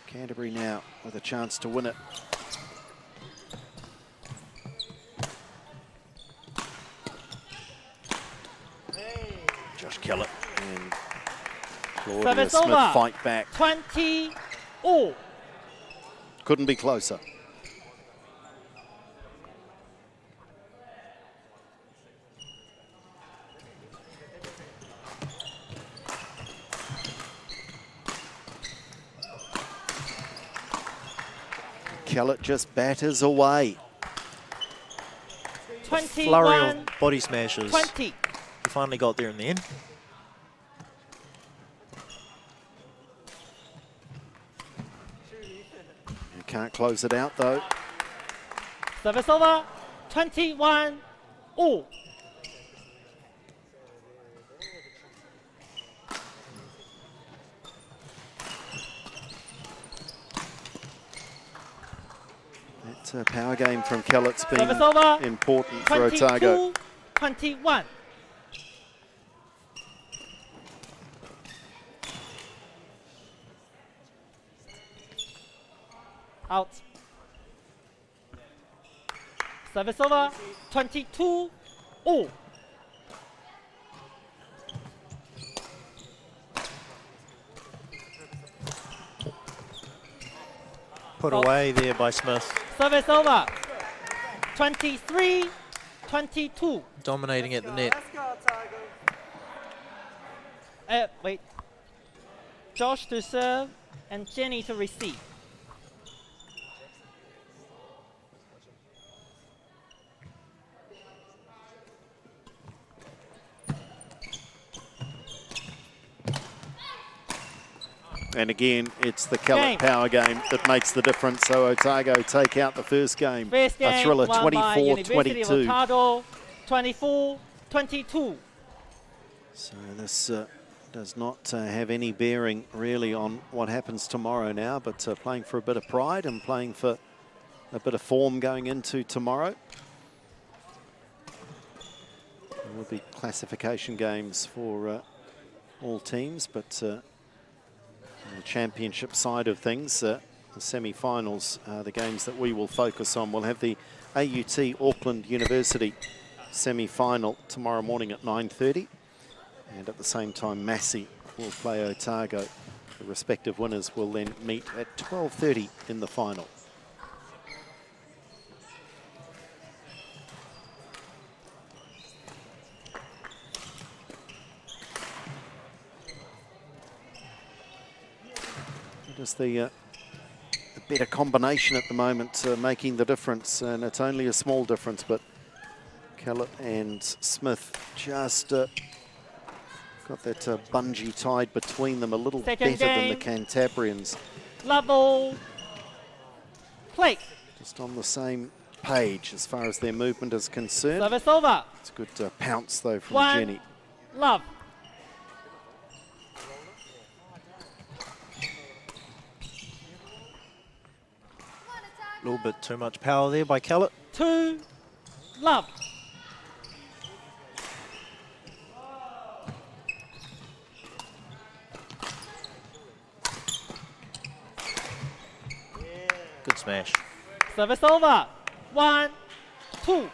Canterbury now with a chance to win it. Josh Kellett and Claudia Service Smith over. fight back. 20 all. Couldn't be closer. Kellett just batters away. 21, Flurry of body smashes. 20. He finally got there in the end. You can't close it out though. Service over. 21 all. That power game from Kellett's been Service over. important for Otago. 21. Out. Service over. 22 all. Put away there by Smith. Service over. 23-22. Dominating at the net. Wait. Josh to serve and Jenny to receive. And again, it's the Kellett power game that makes the difference. So Otago take out the first game. First game a thriller, won by University of 24-22. Otago, 24-22. So this does not have any bearing really on what happens tomorrow now, but playing for a bit of pride and playing for a bit of form going into tomorrow. There will be classification games for all teams, but on the championship side of things, the semi-finals are the games that we will focus on. We'll have the AUT Auckland University semi-final tomorrow morning at 9:30. And at the same time, Massey will play Otago The respective winners will then meet at 12:30 in the final. It is the better combination at the moment making the difference, and it's only a small difference, but Kellett and Smith just got that bungee tied between them a little better than the Cantabrians. Level. Play. Just on the same page as far as their movement is concerned. Service over. It's a good pounce though from 1, Jenny. love. A little bit too much power there by Kellett. 2, love. Good smash. Service over. 1, 2.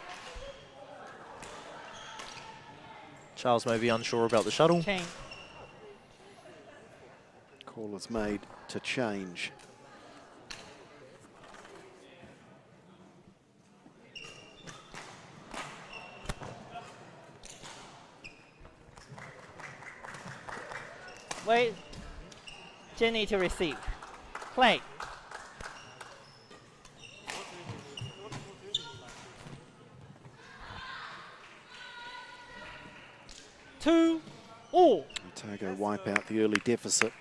Charles may be unsure about the shuttle. Change. Call is made to change. Wait. Jenny to receive. Play. Two, all. Otago wipe out the early deficit.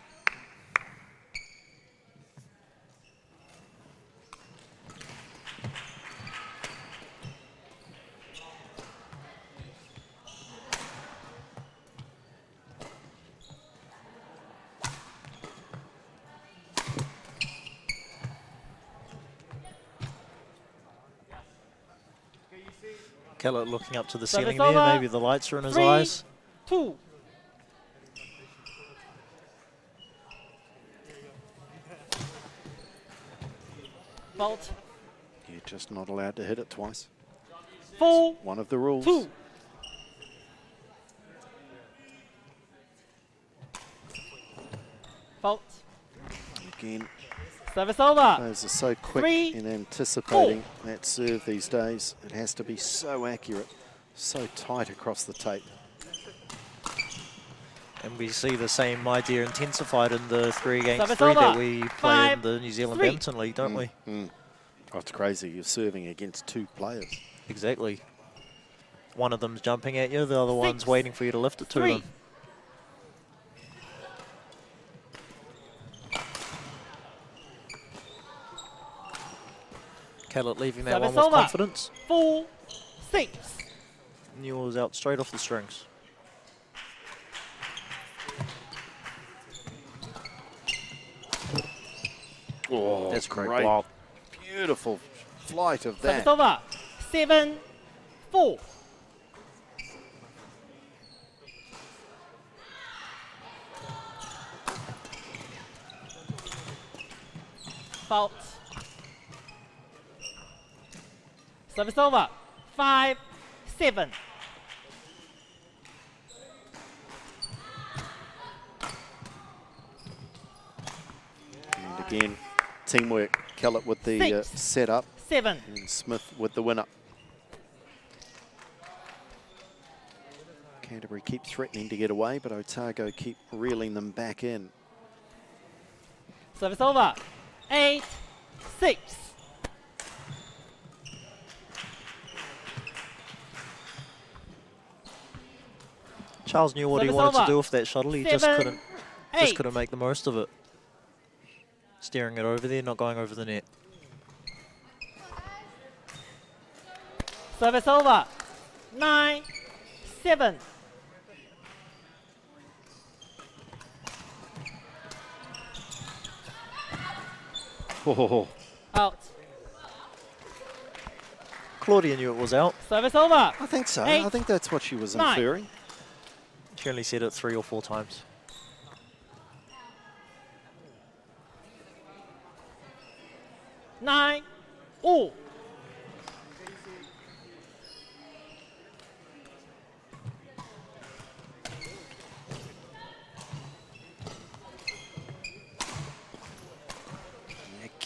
Kellett looking up to the Service ceiling there. over. Maybe the lights are in his 3, eyes. 2. Fault. You're just not allowed to hit it twice. 4, One of the rules. 2. Fault. Again, Service over. those are so quick 3, in anticipating that serve these days. It has to be so accurate, so tight across the tape. And we see the same idea intensified in the 3 against Service 3 that over. we play 5, in the New Zealand 3. Badminton League, don't we? Oh, it's crazy. You're serving against 2 players. Exactly. One of them's jumping at you, the other one's waiting for you to lift it to 3. them. Kellett leaving that Service one with over. confidence. 4, 6. Newell's out straight off the strings. Oh, that's great. great. Wow. Beautiful flight of Service that. over. 7, 4. Fault. Service over. 5, 7. And again, teamwork. Kellett with the 6, setup. 7. And Smith with the winner. Canterbury keep threatening to get away, but Otago keep reeling them back in. Service over. 8, 6. Charles knew what he Service wanted to over. do with that shuttle. He just 7, couldn't 8. make the most of it. Steering it over there, not going over the net. Service over. 9, 7. Oh, Out. Claudia knew it was out. Service over. I think so. 8, I think that's what she was 9. inferring. She only said it 3 or 4 times. Nine, all.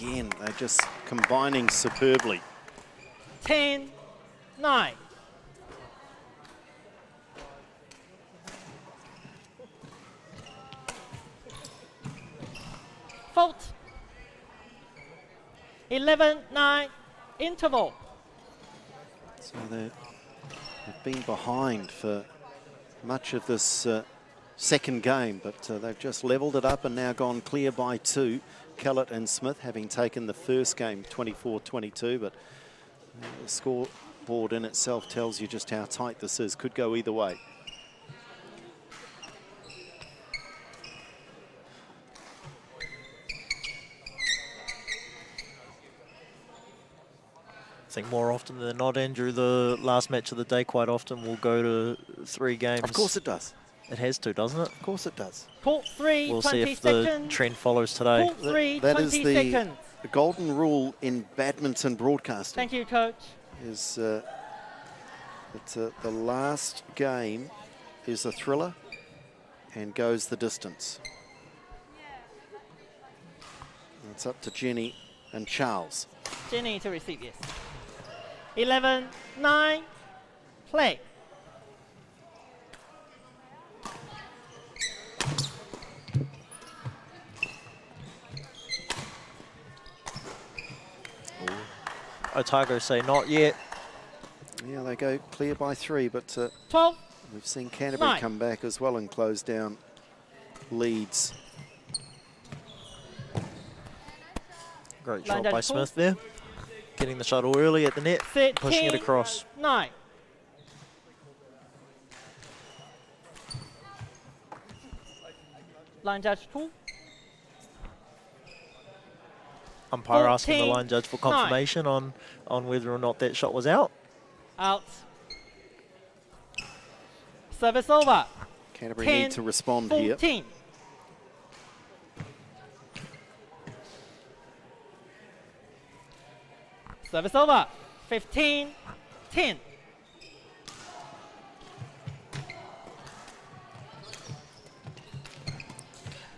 again, they're just combining superbly. 10-9. Fault. 11-9 interval. So they've been behind for much of this second game, but they've just levelled it up and now gone clear by 2. Kellett and Smith having taken the first game 24-22, but the scoreboard in itself tells you just how tight this is. Could go either way. I think more often than not, Andrew, the last match of the day quite often will go to 3 games. Of course it does. It has to, doesn't it? Of course it does. Court 3, we'll 20 see if seconds. the trend follows today. Court 3, that 20 is seconds. the golden rule in badminton broadcasting. Thank you, Coach. Is that the last game is a thriller and goes the distance. And it's up to Jenny and Charles. Jenny to receive, yes. 11-9, play. Otago say not yet. Yeah, they go clear by 3, but 12. We've seen Canterbury 9. come back as well and close down leads. Great shot by Smith there. Getting the shuttle early at the net, pushing it across. 9. Line judge 2. Umpire asking the line judge for confirmation on whether or not that shot was out. Out. Service over. Canterbury need to respond 14. here. Service over. 15-10.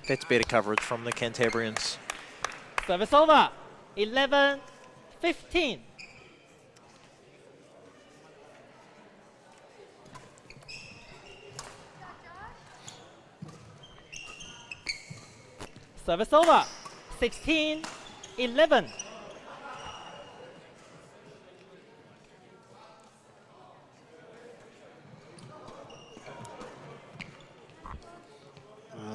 That's better coverage from the Cantabrians. Service over. 11-15. Service over. 16-11.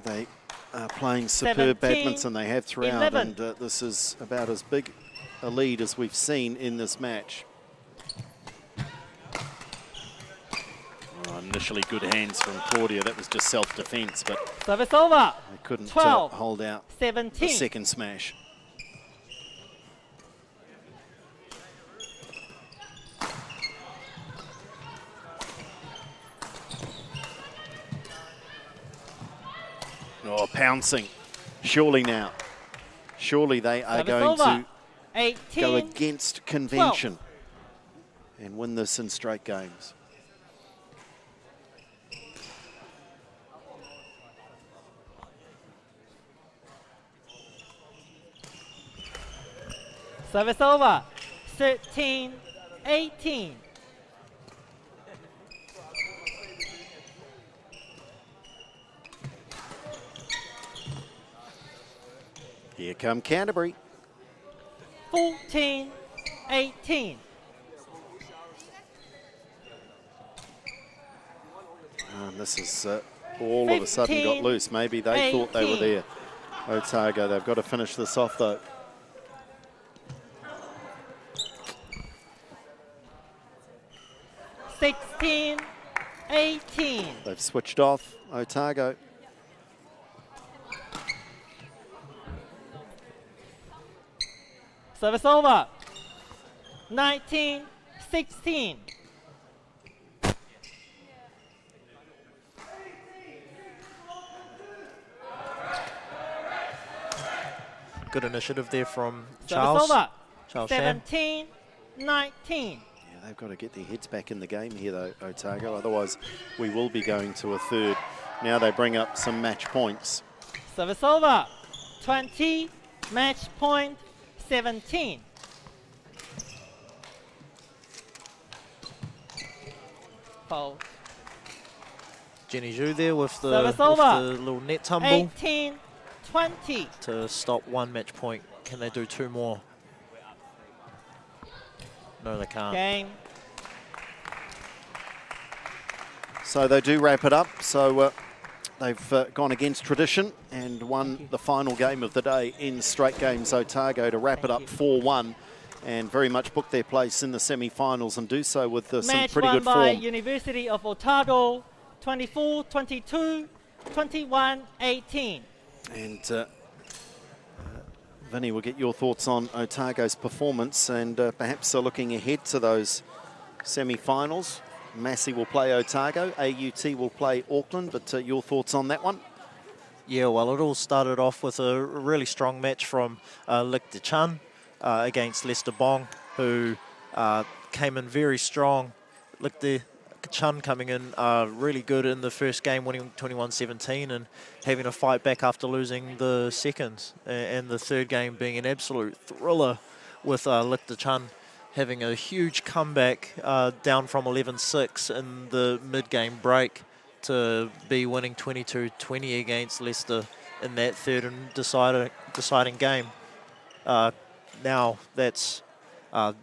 They are playing superb badminton. They have throughout, 11. and this is about as big a lead as we've seen in this match. Initially good hands from Claudia. That was just self-defense, but service over. They couldn't 12, hold out 17. the second smash. Oh, pouncing. Surely now. Surely they are going to 18, go against convention 12. and win this in straight games. Service over. 13-18. Here come Canterbury. 14-18. And this is all of a sudden got loose. Maybe they thought they were there. Otago, they've got to finish this off though. $16-18. They've switched off, Otago. Service over. 19-16. Good initiative there from Service Charles. over. Charles Sham. 17-19. Yeah, they've got to get their heads back in the game here though, Otago. Otherwise, we will be going to a third. Now they bring up some match points. Service over. 20. Match point. 17. Foul. Jenny Zhu there with the little net tumble 18-20 to stop one match point. Can they do two more? No, they can't. Game. So they do wrap it up. So they've gone against tradition and won the final game of the day in straight games Otago to wrap it up 4-1 and very much book their place in the semi-finals and do so with some pretty good form. Match won by University of Otago, 24-22, 21-18. And Vinny, we'll get your thoughts on Otago's performance and perhaps looking ahead to those semi-finals. Massey will play Otago, AUT will play Auckland, but your thoughts on that one? Yeah, well, it all started off with a really strong match from Lik De Chun against Lester Bong, who came in very strong. Lik De Chun coming in really good in the first game, winning 21-17 and having to fight back after losing the second, and the third game being an absolute thriller with Lik De Chun having a huge comeback down from 11-6 in the mid-game break to be winning 22-20 against Leicester in that third and deciding game. Now that's a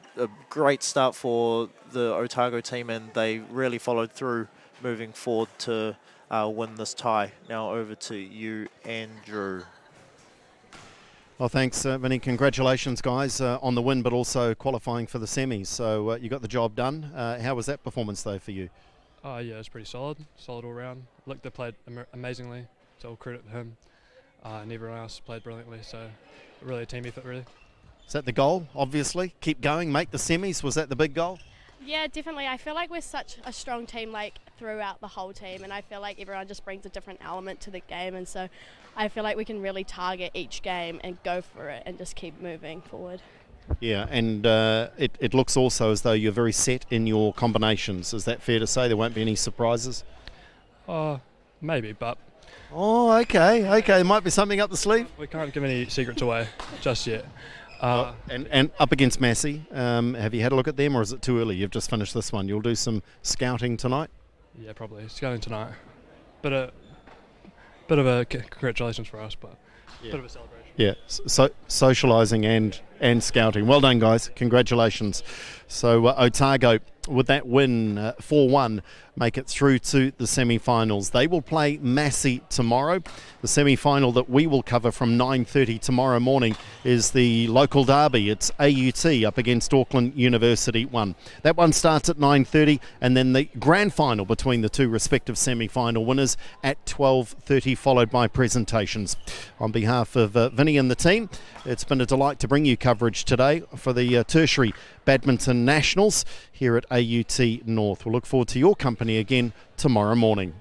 great start for the Otago team, and they really followed through moving forward to win this tie. Now over to you, Andrew. Well, thanks, Vinny. Congratulations, guys, on the win, but also qualifying for the semis. So you got the job done. How was that performance, though, for you? Yeah, it was pretty solid all round. Look, they played amazingly, so all credit to him. And everyone else played brilliantly, so really a team effort, really. Is that the goal, obviously? Keep going, make the semis. Was that the big goal? Yeah, definitely. I feel like we're such a strong team, like, throughout the whole team, and I feel like everyone just brings a different element to the game, and so I feel like we can really target each game and go for it and just keep moving forward. Yeah, and it looks also as though you're very set in your combinations. Is that fair to say? There won't be any surprises? Maybe, but... Oh, okay. There might be something up the sleeve. We can't give any secrets away just yet. And up against Massey, have you had a look at them, or is it too early? You've just finished this one. You'll do some scouting tonight? Yeah, probably. Scouting tonight. Bit of a congratulations for us, but bit of a celebration. Yeah, so socialising and scouting. Well done, guys. Congratulations. So Otago, with that win, 4-1, make it through to the semi-finals. They will play Massey tomorrow. The semi-final that we will cover from 9:30 tomorrow morning is the local derby. It's AUT up against Auckland University 1. That one starts at 9:30, and then the grand final between the two respective semi-final winners at 12:30, followed by presentations. On behalf of Vinny and the team, it's been a delight to bring you coverage today for the Tertiary Badminton Nationals here at AUT North. We'll look forward to your company again tomorrow morning.